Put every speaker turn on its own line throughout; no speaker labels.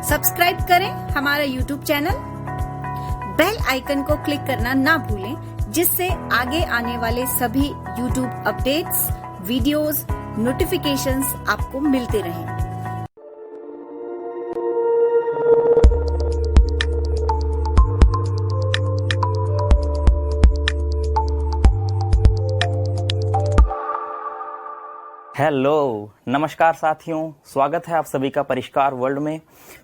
Subscribe करें हमारा YouTube channel, bell icon को क्लिक करना ना भूलें, जिससे आगे आने वाले सभी यूट्यूब अपडेट्स, वीडियोस, नोटिफिकेशंस आपको मिलते रहें।
हेलो, नमस्कार साथियों, स्वागत है आप सभी का परिष्कार वर्ल्ड में।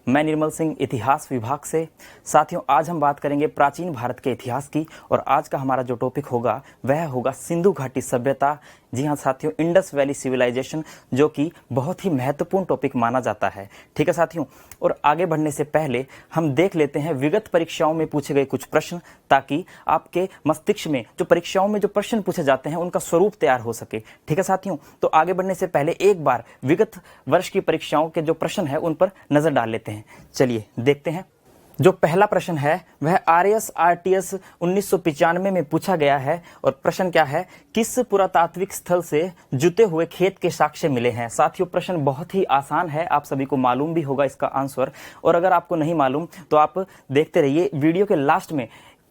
मैं निर्मल सिंह, इतिहास विभाग से। साथियों, आज हम बात करेंगे प्राचीन भारत के इतिहास की, और आज का हमारा जो टॉपिक होगा वह होगा सिंधु घाटी सभ्यता। जी हाँ साथियों, इंडस वैली सिविलाइजेशन, जो कि बहुत ही महत्वपूर्ण टॉपिक माना जाता है। ठीक है साथियों, और आगे बढ़ने से पहले हम देख लेते हैं विगत परीक्षाओं में पूछे गए कुछ प्रश्न, ताकि आपके मस्तिष्क में जो परीक्षाओं में जो प्रश्न पूछे जाते हैं उनका स्वरूप तैयार हो सके। ठीक है साथियों, तो आगे बढ़ने से पहले एक बार विगत वर्ष की परीक्षाओं के जो प्रश्न है उन पर नजर डाल लेते हैं। चलिए देखते हैं। जो पहला प्रश्न है वह RSRTS 1995 में पूछा गया है, और प्रश्न क्या है, किस पुरातात्विक स्थल से जुते हुए खेत के साक्ष्य मिले हैं। साथियों, प्रश्न बहुत ही आसान है, आप सभी को मालूम भी होगा इसका आंसर, और अगर आपको नहीं मालूम तो आप देखते रहिए वीडियो के लास्ट में।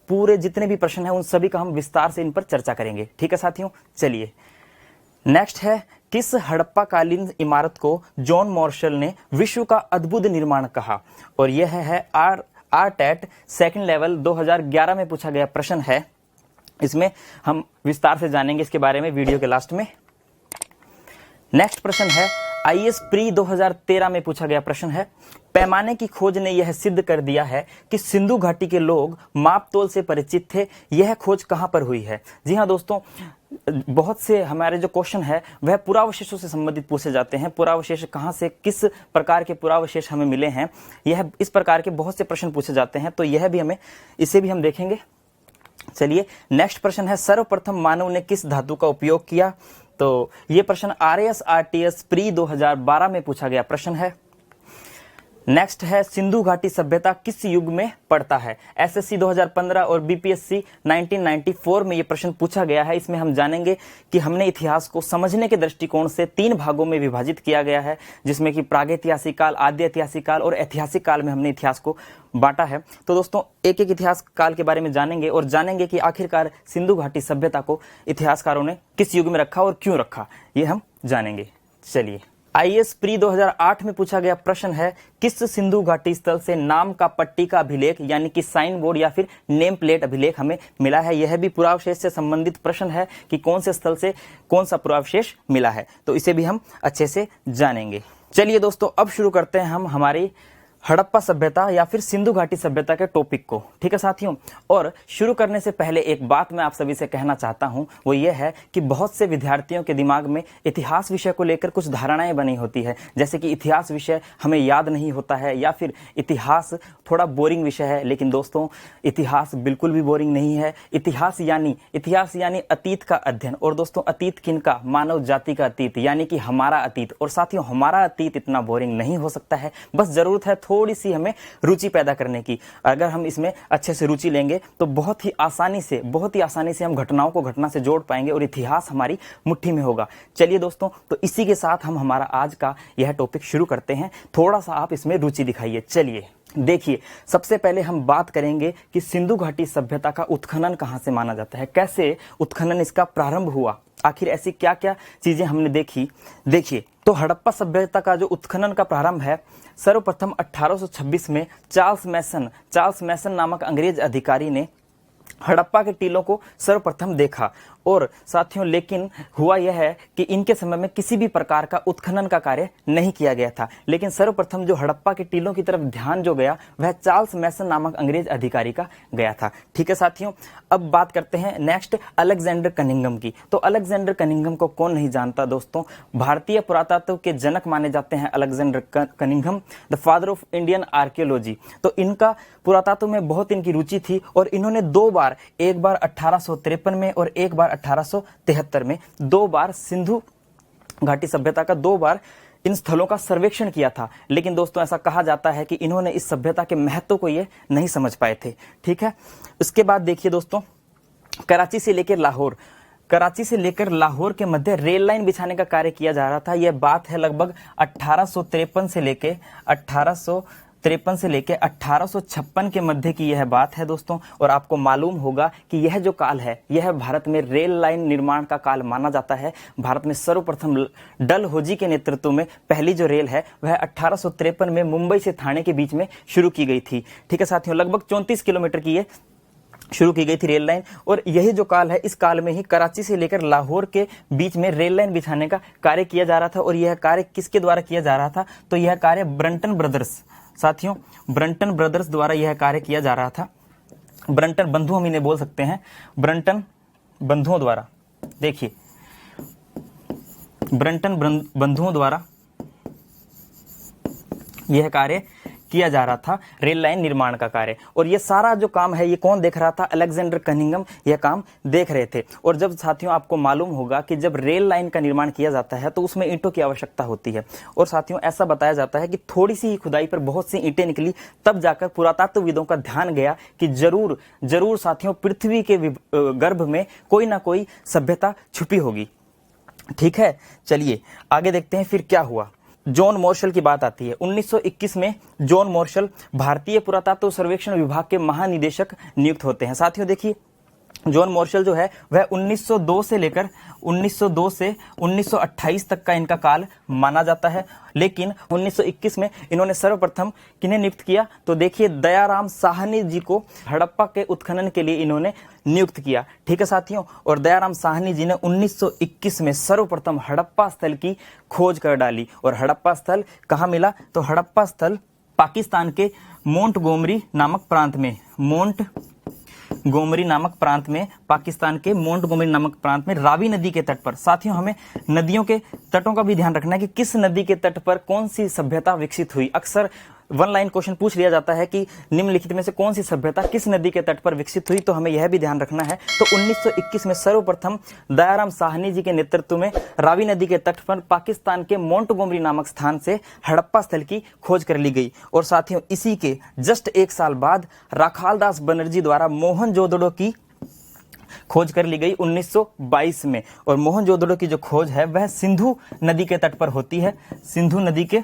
पूरे जितने भी प्रश्न हैं उन सभी का हम विस्तार से इन पर चर्चा करेंगे। ठीक है साथियों, चलिए नेक्स्ट है, किस हड़प्पा कालीन इमारत को जॉन मार्शल ने विश्व का अद्भुत निर्माण कहा। और यह है RTET सेकंड लेवल 2011 में पूछा गया प्रश्न है। इसमें हम विस्तार से जानेंगे इसके बारे में वीडियो के लास्ट में। नेक्स्ट प्रश्न है, IS प्री 2013 में पूछा गया प्रश्न है, पैमाने की खोज ने यह सिद्ध कर दिया है कि सिंधु घाटी के लोग मापतोल से परिचित थे। यह खोज कहां पर हुई है। जी हां दोस्तों, बहुत से हमारे जो क्वेश्चन है वह पुरावशेषों से संबंधित पूछे जाते हैं। पुरावशेष कहां से, किस प्रकार के पुरावशेष हमें मिले हैं, यह इस प्रकार के बहुत से प्रश्न पूछे जाते हैं। तो यह भी इसे भी हम देखेंगे। चलिए नेक्स्ट प्रश्न है, सर्वप्रथम मानव ने किस धातु का उपयोग किया। तो यह प्रश्न RSRTS प्री 2012 में पूछा गया प्रश्न है। नेक्स्ट है, सिंधु घाटी सभ्यता किस युग में पड़ता है। SSC 2015 और BPSC 1994 में यह प्रश्न पूछा गया है। इसमें हम जानेंगे कि हमने इतिहास को समझने के दृष्टिकोण से 3 भागों में विभाजित किया गया है, जिसमें कि प्रागैतिहासिक काल, आद्य ऐतिहासिक काल और ऐतिहासिक काल में हमने इतिहास को बांटा है। तो दोस्तों एक एक इतिहास काल के बारे में जानेंगे, और जानेंगे कि आखिरकार सिंधु घाटी सभ्यता को इतिहासकारों ने किस युग में रखा और क्यों रखा, ये हम जानेंगे। चलिए, IS प्री 2008 में पूछा गया प्रश्न है, किस सिंधु घाटी स्थल से नाम का पट्टी का अभिलेख यानी कि साइन बोर्ड या फिर नेम प्लेट अभिलेख हमें मिला है। यह भी पुरावशेष से संबंधित प्रश्न है कि कौन से स्थल से कौन सा पुरावशेष मिला है, तो इसे भी हम अच्छे से जानेंगे। चलिए दोस्तों, अब शुरू करते हैं हम हमारी हड़प्पा सभ्यता या फिर सिंधु घाटी सभ्यता के टॉपिक को। ठीक है साथियों, और शुरू करने से पहले एक बात मैं आप सभी से कहना चाहता हूं, वो ये है कि बहुत से विद्यार्थियों के दिमाग में इतिहास विषय को लेकर कुछ धारणाएं बनी होती है, जैसे कि इतिहास विषय हमें याद नहीं होता है, या फिर इतिहास थोड़ा बोरिंग विषय है। लेकिन दोस्तों, इतिहास बिल्कुल भी बोरिंग नहीं है। इतिहास यानी अतीत का अध्ययन। और दोस्तों, अतीत किनका, मानव जाति का अतीत, यानी कि हमारा अतीत। और साथियों, हमारा अतीत इतना बोरिंग नहीं हो सकता है, बस जरूरत है थोड़ी सी हमें रुचि पैदा करने की। अगर हम इसमें अच्छे से रुचि लेंगे तो बहुत ही आसानी से हम घटनाओं को घटना से जोड़ पाएंगे और इतिहास हमारी मुट्ठी में होगा। चलिए दोस्तों, तो इसी के साथ हम हमारा आज का यह टॉपिक शुरू करते हैं। थोड़ा सा आप इसमें रुचि दिखाइए। चलिए देखिए, सबसे पहले हम बात करेंगे कि सिंधु घाटी सभ्यता का उत्खनन कहां से माना जाता है, कैसे उत्खनन इसका प्रारंभ हुआ, आखिर ऐसी क्या क्या चीजें हमने देखी। देखिए, तो हड़प्पा सभ्यता का जो उत्खनन का प्रारंभ है, सर्वप्रथम 1826 में चार्ल्स मैसन नामक अंग्रेज अधिकारी ने हड़प्पा के टीलों को सर्वप्रथम देखा। और साथियों, लेकिन हुआ यह है कि इनके समय में किसी भी प्रकार का उत्खनन का कार्य नहीं किया गया था। लेकिन सर्वप्रथम जो हड़प्पा के टीलों की तरफ ध्यान जो गया वह चार्ल्स मैसन नामक अंग्रेज अधिकारी का गया था। ठीक है साथियों, अब बात करते हैं नेक्स्ट अलेक्जेंडर कनिंघम की। तो अलेक्जेंडर कनिंघम को कौन नहीं जानता दोस्तों, भारतीय पुरातत्व के जनक माने जाते हैं Alexander Cunningham, the father of Indian archaeology. तो इनका पुरातत्व में बहुत इनकी रुचि थी, और इन्होंने 2 बार, एक बार 1853 में और एक बार 1873 में, 2 बार सिंधु घाटी सभ्यता का 2 बार इन स्थलों का सर्वेक्षण किया था। लेकिन दोस्तों, ऐसा कहा जाता है कि इन्होंने इस सभ्यता के महत्व को ये नहीं समझ पाए थे। ठीक है, उसके बाद देखिए दोस्तों, कराची से लेकर लाहौर के मध्य रेल लाइन बिछाने का कार्य किया जा रहा था। यह बात है लगभग 1853 से लेकर 1853 से लेकर 1856 के मध्य की यह बात है दोस्तों। और आपको मालूम होगा कि यह जो काल है यह भारत में रेल लाइन निर्माण का काल माना जाता है। भारत में सर्वप्रथम डलहौजी के नेतृत्व में पहली जो रेल है वह 1853 में मुंबई से ठाणे के बीच में शुरू की गई थी। ठीक है साथियों, लगभग 34 किलोमीटर की ये शुरू की गई थी रेल लाइन। और यही जो काल है, इस काल में ही कराची से लेकर लाहौर के बीच में रेल लाइन बिछाने का कार्य किया जा रहा था। और यह कार्य किसके द्वारा किया जा रहा था? तो यह कार्य ब्रंटन ब्रदर्स, साथियों ब्रंटन ब्रदर्स द्वारा यह कार्य किया जा रहा था। ब्रंटन बंधु हम इन्हें बोल सकते हैं, ब्रंटन बंधुओं द्वारा। देखिए, ब्रंटन बंधुओं द्वारा यह कार्य किया जा रहा था, रेल लाइन निर्माण का कार्य। और ये सारा जो काम है ये कौन देख रहा था? अलेक्जेंडर कनिंघम यह काम देख रहे थे। और जब साथियों आपको मालूम होगा कि जब रेल लाइन का निर्माण किया जाता है तो उसमें ईंटों की आवश्यकता होती है। और साथियों ऐसा बताया जाता है कि थोड़ी सी ही खुदाई पर बहुत सी ईंटें निकली, तब जाकर पुरातत्वविदों का ध्यान गया कि जरूर साथियों पृथ्वी के गर्भ में कोई ना कोई सभ्यता छुपी होगी। ठीक है, चलिए आगे देखते हैं फिर क्या हुआ। जॉन मार्शल की बात आती है। 1921 में जॉन मार्शल भारतीय पुरातत्व सर्वेक्षण विभाग के महानिदेशक नियुक्त होते हैं। साथियों देखिए, जॉन मार्शल जो है वह 1902 से लेकर 1928 तक का इनका काल माना जाता है। लेकिन 1921 में इन्होंने सर्वप्रथम किन्हें नियुक्त किया? तो देखिए, दयाराम साहनी जी को हड़प्पा के उत्खनन के लिए इन्होंने नियुक्त किया। ठीक है साथियों, और दयाराम साहनी जी ने 1921 में सर्वप्रथम हड़प्पा स्थल की खोज कर डाली। और हड़प्पा स्थल कहाँ मिला? तो हड़प्पा स्थल पाकिस्तान के मोंटगोमरी नामक प्रांत में, मोंटगोमरी नामक प्रांत में, पाकिस्तान के मोंटगोमरी नामक प्रांत में रावी नदी के तट पर। साथियों हमें नदियों के तटों का भी ध्यान रखना है कि किस नदी के तट पर कौन सी सभ्यता विकसित हुई। अक्सर वन लाइन क्वेश्चन पूछ लिया जाता है कि निम्नलिखित में से कौन सी सभ्यता किस नदी के तट पर विकसित हुई, तो हमें यह भी ध्यान रखना है। तो 1921 में सर्वप्रथम दयाराम साहनी जी के नेतृत्व में रावी नदी के तट पर पाकिस्तान के मोंटगोमरी नामक स्थान से हड़प्पा स्थल की खोज कर ली गई। और साथियों इसी के जस्ट एक साल बाद राखालदास बनर्जी द्वारा मोहनजोदड़ो की खोज कर ली गई 1922 में। और मोहनजोदड़ो की जो खोज है वह सिंधु नदी के तट पर होती है, सिंधु नदी के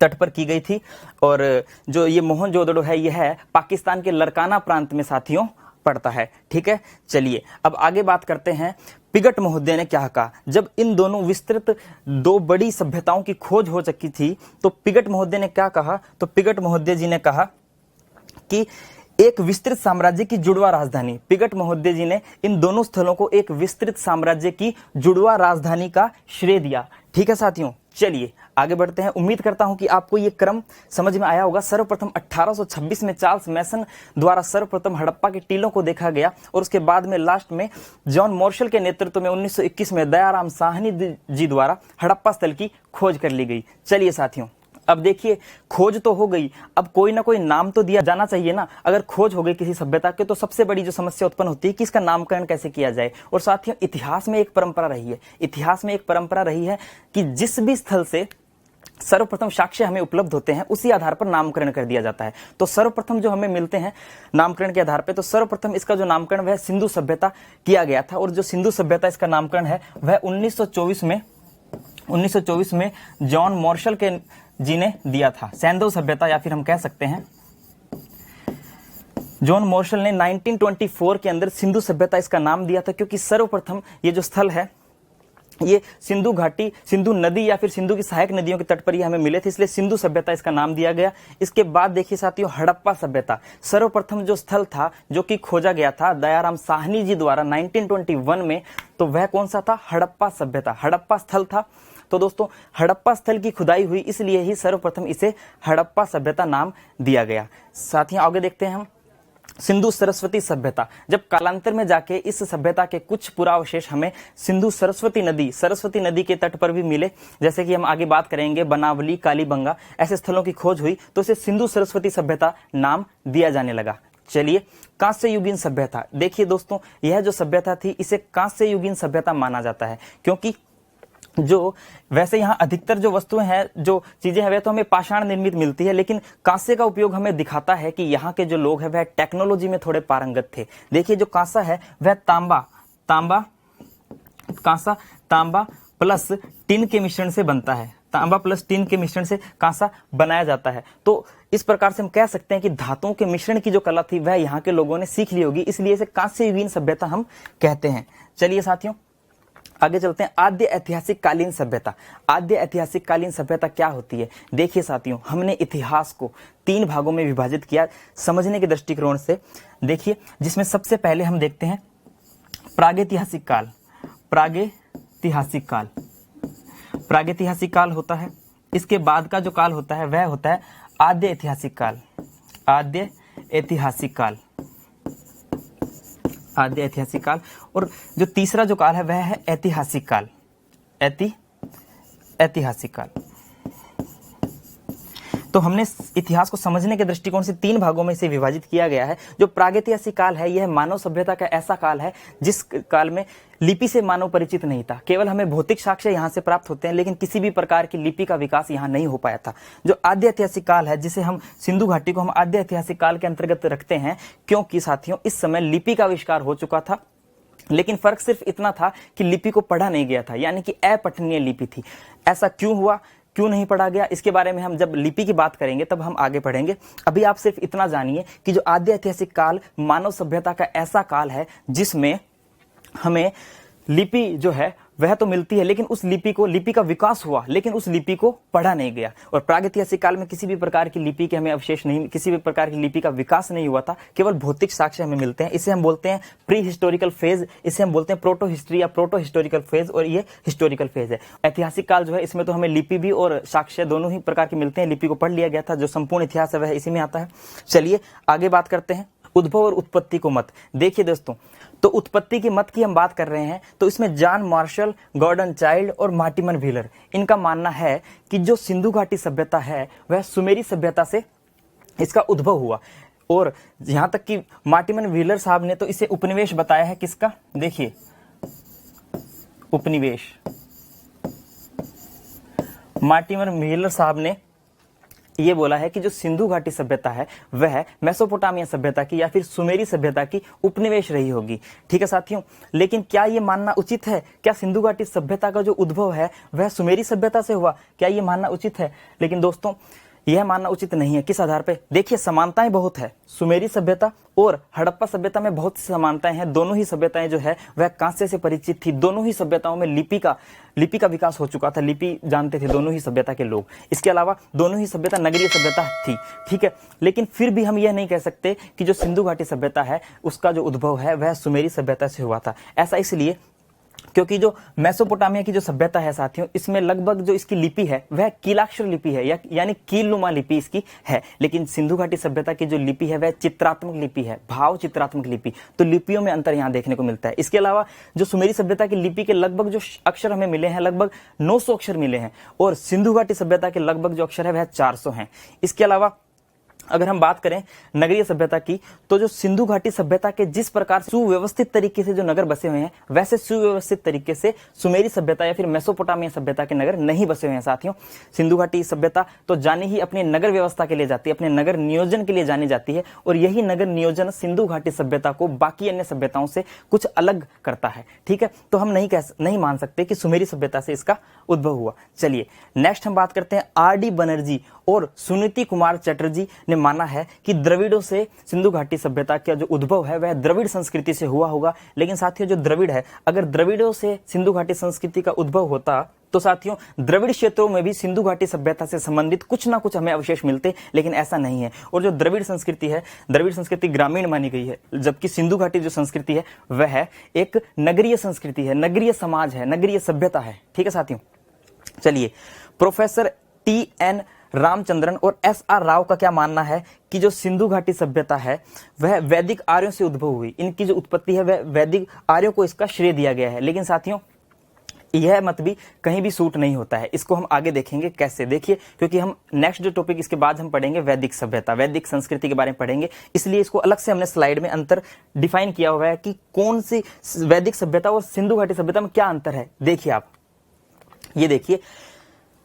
तट पर की गई थी। और जो ये मोहनजोदड़ो है यह है पाकिस्तान के लरकाना प्रांत में साथियों पड़ता है। ठीक है, चलिए अब आगे बात करते हैं। पिगट महोदय ने क्या कहा? जब इन दोनों विस्तृत दो बड़ी सभ्यताओं की खोज हो चुकी थी तो पिगट महोदय ने क्या कहा? तो पिगट महोदय जी ने कहा कि एक विस्तृत साम्राज्य की जुड़वा राजधानी, पिगट महोदय जी ने इन दोनों स्थलों को एक विस्तृत साम्राज्य की जुड़वा राजधानी का श्रेय दिया। ठीक है साथियों, चलिए आगे बढ़ते हैं। उम्मीद करता हूं कि आपको ये क्रम समझ में आया होगा। सर्वप्रथम 1826 में चार्ल्स मैसन द्वारा सर्वप्रथम हड़प्पा के टीलों को देखा गया और उसके बाद में लास्ट में जॉन मार्शल के नेतृत्व में 1921 में दयाराम साहनी जी द्वारा हड़प्पा स्थल की खोज कर ली गई। चलिए साथियों, अब देखिए खोज तो हो गई, अब कोई ना कोई नाम तो दिया जाना चाहिए ना। अगर खोज हो गई किसी सभ्यता के तो सबसे बड़ी जो समस्या उत्पन्न होती है कि इसका नामकरण कैसे किया जाए। और साथियों इतिहास में एक परंपरा रही है, इतिहास में एक परंपरा रही है कि जिस भी स्थल से सर्वप्रथम साक्ष्य हमें उपलब्ध होते हैं उसी आधार पर नामकरण कर दिया जाता है। तो सर्वप्रथम जो हमें मिलते हैं नामकरण के आधार पर, तो सर्वप्रथम इसका जो नामकरण वह सिंधु सभ्यता किया गया था। और जो सिंधु सभ्यता इसका नामकरण है वह 1924 में जॉन मार्शल के जी ने दिया था। सैंधव सभ्यता या फिर हम कह सकते हैं जॉन मार्शल ने 1924 के अंदर सिंधु सभ्यता इसका नाम दिया था, क्योंकि सर्वप्रथम ये जो स्थल है ये सिंधु घाटी, सिंधु नदी या फिर सिंधु की सहायक नदियों के तट पर ये हमें मिले थे, इसलिए सिंधु सभ्यता इसका नाम दिया गया। इसके बाद देखिए साथियों हड़प्पा सभ्यता, सर्वप्रथम जो स्थल था जो कि खोजा गया था दयाराम साहनी जी द्वारा 1921 में, तो वह कौन सा था? हड़प्पा सभ्यता, हड़प्पा स्थल था। तो दोस्तों हड़प्पा स्थल की खुदाई हुई, इसलिए ही सर्वप्रथम इसे हड़प्पा सभ्यता नाम दिया गया। साथियों आगे देखते हैं हम सिंधु सरस्वती सभ्यता। जब कालांतर में जाके इस सभ्यता के कुछ पुरावशेष हमें सिंधु सरस्वती नदी के तट पर भी मिले, जैसे कि हम आगे बात करेंगे बनावली, कालीबंगा, ऐसे स्थलों की खोज हुई तो इसे सिंधु सरस्वती सभ्यता नाम दिया जाने लगा। चलिए कांस्य युगीन सभ्यता, देखिए दोस्तों यह जो सभ्यता थी इसे कांस्य युगीन सभ्यता माना जाता है, क्योंकि जो वैसे यहाँ अधिकतर जो वस्तुएं हैं, जो चीजें हैं, वह तो हमें पाषाण निर्मित मिलती है, लेकिन कांसे का उपयोग हमें दिखाता है कि यहाँ के जो लोग हैं वह टेक्नोलॉजी में थोड़े पारंगत थे। देखिए जो कांसा है वह तांबा प्लस टिन के मिश्रण से बनता है, तांबा प्लस टीन के मिश्रण से कांसा बनाया जाता है। तो इस प्रकार से हम कह सकते हैं कि धातुओं के मिश्रण की जो कला थी वह यहाँ के लोगों ने सीख ली होगी, इसलिए इसे कांस्य युगीन सभ्यता हम कहते हैं। चलिए साथियों आगे चलते हैं। आद्य ऐतिहासिक कालीन सभ्यता। आद्य ऐतिहासिक कालीन सभ्यता क्या होती है? देखिए साथियों, हमने इतिहास को 3 भागों में विभाजित किया समझने के दृष्टिकोण से। देखिए, जिसमें सबसे पहले हम देखते हैं प्रागैतिहासिक काल। प्रागैतिहासिक काल, प्रागैतिहासिक काल होता है। इसके बाद का जो काल होता है वह होता है आद्य ऐतिहासिक काल। आद्य ऐतिहासिक काल, आद्य ऐतिहासिक काल। और जो तीसरा जो काल है वह है ऐतिहासिक काल। ऐतिहासिक काल। तो हमने इतिहास को समझने के दृष्टिकोण से 3 भागों में इसे विभाजित किया गया है। जो प्रागैतिहासिक काल है यह मानव सभ्यता का ऐसा काल है जिस काल में लिपि से मानव परिचित नहीं था। केवल हमें भौतिक साक्ष्य यहाँ से प्राप्त होते हैं, लेकिन किसी भी प्रकार की लिपि का विकास यहाँ नहीं हो पाया था। जो आद्य ऐतिहासिक काल है, जिसे हम सिंधु घाटी को हम आद्य ऐतिहासिक काल के अंतर्गत रखते हैं, क्योंकि साथियों इस समय लिपि का आविष्कार हो चुका था, लेकिन फर्क सिर्फ इतना था कि लिपि को पढ़ा नहीं गया था, यानी कि अपठनीय लिपि थी। ऐसा क्यों हुआ, क्यों नहीं पढ़ा गया, इसके बारे में हम जब लिपि की बात करेंगे तब हम आगे पढ़ेंगे। अभी आप सिर्फ इतना जानिए कि जो आद्य ऐतिहासिक काल मानव सभ्यता का ऐसा काल है जिसमें हमें लिपि जो है वह तो मिलती है, लेकिन उस लिपि का विकास हुआ, लेकिन उस लिपि को पढ़ा नहीं गया। और प्रागैतिहासिक काल में किसी भी प्रकार की लिपि के हमें अवशेष नहीं, किसी भी प्रकार की लिपि का विकास नहीं हुआ था, केवल भौतिक साक्ष्य हमें मिलते हैं। इसे हम बोलते हैं प्री हिस्टोरिकल फेज, इसे हम बोलते हैं प्रोटो हिस्ट्री या प्रोटो हिस्टोरिकल फेज, और ये हिस्टोरिकल फेज है। ऐतिहासिक काल जो है इसमें तो हमें लिपि भी और साक्ष्य दोनों ही प्रकार के मिलते हैं। लिपि को पढ़ लिया गया था, जो संपूर्ण इतिहास है वह इसी में आता है। चलिए आगे बात करते हैं उद्भव और उत्पत्ति को मत। देखिए दोस्तों, तो उत्पत्ति की मत की हम बात कर रहे हैं, तो इसमें जॉन मार्शल, गॉर्डन चाइल्ड और मार्टिमन व्हीलर, इनका मानना है कि जो सिंधु घाटी सभ्यता है वह सुमेरी सभ्यता से इसका उद्भव हुआ। और यहां तक कि मार्टिमन व्हीलर साहब ने तो इसे उपनिवेश बताया है। किसका? देखिए, उपनिवेश। मार्टिमन व्हीलर साहब ने ये बोला है कि जो सिंधु घाटी सभ्यता है वह मेसोपोटामिया सभ्यता की या फिर सुमेरी सभ्यता की उपनिवेश रही होगी। ठीक है साथियों, लेकिन क्या ये मानना उचित है? क्या सिंधु घाटी सभ्यता का जो उद्भव है वह सुमेरी सभ्यता से हुआ? क्या ये मानना उचित है? लेकिन दोस्तों यह मानना उचित नहीं है। किस आधार पे? देखिए, समानताएं बहुत है। सुमेरी सभ्यता और हड़प्पा सभ्यता में बहुत सी समानताएं हैं। दोनों ही सभ्यताएं जो है वह कांस्य से परिचित थी। दोनों ही सभ्यताओं में लिपि का विकास हो चुका था। लिपि जानते थे दोनों ही सभ्यता के लोग। इसके अलावा दोनों ही सभ्यता नगरीय सभ्यता थी। ठीक है, लेकिन फिर भी हम यह नहीं कह सकते कि जो सिंधु घाटी सभ्यता है उसका जो उद्भव है वह सुमेरी सभ्यता से हुआ था। ऐसा इसलिए क्योंकि जो मेसोपोटामिया की जो सभ्यता है साथियों, इसमें लगभग जो इसकी लिपि है वह कीलाक्षर लिपि है, यानी कीलनुमा लिपि इसकी है। लेकिन सिंधु घाटी सभ्यता की जो लिपि है वह चित्रात्मक लिपि है, भाव चित्रात्मक लिपि। तो लिपियों में अंतर यहाँ देखने को मिलता है। इसके अलावा जो सुमेरी सभ्यता की लिपि के लगभग जो अक्षर हमें मिले हैं, लगभग 900 अक्षर मिले हैं, और सिंधु घाटी सभ्यता के लगभग जो अक्षर है वह 400 हैं। इसके अलावा अगर हम बात करें नगरीय सभ्यता की, तो जो सिंधु घाटी सभ्यता के जिस प्रकार सुव्यवस्थित तरीके से जो नगर बसे हुए हैं, वैसे सुव्यवस्थित तरीके से सुमेरी सभ्यता या फिर मेसोपोटामिया सभ्यता के नगर नहीं बसे हुए हैं साथियों। सिंधु घाटी सभ्यता तो जानी ही अपने नगर व्यवस्था के लिए जाती है, अपने नगर नियोजन के लिए जानी जाती है, और यही नगर नियोजन सिंधु घाटी सभ्यता को बाकी अन्य सभ्यताओं से कुछ अलग करता है। ठीक है, तो हम नहीं मान सकते कि सुमेरी सभ्यता से इसका उद्भव हुआ। चलिए नेक्स्ट हम बात करते हैं आर.डी. बनर्जी और सुनीति कुमार चटर्जी ने माना है कि द्रविड़ों से सिंधु घाटी सभ्यता का जो उद्भव है वह द्रविड़ संस्कृति से हुआ होगा। लेकिन साथियों, जो द्रविड़ है, अगर द्रविड़ों से सिंधु घाटी संस्कृति का उद्भव होता तो साथियों द्रविड़ क्षेत्रों में भी सिंधु घाटी सभ्यता से संबंधित कुछ ना कुछ हमें अवशेष मिलते, लेकिन ऐसा नहीं है। और जो द्रविड़ संस्कृति है, द्रविड़ संस्कृति ग्रामीण मानी गई है, जबकि सिंधु घाटी जो संस्कृति है वह एक नगरीय संस्कृति है, नगरीय समाज है, नगरीय सभ्यता है। ठीक है साथियों, चलिए प्रोफेसर टी.एन. रामचंद्रन और एस.आर. राव का क्या मानना है कि जो सिंधु घाटी सभ्यता है वह वैदिक आर्यों से उद्भव हुई। इनकी जो उत्पत्ति है वह वैदिक आर्यों को इसका श्रेय दिया गया है। लेकिन साथियों यह मत भी कहीं भी सूट नहीं होता है। इसको हम आगे देखेंगे कैसे। देखिए, क्योंकि हम नेक्स्ट जो टॉपिक इसके बाद हम पढ़ेंगे वैदिक सभ्यता, वैदिक संस्कृति के बारे में पढ़ेंगे, इसलिए इसको अलग से हमने स्लाइड में अंतर डिफाइन किया हुआ है कि कौन सी वैदिक सभ्यता और सिंधु घाटी सभ्यता में क्या अंतर है। देखिए आप, ये देखिए,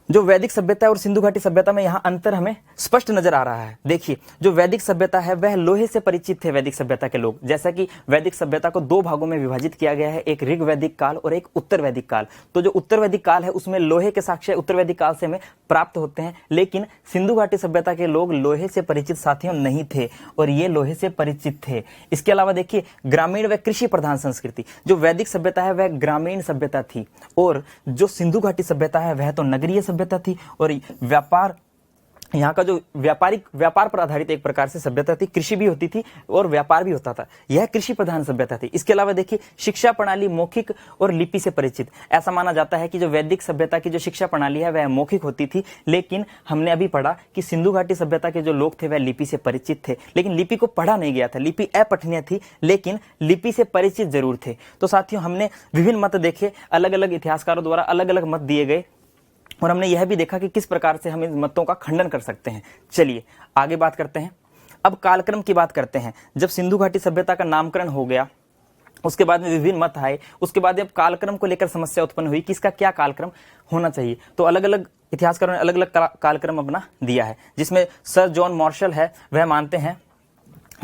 जो वैदिक सभ्यता और सिंधु घाटी सभ्यता में यहाँ अंतर हमें स्पष्ट नजर आ रहा है। देखिए, जो वैदिक सभ्यता है वह लोहे से परिचित थे वैदिक सभ्यता के लोग। जैसा कि वैदिक सभ्यता को दो भागों में विभाजित किया गया है, एक ऋग वैदिक काल और एक उत्तर वैदिक काल। तो जो उत्तर वैदिक काल है उसमें लोहे के साक्ष्य उत्तर वैदिक काल से हमें प्राप्त होते हैं, लेकिन सिंधु घाटी सभ्यता के लोग लोहे से परिचित साथियों नहीं थे और ये लोहे से परिचित थे। इसके अलावा देखिए, ग्रामीण व कृषि प्रधान संस्कृति, जो वैदिक सभ्यता है वह ग्रामीण सभ्यता थी और जो सिंधु घाटी सभ्यता है वह तो नगरीय सभ्यता थी और व्यापार, यहाँ का जो व्यापार पर आधारित एक प्रकार से सभ्यता थी, कृषि भी होती थी और व्यापार भी होता था। यह कृषि प्रधान सभ्यता थी। इसके अलावा देखिए, शिक्षा प्रणाली मौखिक और लिपि से परिचित। ऐसा माना जाता है कि जो वैदिक सभ्यता की जो शिक्षा प्रणाली है वह मौखिक होती थी, लेकिन हमने अभी पढ़ा कि सिंधु घाटी सभ्यता के जो लोग थे वह लिपि से परिचित थे, लेकिन लिपि को पढ़ा नहीं गया था। लिपि अपठनीय थी, लेकिन लिपि से परिचित जरूर थे। तो साथियों, हमने विभिन्न मत देखे, अलग अलग इतिहासकारों द्वारा अलग अलग मत दिए गए और हमने यह भी देखा कि किस प्रकार से हम इन मतों का खंडन कर सकते हैं। चलिए आगे बात करते हैं। अब कालक्रम की बात करते हैं। जब सिंधु घाटी सभ्यता का नामकरण हो गया, उसके बाद में विभिन्न मत आए, उसके बाद अब कालक्रम को लेकर समस्या उत्पन्न हुई कि इसका क्या कालक्रम होना चाहिए। तो अलग अलग इतिहासकारों ने अलग अलग कालक्रम अपना दिया है, जिसमें सर जॉन मार्शल है वह मानते हैं,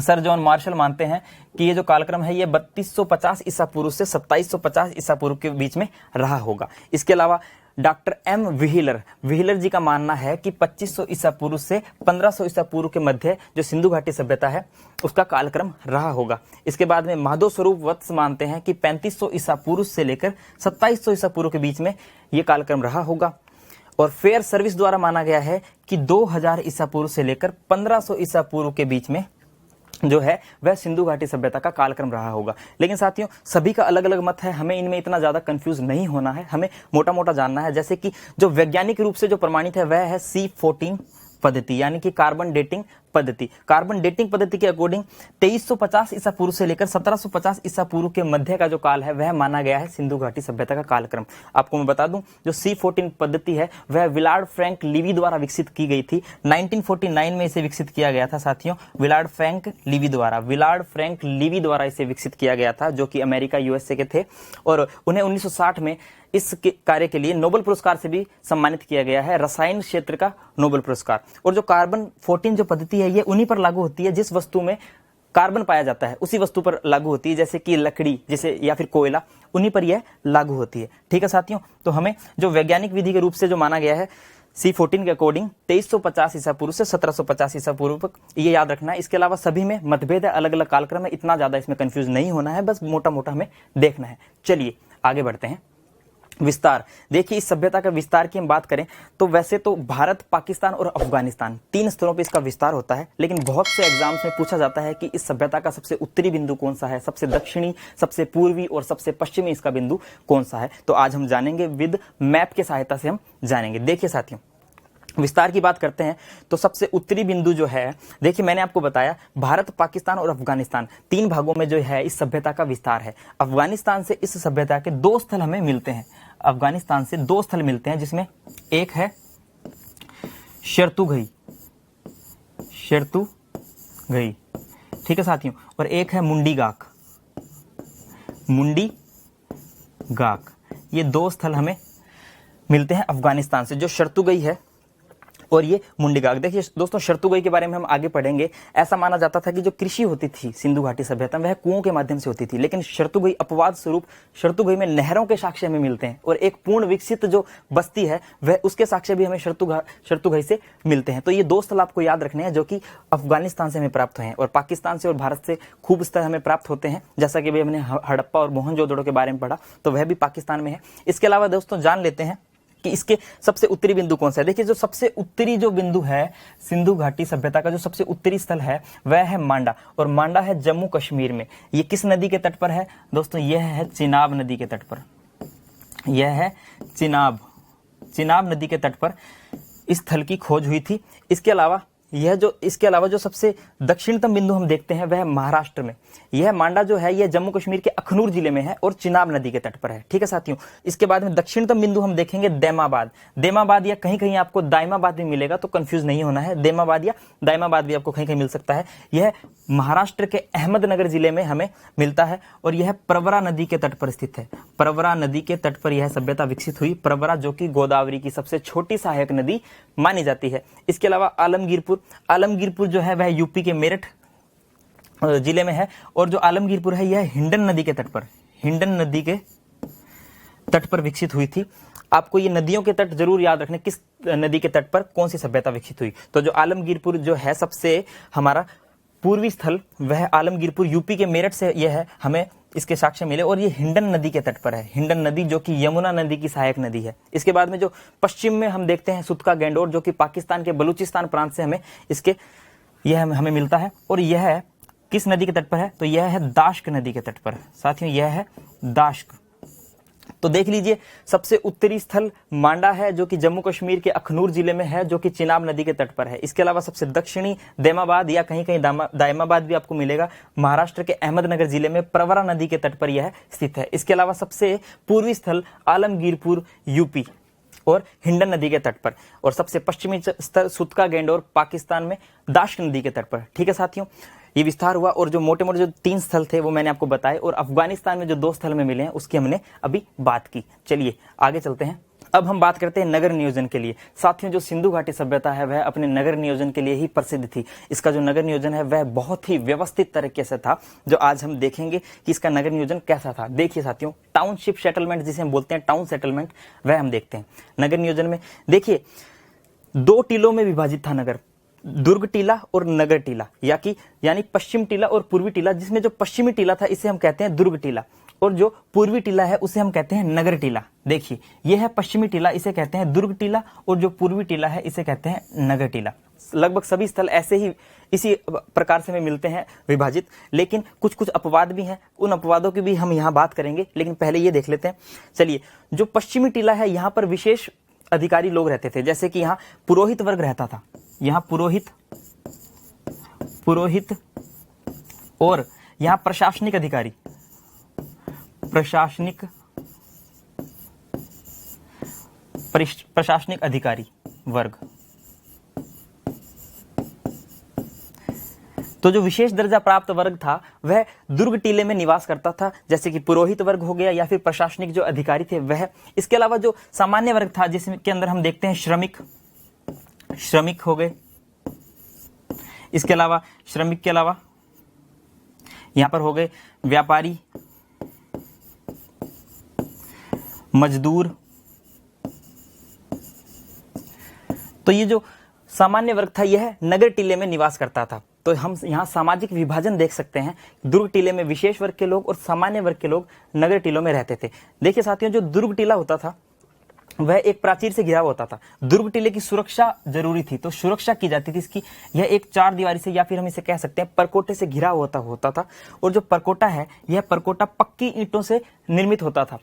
सर जॉन मार्शल मानते हैं कि ये जो कालक्रम है ये 3250 ईसा पूर्व से 2750 ईसा पूर्व के बीच में रहा होगा। इसके अलावा डॉक्टर एम व्हीलर जी का मानना है कि 2500 ईसा पूर्व से 1500 ईसा पूर्व के मध्य जो सिंधु घाटी सभ्यता है उसका कालक्रम रहा होगा। इसके बाद में माधव स्वरूप वत्स मानते हैं कि 3500 ईसा पूर्व से लेकर 2700 ईसा पूर्व के बीच में ये कालक्रम रहा होगा। और फेयर सर्विस द्वारा माना गया है कि 2000 ईसा पूर्व से लेकर 1500 ईसा पूर्व के बीच में जो है वह सिंधु घाटी सभ्यता का कालक्रम रहा होगा। लेकिन साथियों, सभी का अलग अलग मत है, हमें इनमें इतना ज्यादा कंफ्यूज नहीं होना है, हमें मोटा मोटा जानना है। जैसे कि जो वैज्ञानिक रूप से जो प्रमाणित है वह है C14 पद्धति, यानी कि कार्बन डेटिंग पद्धति। कार्बन डेटिंग पद्धति के अकॉर्डिंग 2350 ईसा पूर्व से लेकर 1750 ईसा पूर्व के मध्य का जो काल है वह माना गया है सिंधु घाटी सभ्यता का कालक्रम। आपको मैं बता दूं, जो C14 पद्धति है वह विलार्ड फ्रैंक लीवी द्वारा विकसित की गई थी। 1949 में इसे विकसित किया गया था साथियों, विलार्ड फ्रैंक लीवी द्वारा इसे विकसित किया गया था, जो कि अमेरिका USA के थे। और उन्हें 1960 में इस कार्य के लिए नोबेल पुरस्कार से भी सम्मानित किया गया है, रसायन क्षेत्र का नोबेल पुरस्कार। और जो कार्बन 14 जो पद्धति है ये उन्हीं पर लागू होती है जिस वस्तु में कार्बन पाया जाता है, उसी वस्तु पर लागू होती है, जैसे कि लकड़ी जैसे या फिर कोयला, उन्हीं पर यह लागू होती है। ठीक है साथियों, तो हमें जो वैज्ञानिक विधि के रूप से जो माना गया है C14 के अकॉर्डिंग 2350 ईसा पूर्व से 1750 ईसा पूर्व तक, ये याद रखना है। इसके अलावा सभी में मतभेद है, अलग अलग कालक्रम है, इतना ज्यादा इसमें कंफ्यूज नहीं होना है, बस मोटा मोटा हमें देखना है। चलिए आगे बढ़ते हैं। विस्तार, देखिए इस सभ्यता का विस्तार की हम बात करें तो वैसे तो भारत, पाकिस्तान और अफगानिस्तान 3 स्तरों पे इसका विस्तार होता है, लेकिन बहुत से एग्जाम्स में पूछा जाता है कि इस सभ्यता का सबसे उत्तरी बिंदु कौन सा है, सबसे दक्षिणी, सबसे पूर्वी और सबसे पश्चिमी इसका बिंदु कौन सा है। तो आज हम जानेंगे, विद मैप की सहायता से हम जानेंगे। देखिए साथियों, विस्तार की बात करते हैं तो सबसे उत्तरी बिंदु जो है, देखिए मैंने आपको बताया भारत, पाकिस्तान और अफगानिस्तान 3 भागों में जो है इस सभ्यता का विस्तार है। अफगानिस्तान से इस सभ्यता के 2 स्थल हमें मिलते हैं, अफगानिस्तान से 2 स्थल मिलते हैं, जिसमें एक है शर्तुघई, ठीक है साथियों, और एक है मुंडीगाक। ये 2 स्थल हमें मिलते हैं अफगानिस्तान से, जो शर्तुघई है और ये मुंडीगाक। देखिए दोस्तों, शर्तुघई के बारे में हम आगे पढ़ेंगे। ऐसा माना जाता था कि जो कृषि होती थी सिंधु घाटी सभ्यता में वह कुओं के माध्यम से होती थी, लेकिन शर्तुघई अपवाद स्वरूप शर्तुघई में नहरों के साक्ष्य हमें मिलते हैं और एक पूर्ण विकसित जो बस्ती है वह उसके साक्ष्य भी हमें शर्तुघई से मिलते हैं। तो ये 2 स्थल आपको याद रखने हैं जो कि अफगानिस्तान से हमें प्राप्त हुए हैं, और पाकिस्तान से और भारत से खूब स्थल हमें प्राप्त होते हैं, जैसा कि हमने हड़प्पा और मोहनजोदड़ो के बारे में पढ़ा, तो वह भी पाकिस्तान में है। इसके अलावा दोस्तों जान लेते हैं कि इसके सबसे उत्तरी बिंदु कौन सा है। देखिए जो सबसे उत्तरी जो बिंदु है सिंधु घाटी सभ्यता का, जो सबसे उत्तरी स्थल है वह है मांडा, और मांडा है जम्मू कश्मीर में। ये किस नदी के तट पर है दोस्तों? यह है चिनाब नदी के तट पर, यह है चिनाब नदी के तट पर इस स्थल की खोज हुई थी। इसके अलावा यह जो इसके अलावा जो सबसे दक्षिणतम बिंदु हम देखते हैं वह महाराष्ट्र में। यह मांडा जो है यह जम्मू कश्मीर के अखनूर जिले में है और चिनाब नदी के तट पर है। ठीक है साथियों, इसके बाद में दक्षिणतम बिंदु हम देखेंगे दैमाबाद। दैमाबाद या कहीं कहीं आपको दायमाबाद भी मिलेगा, तो कंफ्यूज नहीं होना है, दैमाबाद या दायमाबाद भी आपको कहीं कहीं मिल सकता है। यह महाराष्ट्र के अहमदनगर जिले में हमें मिलता है और यह प्रवरा नदी के तट पर स्थित है। प्रवरा नदी के तट पर यह सभ्यता विकसित हुई। प्रवरा जो कि गोदावरी की सबसे छोटी सहायक नदी मानी जाती है। इसके अलावा आलमगीरपुर, आलमगीरपुर जो है वह यूपी के मेरठ जिले में है और जो आलमगीरपुर है यह हिंडन नदी के तट पर, हिंडन नदी के तट पर विकसित हुई थी। आपको ये नदियों के तट जरूर याद रखने, किस नदी के तट पर कौन सी सभ्यता विकसित हुई। तो जो आलमगीरपुर जो है सबसे हमारा पूर्वी स्थल, वह आलमगीरपुर यूपी के मेरठ से यह है, हमें इसके साक्ष्य मिले और ये हिंडन नदी के तट पर है। हिंडन नदी जो कि यमुना नदी की सहायक नदी है। इसके बाद में जो पश्चिम में हम देखते हैं सुतका गैंडोर, जो कि पाकिस्तान के बलूचिस्तान प्रांत से हमें इसके यह हमें मिलता है और यह किस नदी के तट पर है, तो यह है दाश्क नदी के तट पर। साथियों यह है दाश्क। तो देख लीजिए सबसे उत्तरी स्थल मांडा है जो कि जम्मू कश्मीर के अखनूर जिले में है, जो कि चिनाब नदी के तट पर है। इसके अलावा सबसे दक्षिणी दैमाबाद या कहीं कहीं दायमाबाद भी आपको मिलेगा, महाराष्ट्र के अहमदनगर जिले में प्रवरा नदी के तट पर यह स्थित है। इसके अलावा सबसे पूर्वी स्थल आलमगीरपुर यूपी और हिंडन नदी के तट पर, और सबसे पश्चिमी स्थल सुतका गैंडोर पाकिस्तान में दाश्क नदी के तट पर। ठीक है साथियों, ये विस्तार हुआ और जो मोटे मोटे जो 3 स्थल थे वो मैंने आपको बताए, और अफगानिस्तान में जो 2 स्थल में मिले हैं उसकी हमने अभी बात की। चलिए आगे चलते हैं। अब हम बात करते हैं नगर नियोजन के लिए। साथियों जो सिंधु घाटी सभ्यता है वह अपने नगर नियोजन के लिए ही प्रसिद्ध थी। इसका जो नगर नियोजन है वह बहुत ही व्यवस्थित तरीके से था, जो आज हम देखेंगे कि इसका नगर नियोजन कैसा था। देखिए साथियों, टाउनशिप सेटलमेंट जिसे हम बोलते हैं, टाउन सेटलमेंट, वह हम देखते हैं नगर नियोजन में। देखिए 2 टीलों में विभाजित था नगर, दुर्ग टीला और नगर टीला, यानी पश्चिम टीला और पूर्वी टीला। जिसमें जो पश्चिमी टीला था इसे हम कहते हैं दुर्ग टीला, और जो पूर्वी टीला है उसे हम कहते हैं नगर टीला। देखिए यह है पश्चिमी टीला, इसे कहते हैं दुर्ग टीला, और जो पूर्वी टीला है इसे कहते हैं नगर टीला। लगभग सभी स्थल ऐसे ही इसी प्रकार से हमें मिलते हैं विभाजित, लेकिन कुछ कुछ अपवाद भी हैं, उन अपवादों की भी हम यहाँ बात करेंगे, लेकिन पहले ये देख लेते हैं। चलिए, जो पश्चिमी टीला है यहाँ पर विशेष अधिकारी लोग रहते थे, जैसे कि यहाँ पुरोहित वर्ग रहता था। यहाँ पुरोहित और यहाँ प्रशासनिक अधिकारी, प्रशासनिक अधिकारी वर्ग। तो जो विशेष दर्जा प्राप्त वर्ग था वह दुर्ग टीले में निवास करता था, जैसे कि पुरोहित वर्ग हो गया या फिर प्रशासनिक जो अधिकारी थे वह। इसके अलावा जो सामान्य वर्ग था जिसके अंदर हम देखते हैं श्रमिक हो गए। इसके अलावा श्रमिक के अलावा यहां पर हो गए व्यापारी, मजदूर। तो ये जो सामान्य वर्ग था यह नगर टीले में निवास करता था। तो हम यहाँ सामाजिक विभाजन देख सकते हैं, दुर्ग टीले में विशेष वर्ग के लोग और सामान्य वर्ग के लोग नगर टीलों में रहते थे। देखिए साथियों, जो दुर्ग टीला होता था वह एक प्राचीर से घिरा होता था। दुर्ग टीले की सुरक्षा जरूरी थी, तो सुरक्षा की जाती थी इसकी। यह एक 4 दीवारी से, या फिर हम इसे कह सकते हैं परकोटे से घिरा होता था। और जो परकोटा है यह परकोटा पक्की ईंटों से निर्मित होता था,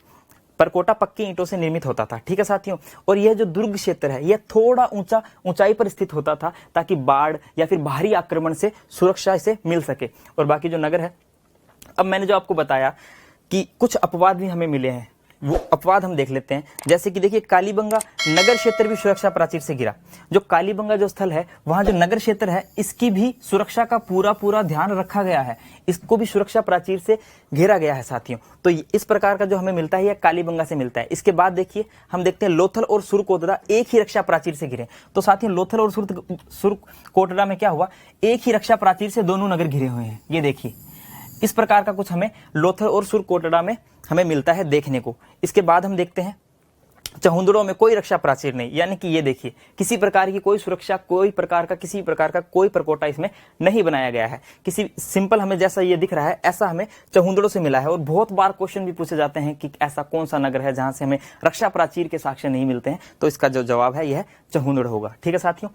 परकोटा पक्की ईंटों से निर्मित होता था। ठीक है साथियों, और यह जो दुर्ग क्षेत्र है यह थोड़ा ऊंचाई पर स्थित होता था, ताकि बाढ़ या फिर बाहरी आक्रमण से सुरक्षा इसे मिल सके। और बाकी जो नगर है, अब मैंने जो आपको बताया कि कुछ अपवाद भी हमें मिले हैं, वो अपवाद हम देख लेते हैं। जैसे कि देखिए, कालीबंगा नगर क्षेत्र भी सुरक्षा प्राचीर से घिरा। जो कालीबंगा जो स्थल है वहां जो नगर क्षेत्र है इसकी भी सुरक्षा का पूरा ध्यान रखा गया है, इसको भी सुरक्षा प्राचीर से घेरा गया है साथियों। तो इस प्रकार का जो हमें मिलता है यह कालीबंगा से मिलता है। इसके बाद देखिए, हम देखते हैं लोथल और सुरकोटड़ा एक ही रक्षा प्राचीर से घिरे। तो साथियों, लोथल और सुरकोटड़ा में क्या हुआ, एक ही रक्षा प्राचीर से दोनों नगर घिरे हुए हैं। ये देखिए, इस प्रकार का कुछ हमें लोथल और सुरकोटड़ा में हमें मिलता है देखने को। इसके बाद हम देखते हैं चहुंदड़ों में कोई रक्षा प्राचीर नहीं, यानी कि ये देखिए, किसी प्रकार की कोई सुरक्षा, किसी प्रकार का कोई परकोटा इसमें नहीं बनाया गया है। किसी सिंपल हमें जैसा ये दिख रहा है ऐसा हमें चहुंदड़ों से मिला है। और बहुत बार क्वेश्चन भी पूछे जाते हैं कि ऐसा कौन सा नगर है जहां से हमें रक्षा प्राचीर के साक्ष्य नहीं मिलते हैं, तो इसका जो जवाब है यह चहुंदड़ होगा। ठीक है साथियों,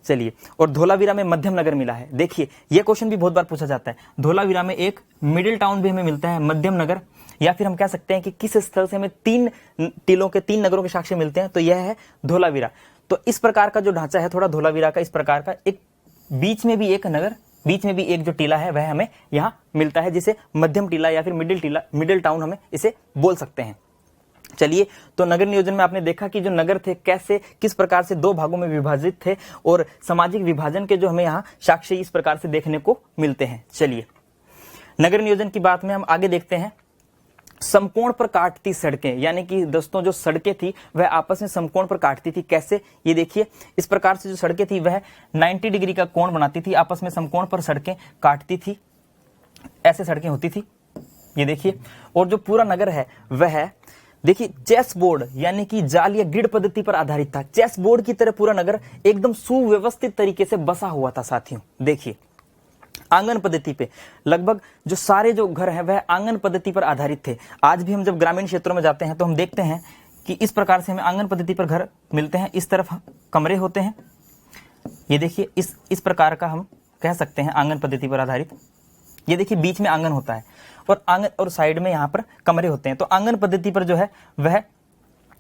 चलिए, और धोलावीरा में मध्यम नगर मिला है। देखिए, यह क्वेश्चन भी बहुत बार पूछा जाता है। धोलावीरा में एक मिडिल टाउन भी हमें मिलता है, मध्यम नगर, या फिर हम कह सकते हैं कि किस स्थल से हमें 3 टीलों के 3 नगरों के साक्ष्य मिलते हैं, तो यह है धोलावीरा। तो इस प्रकार का जो ढांचा है थोड़ा धोलावीरा का, इस प्रकार का एक बीच में भी एक नगर, बीच में भी एक जो टीला है वह हमें यहाँ मिलता है, जिसे मध्यम टीला या फिर मिडिल टाउन हमें इसे बोल सकते हैं। चलिए, तो नगर नियोजन में आपने देखा कि जो नगर थे कैसे किस प्रकार से दो भागों में विभाजित थे और सामाजिक विभाजन के जो हमें यहाँ साक्ष्य इस प्रकार से देखने को मिलते हैं। चलिए, नगर नियोजन की बात में हम आगे देखते हैं। समकोण पर काटती सड़कें, यानी कि दोस्तों जो सड़कें थी वह आपस में समकोण पर काटती थी। कैसे, ये देखिए, इस प्रकार से जो सड़कें थी वह 90 डिग्री का कोण बनाती थी, आपस में समकोण पर सड़कें काटती थी, ऐसे सड़कें होती थी, ये देखिए। और जो पूरा नगर है वह देखिए चेस बोर्ड यानी कि जाल या ग्रिड पद्धति पर आधारित था। चेस बोर्ड की तरह पूरा नगर एकदम सुव्यवस्थित तरीके से बसा हुआ था। साथियों देखिए, आंगन पद्धति पे लगभग जो सारे जो घर हैं वह आंगन पद्धति पर आधारित थे। आज भी हम जब ग्रामीण क्षेत्रों में जाते हैं तो हम देखते हैं कि इस प्रकार से हमें आंगन पद्धति पर घर मिलते हैं। इस तरफ कमरे होते हैं, ये देखिए, इस प्रकार का हम कह सकते हैं आंगन पद्धति पर आधारित। ये देखिए, बीच में आंगन होता है और आंगन और साइड में यहाँ पर कमरे होते हैं। तो आंगन पद्धति पर जो है वह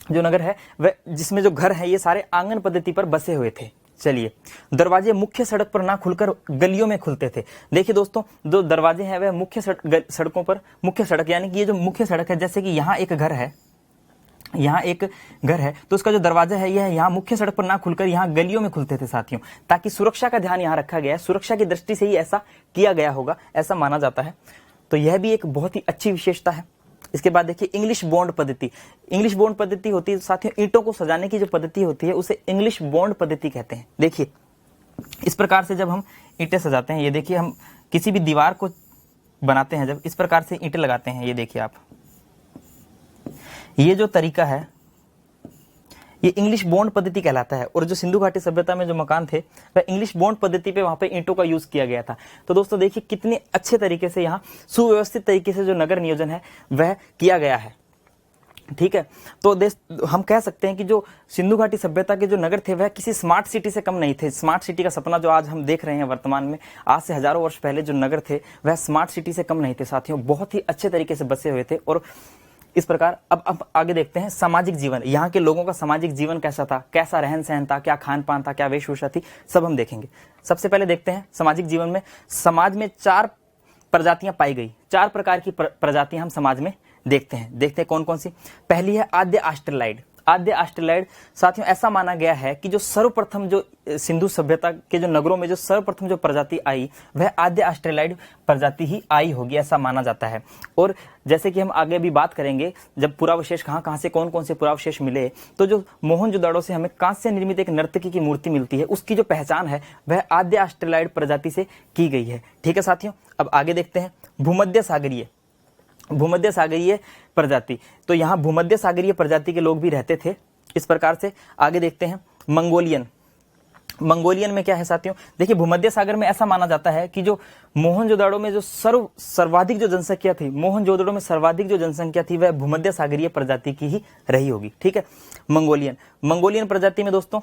जो नगर है वह जिसमें जो घर है ये सारे आंगन पद्धति पर बसे हुए थे। चलिए, दरवाजे मुख्य सड़क पर ना खुलकर गलियों में खुलते थे। देखिए दोस्तों, जो दरवाजे हैं वह मुख्य सड़कों पर, मुख्य सड़क यानी कि ये जो मुख्य सड़क है, जैसे कि यहाँ एक घर है, यहाँ एक घर है, तो उसका जो दरवाजा है यह यहाँ मुख्य सड़क पर ना खुलकर यहाँ गलियों में खुलते थे साथियों, ताकि सुरक्षा का ध्यान यहाँ रखा गया है। सुरक्षा की दृष्टि से ही ऐसा किया गया होगा, ऐसा माना जाता है। तो यह भी एक बहुत ही अच्छी विशेषता है। इसके बाद देखिए इंग्लिश बॉन्ड पद्धति। इंग्लिश बॉन्ड पद्धति होती है साथियों, ईंटों को सजाने की जो पद्धति होती है उसे इंग्लिश बॉन्ड पद्धति कहते हैं। देखिए, इस प्रकार से जब हम ईंटें सजाते हैं, ये देखिए, हम किसी भी दीवार को बनाते हैं जब इस प्रकार से ईंटें लगाते हैं, ये देखिए आप, ये जो तरीका है ये इंग्लिश बॉन्ड पद्धति कहलाता है। और जो सिंधु घाटी सभ्यता में जो मकान थे वह इंग्लिश बॉन्ड पद्धति पे वहां पे ईंटों का यूज किया गया था। तो दोस्तों देखिए कितने अच्छे तरीके से यहाँ सुव्यवस्थित तरीके से जो नगर नियोजन है वह किया गया है। ठीक है, तो हम कह सकते हैं कि जो सिंधु घाटी सभ्यता के जो नगर थे वह किसी स्मार्ट सिटी से कम नहीं थे। स्मार्ट सिटी का सपना जो आज हम देख रहे हैं वर्तमान में, आज से हजारों वर्ष पहले जो नगर थे वह स्मार्ट सिटी से कम नहीं थे साथियों, बहुत ही अच्छे तरीके से बसे हुए थे। और इस प्रकार अब आगे देखते हैं सामाजिक जीवन। यहाँ के लोगों का सामाजिक जीवन कैसा था, कैसा रहन सहन था, क्या खान पान था, क्या वेशभूषा थी, सब हम देखेंगे। सबसे पहले देखते हैं सामाजिक जीवन में समाज में 4 प्रजातियां पाई गई। 4 प्रकार की प्रजातियां हम समाज में देखते हैं कौन कौन सी। पहली है आद्य ऑस्ट्रेलाइड। आद्य ऑस्ट्रेलाइड साथियों ऐसा माना गया है कि जो सर्वप्रथम जो सिंधु सभ्यता के जो नगरों में जो सर्वप्रथम जो प्रजाति आई वह आद्य ऑस्ट्रेलाइड प्रजाति ही आई होगी, ऐसा माना जाता है। और जैसे कि हम आगे भी बात करेंगे, जब पुरावशेष कहाँ से कौन कौन से पुरावशेष मिले, तो जो मोहनजोदाड़ो से हमें कांस्य से निर्मित एक नर्तकी की मूर्ति मिलती है, उसकी जो पहचान है वह आद्य ऑस्ट्रेलाइड प्रजाति से की गई है। ठीक है साथियों, अब आगे देखते हैं भूमध्य सागरीय प्रजाति। तो यहाँ भूमध्य सागरीय प्रजाति के लोग भी रहते थे। इस प्रकार से आगे देखते हैं मंगोलियन में क्या है साथियों, देखिए भूमध्य सागर में ऐसा माना जाता है कि जो मोहनजोदाड़ो में जो सर्वाधिक जो जनसंख्या थी, मोहनजोदाड़ो में सर्वाधिक जो जनसंख्या थी वह भूमध्य सागरीय प्रजाति की ही रही होगी। ठीक है, मंगोलियन प्रजाति में दोस्तों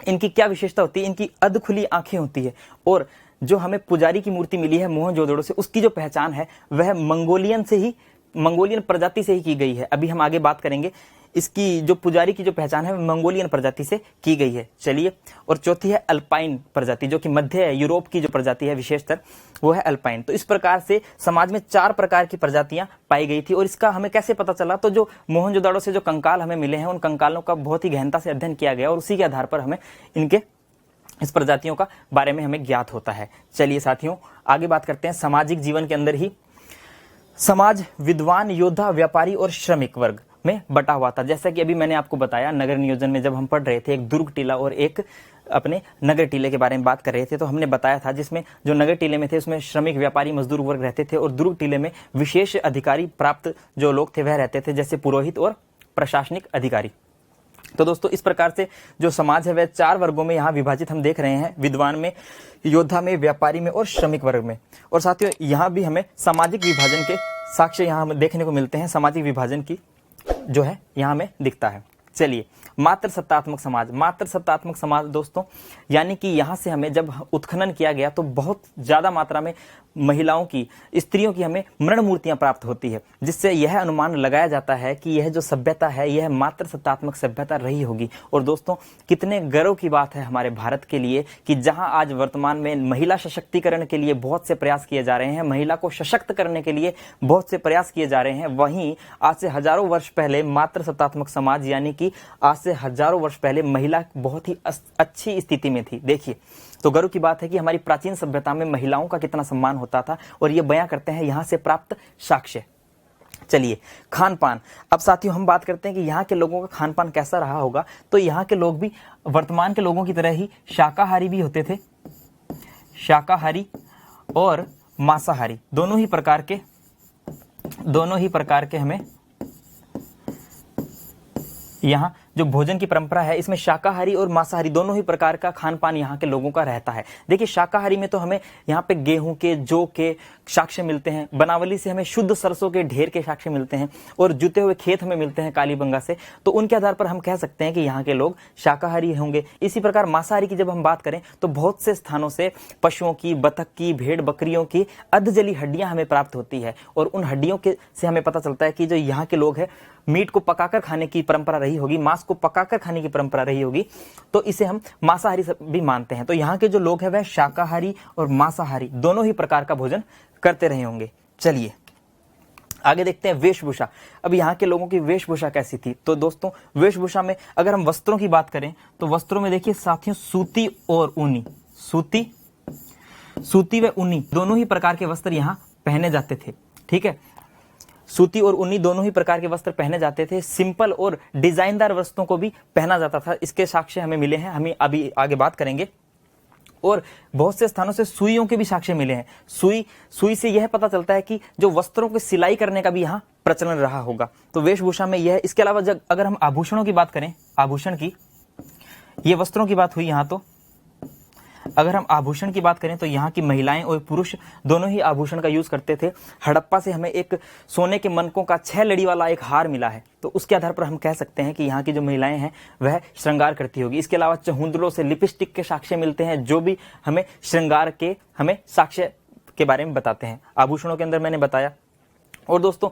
इनकी क्या विशेषता होती है, इनकी अध खुली आंखें होती है। और जो हमें पुजारी की मूर्ति मिली है मोहनजोदड़ो से, उसकी जो पहचान है वह मंगोलियन प्रजाति से ही की गई है। अभी हम आगे बात करेंगे, इसकी जो पुजारी की जो पहचान है मंगोलियन प्रजाति से की गई है। चलिए, और चौथी है अल्पाइन प्रजाति, जो कि मध्य यूरोप की जो प्रजाति है विशेषतर वो है अल्पाइन। तो इस प्रकार से समाज में 4 प्रकार की प्रजातियां पाई गई थी। और इसका हमें कैसे पता चला, तो जो मोहनजोदाड़ो से जो कंकाल हमें मिले हैं उन कंकालों का बहुत ही गहनता से अध्ययन किया गया और उसी के आधार पर हमें इस प्रजातियों का बारे में हमें ज्ञात होता है। चलिए साथियों, आगे बात करते हैं। सामाजिक जीवन के अंदर ही समाज विद्वान, योद्धा, व्यापारी और श्रमिक वर्ग में बटा हुआ था। जैसा कि अभी मैंने आपको बताया, नगर नियोजन में जब हम पढ़ रहे थे, एक दुर्ग टीला और एक अपने नगर टीले के बारे में बात कर रहे थे, तो हमने बताया था जिसमें जो नगर टीले में थे उसमें श्रमिक, व्यापारी, मजदूर वर्ग रहते थे और दुर्ग टीले में विशेष अधिकारी प्राप्त जो लोग थे वह रहते थे, जैसे पुरोहित और प्रशासनिक अधिकारी। तो दोस्तों इस प्रकार से जो समाज है वह 4 वर्गों में यहाँ विभाजित हम देख रहे हैं, विद्वान में, योद्धा में, व्यापारी में और श्रमिक वर्ग में। और साथियों यहाँ भी हमें सामाजिक विभाजन के साक्ष्य यहाँ हमें देखने को मिलते हैं। सामाजिक विभाजन की जो है यहाँ हमें दिखता है। चलिए, मातृसत्तात्मक समाज। मातृसत्तात्मक समाज दोस्तों, यानी कि यहाँ से हमें जब उत्खनन किया गया तो बहुत ज़्यादा मात्रा में महिलाओं की, स्त्रियों की हमें मृण मूर्तियां प्राप्त होती है, जिससे यह अनुमान लगाया जाता है कि यह जो सभ्यता है यह मातृसत्तात्मक सभ्यता रही होगी। और दोस्तों, कितने गर्व की बात है हमारे भारत के लिए कि जहां आज वर्तमान में महिला सशक्तिकरण के लिए बहुत से प्रयास किए जा रहे हैं, महिला को सशक्त करने के लिए बहुत से प्रयास किए जा रहे हैं, वहीं आज से हजारों वर्ष पहले मातृसत्तात्मक समाज यानी कि आज से हजारों वर्ष पहले महिला बहुत ही अच्छी स्थिति में थी। देखिए, तो गर्व की बात है कि हमारी प्राचीन सभ्यता में महिलाओं का कितना सम्मान होता था, और ये बयां करते हैं यहां से प्राप्त साक्ष्य। चलिए, खान पान। अब साथियों, हम बात करते हैं कि यहाँ के लोगों का खान पान कैसा रहा होगा। तो यहाँ के लोग भी वर्तमान के लोगों की तरह ही शाकाहारी भी होते थे, शाकाहारी और मांसाहारी, दोनों ही प्रकार के हमें यहाँ जो भोजन की परंपरा है इसमें शाकाहारी और मांसाहारी दोनों ही प्रकार का खान पान यहाँ के लोगों का रहता है। देखिए, शाकाहारी में तो हमें यहाँ पे गेहूं के, जौ के साक्ष्य मिलते हैं, बनावली से हमें शुद्ध सरसों के ढेर के साक्ष्य मिलते हैं, और जुते हुए खेत हमें मिलते हैं कालीबंगा से। तो उनके आधार पर हम कह सकते हैं कि यहाँ के लोग शाकाहारी होंगे। इसी प्रकार मांसाहारी की जब हम बात करें तो बहुत से स्थानों से पशुओं की, बतख की, भेड़ बकरियों की अधजली हड्डियां हमें प्राप्त होती है, और उन हड्डियों के से हमें पता चलता है कि जो यहाँ के लोग हैं मीट को पकाकर खाने की परंपरा रही होगी, मांस को पकाकर खाने की परंपरा रही होगी, तो इसे हम मांसाहारी भी मानते हैं। तो यहाँ के जो लोग हैं वह शाकाहारी और मांसाहारी दोनों ही प्रकार का भोजन करते रहे होंगे। चलिए आगे देखते हैं वेशभूषा। अब यहाँ के लोगों की वेशभूषा कैसी थी? तो दोस्तों, वेशभूषा में अगर हम वस्त्रों की बात करें तो वस्त्रों में देखिए साथियों, सूती और ऊनी, सूती व ऊनी दोनों ही प्रकार के वस्त्र यहाँ पहने जाते थे। ठीक है, सूती और ऊनी दोनों ही प्रकार के वस्त्र पहने जाते थे। सिंपल और डिजाइनदार वस्त्रों को भी पहना जाता था, इसके साक्ष्य हमें मिले हैं, हमें अभी आगे बात करेंगे। और बहुत से स्थानों से सुइयों के भी साक्ष्य मिले हैं। सुई से यह पता चलता है कि जो वस्त्रों की सिलाई करने का भी यहाँ प्रचलन रहा होगा। तो वेशभूषा में यह। इसके अलावा जब अगर हम आभूषणों की बात करें, आभूषण की, ये वस्त्रों की बात हुई यहाँ। तो अगर हम आभूषण की बात करें तो यहाँ की महिलाएं और पुरुष दोनों ही आभूषण का यूज करते थे। हड़प्पा से हमें एक सोने के मनकों का 6 लड़ी वाला एक हार मिला है, तो उसके आधार पर हम कह सकते हैं कि यहाँ की जो महिलाएं हैं वह श्रृंगार करती होगी। इसके अलावा चहुंदरों से लिपस्टिक के साक्ष्य मिलते हैं, जो भी हमें श्रृंगार के हमें साक्ष्य के बारे में बताते हैं। आभूषणों के अंदर मैंने बताया। और दोस्तों,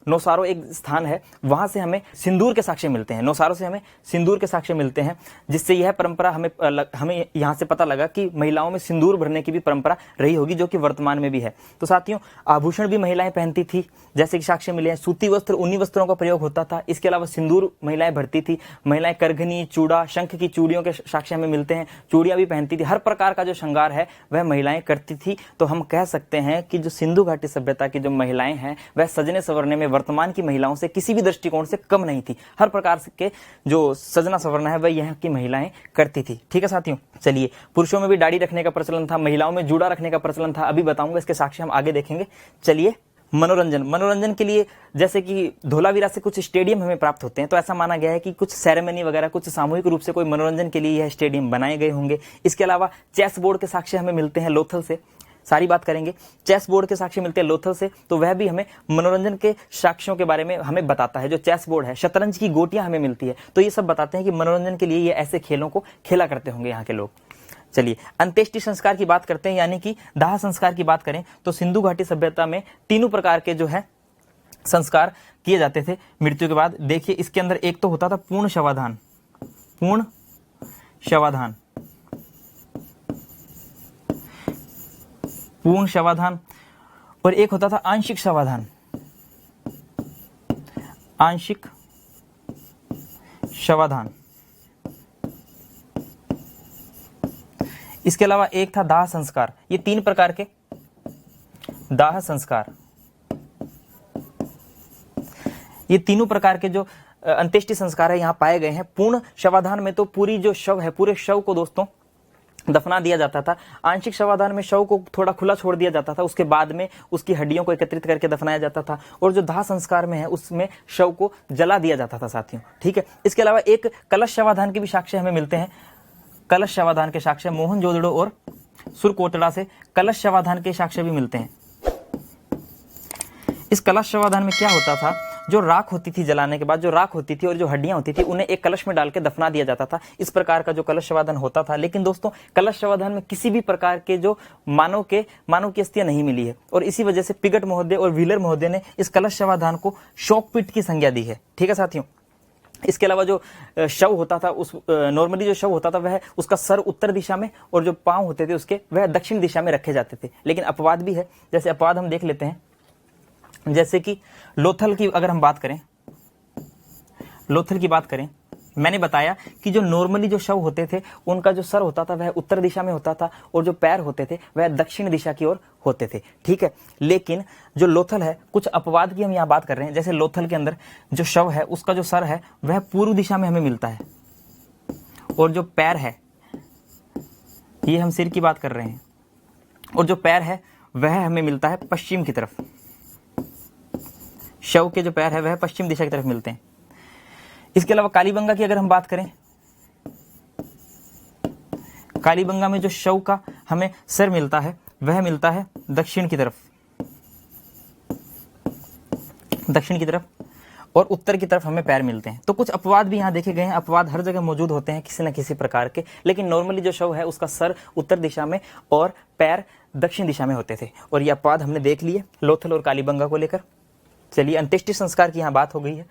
नौसारो एक स्थान है, वहां से हमें सिंदूर के साक्ष्य मिलते हैं। नौसारो से हमें सिंदूर के साक्ष्य मिलते हैं, जिससे यह परंपरा हमें यहां से पता लगा कि महिलाओं में सिंदूर भरने की भी परंपरा रही होगी, जो कि वर्तमान में भी है। तो साथियों, आभूषण भी महिलाएं पहनती थी, जैसे कि साक्ष्य मिले हैं। सूती वस्त्र, ऊनी वस्त्रों का प्रयोग होता था। इसके अलावा सिंदूर महिलाएं भरती थी। महिलाएं करघनी, चूड़ा, शंख की चूड़ियों के साक्ष्य हमें मिलते हैं। चूड़ियां भी पहनती थी। हर प्रकार का जो श्रृंगार है वह महिलाएं करती थी। तो हम कह सकते हैं कि जो सिंधु घाटी सभ्यता की जो महिलाएं हैं वह सजने संवरने में वर्तमान की महिलाओं से किसी भी दृष्टिकोण से कम नहीं थी। हर प्रकार के जो सजना संवरना है वह यहाँ की महिलाएं करती थी। ठीक है साथियों, चलिए, पुरुषों में भी दाढ़ी रखने का प्रचलन था, महिलाओं में जूड़ा रखने का प्रचलन था। अभी बताऊंगा, इसके साक्ष्य हम आगे देखेंगे। चलिए, मनोरंजन के लिए जैसे कि धोलावीरा से कुछ स्टेडियम हमें प्राप्त होते हैं। तो ऐसा माना गया है कि कुछ सेरेमनी वगैरह, कुछ सामूहिक रूप से कोई मनोरंजन के लिए यह स्टेडियम बनाए गए होंगे। इसके अलावा चेस बोर्ड के साक्ष्य हमें मिलते हैं लोथल से। सारी बात करेंगे, चेस बोर्ड के साक्ष्य मिलते हैं लोथल से, तो वह भी हमें मनोरंजन के साक्ष्यों के बारे में हमें बताता है। जो चेस बोर्ड है, शतरंज की गोटियां हमें मिलती है, तो ये सब बताते हैं कि मनोरंजन के लिए ये ऐसे खेलों को खेला करते होंगे यहाँ के लोग। चलिए, अंत्येष्टि संस्कार की बात करते हैं, यानी कि दाह संस्कार की बात करें तो सिंधु घाटी सभ्यता में तीनों प्रकार के जो है संस्कार किए जाते थे मृत्यु के बाद। देखिए, इसके अंदर एक तो होता था पूर्ण शवाधान, और एक होता था आंशिक शवाधान। इसके अलावा एक था दाह संस्कार। ये 3 प्रकार के दाह संस्कार, ये तीनों प्रकार के जो अंत्येष्टि संस्कार है यहाँ पाए गए हैं। पूर्ण शवाधान में तो पूरी जो शव है, पूरे शव को दोस्तों दफना दिया जाता था। आंशिक शवाधान में शव को थोड़ा खुला छोड़ दिया जाता था, उसके बाद में उसकी हड्डियों को एकत्रित करके दफनाया जाता था। और जो दाह संस्कार में है उसमें शव को जला दिया जाता था साथियों। ठीक है, इसके अलावा एक कलश शवाधान के भी साक्ष्य हमें मिलते हैं। कलश शवाधान के साक्ष्य मोहनजोदड़ो और सुरकोटड़ा से कलश शवाधान के साक्ष्य भी मिलते हैं। इस कलश शवाधान में क्या होता था, जो राख होती थी जलाने के बाद, जो राख होती थी और जो हड्डियां होती थी, उन्हें एक कलश में डाल के दफना दिया जाता था। इस प्रकार का जो कलश शवादन होता था। लेकिन दोस्तों कलश शवादन में किसी भी प्रकार के जो मानव की अस्थियां नहीं मिली है, और इसी वजह से पिगट महोदय और व्हीलर महोदय ने इस कलश शवाधान को शोकपीठ की संज्ञा दी है। ठीक है साथियों। इसके अलावा जो शव होता था, उस नॉर्मली जो शव होता था वह उसका सर उत्तर दिशा में और जो पांव होते थे उसके वह दक्षिण दिशा में रखे जाते थे। लेकिन अपवाद भी है, जैसे अपवाद हम देख लेते हैं। जैसे कि लोथल की अगर हम बात करें, लोथल की बात करें, मैंने बताया कि जो नॉर्मली जो शव होते थे उनका जो सर होता था वह उत्तर दिशा में होता था और जो पैर होते थे वह दक्षिण दिशा की ओर होते थे। ठीक है। लेकिन जो लोथल है, कुछ अपवाद की हम यहाँ बात कर रहे हैं। जैसे लोथल के अंदर जो शव है उसका जो सर है वह पूर्व दिशा में हमें मिलता है, और जो पैर है, ये हम सिर की बात कर रहे हैं, और जो पैर है वह हमें मिलता है पश्चिम की तरफ। शव के जो पैर है वह पश्चिम दिशा की तरफ मिलते हैं। इसके अलावा कालीबंगा की अगर हम बात करें, कालीबंगा में जो शव का हमें सर मिलता है वह मिलता है दक्षिण की तरफ, दक्षिण की तरफ, और उत्तर की तरफ हमें पैर मिलते हैं। तो कुछ अपवाद भी यहाँ देखे गए हैं। अपवाद हर जगह मौजूद होते हैं किसी न किसी प्रकार के, लेकिन नॉर्मली जो शव है उसका सर उत्तर दिशा में और पैर दक्षिण दिशा में होते थे। और ये अपवाद हमने देख लिए लोथल और कालीबंगा को लेकर। चलिए, अंत्येष्टि संस्कार की यहाँ बात हो गई है।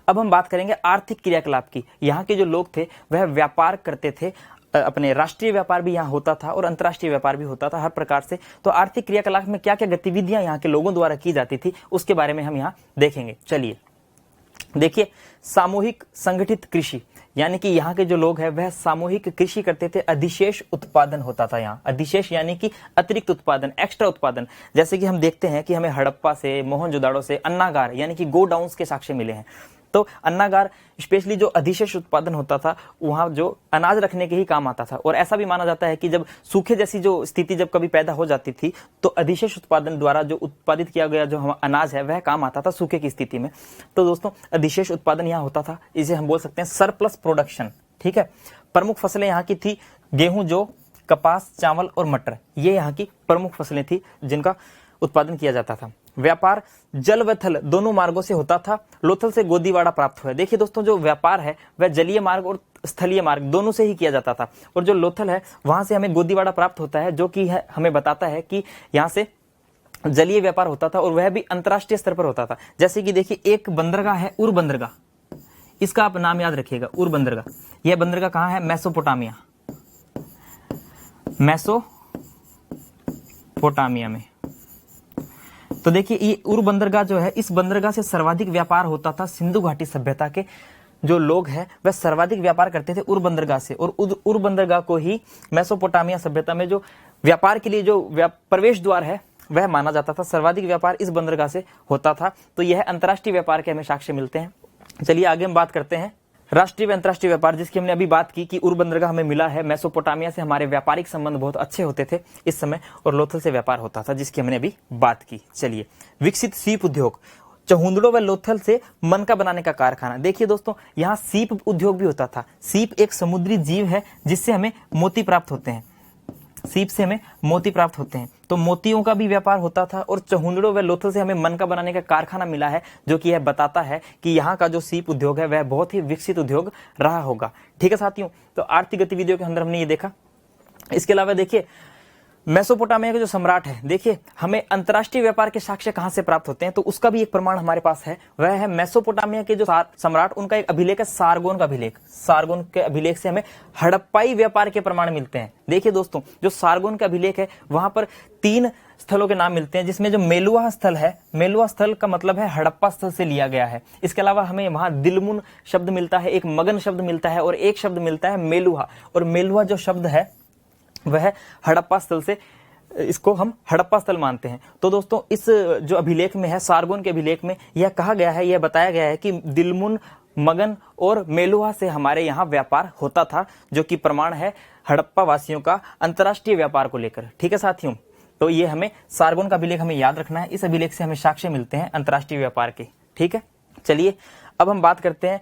अब हम बात करेंगे आर्थिक क्रियाकलाप की। यहाँ के जो लोग थे वह व्यापार करते थे, अपने राष्ट्रीय व्यापार भी यहाँ होता था और अंतर्राष्ट्रीय व्यापार भी होता था हर प्रकार से। तो आर्थिक क्रियाकलाप में क्या क्या गतिविधियां यहाँ के लोगों द्वारा की जाती थी उसके बारे में हम यहाँ देखेंगे। चलिए देखिए, सामूहिक संगठित कृषि, यानी कि यहाँ के जो लोग हैं वह सामूहिक कृषि करते थे। अधिशेष उत्पादन होता था यहाँ। अधिशेष यानी कि अतिरिक्त उत्पादन, एक्स्ट्रा उत्पादन। जैसे कि हम देखते हैं कि हमें हड़प्पा से, मोहनजोदाड़ो से अन्नागार यानी कि गोडाउन्स के साक्ष्य मिले हैं। तो अन्नागार स्पेशली जो अधिशेष उत्पादन होता था वहां जो अनाज रखने के ही काम आता था। और ऐसा भी माना जाता है कि जब सूखे जैसी जो स्थिति जब कभी पैदा हो जाती थी तो अधिशेष उत्पादन द्वारा जो उत्पादित किया गया जो अनाज है वह काम आता था सूखे की स्थिति में। तो दोस्तों अधिशेष उत्पादन यहाँ होता था, इसे हम बोल सकते हैं सरप्लस प्रोडक्शन। ठीक है। प्रमुख फसलें यहाँ की थी गेहूं, जौ, कपास, चावल और मटर। ये यहाँ की प्रमुख फसलें थी जिनका उत्पादन किया जाता था। व्यापार जल व थल दोनों मार्गों से होता था। लोथल से गोदीवाड़ा प्राप्त हुआ। देखिए दोस्तों, जो व्यापार है वह जलीय मार्ग और स्थलीय मार्ग दोनों से ही किया जाता था। और जो लोथल है वहां से हमें गोदीवाड़ा प्राप्त होता है, जो कि हमें बताता है कि यहाँ से जलीय व्यापार होता था और वह भी अंतर्राष्ट्रीय स्तर पर होता था। जैसे कि देखिए, एक बंदरगाह है उर बंदरगाह, इसका आप नाम याद रखिएगा, उर बंदरगाह। यह बंदरगाह कहाँ है? मेसोपोटामिया, मेसोपोटामिया में। तो देखिए, ये उर बंदरगाह जो है, इस बंदरगाह से सर्वाधिक व्यापार होता था। सिंधु घाटी सभ्यता के जो लोग हैं वह सर्वाधिक व्यापार करते थे उर बंदरगाह से, और उर बंदरगाह को ही मेसोपोटामिया सभ्यता में जो व्यापार के लिए जो प्रवेश द्वार है वह माना जाता था। सर्वाधिक व्यापार इस बंदरगाह से होता था। तो यह अंतर्राष्ट्रीय व्यापार के हमें साक्ष्य मिलते हैं। चलिए आगे हम बात करते हैं राष्ट्रीय व अंतर्राष्ट्रीय व्यापार, जिसकी हमने अभी बात की कि उर बंदरगाह हमें मिला है। मेसोपोटामिया से हमारे व्यापारिक संबंध बहुत अच्छे होते थे इस समय, और लोथल से व्यापार होता था जिसकी हमने अभी बात की। चलिए, विकसित सीप उद्योग, चहुंदड़ो व लोथल से मनका बनाने का कारखाना। देखिए दोस्तों, यहाँ सीप उद्योग भी होता था। सीप एक समुद्री जीव है जिससे हमें मोती प्राप्त होते हैं। सीप से हमें मोती प्राप्त होते हैं, तो मोतियों का भी व्यापार होता था। और चहुंदड़ो व लोथल से हमें मनका बनाने का कारखाना मिला है, जो कि यह बताता है कि यहाँ का जो सीप उद्योग है वह बहुत ही विकसित उद्योग रहा होगा। ठीक है साथियों, तो आर्थिक गतिविधियों के अंदर हमने ये देखा। इसके अलावा देखिए, मेसोपोटामिया के जो सम्राट है, देखिए हमें अंतर्राष्ट्रीय व्यापार के साक्ष्य कहां से प्राप्त होते हैं, तो उसका भी एक प्रमाण हमारे पास है। वह है मेसोपोटामिया के जो सम्राट, उनका एक अभिलेख है सारगोन का अभिलेख। सारगोन के अभिलेख से हमें हड़प्पाई व्यापार के प्रमाण मिलते हैं। देखिए दोस्तों, जो सारगोन का अभिलेख है वहां पर 3 स्थलों के नाम मिलते हैं, जिसमें जो मेलुआ स्थल है, मेलुआ स्थल का मतलब है हड़प्पा स्थल से लिया गया है। इसके अलावा हमें वहां दिलमुन शब्द मिलता है, एक मगन शब्द मिलता है और एक शब्द मिलता है मेलुहा। और मेलुहा जो शब्द है वह हड़प्पा स्थल से, इसको हम हड़प्पा स्थल मानते हैं। तो दोस्तों, इस जो अभिलेख में है, सारगोन के अभिलेख में यह कहा गया है, यह बताया गया है कि दिलमुन, मगन और मेलुहा से हमारे यहाँ व्यापार होता था, जो कि प्रमाण है हड़प्पा वासियों का अंतर्राष्ट्रीय व्यापार को लेकर। ठीक है साथियों, तो ये हमें सारगोन का अभिलेख हमें याद रखना है। इस अभिलेख से हमें साक्ष्य मिलते हैं अंतर्राष्ट्रीय व्यापार के। ठीक है, चलिए अब हम बात करते हैं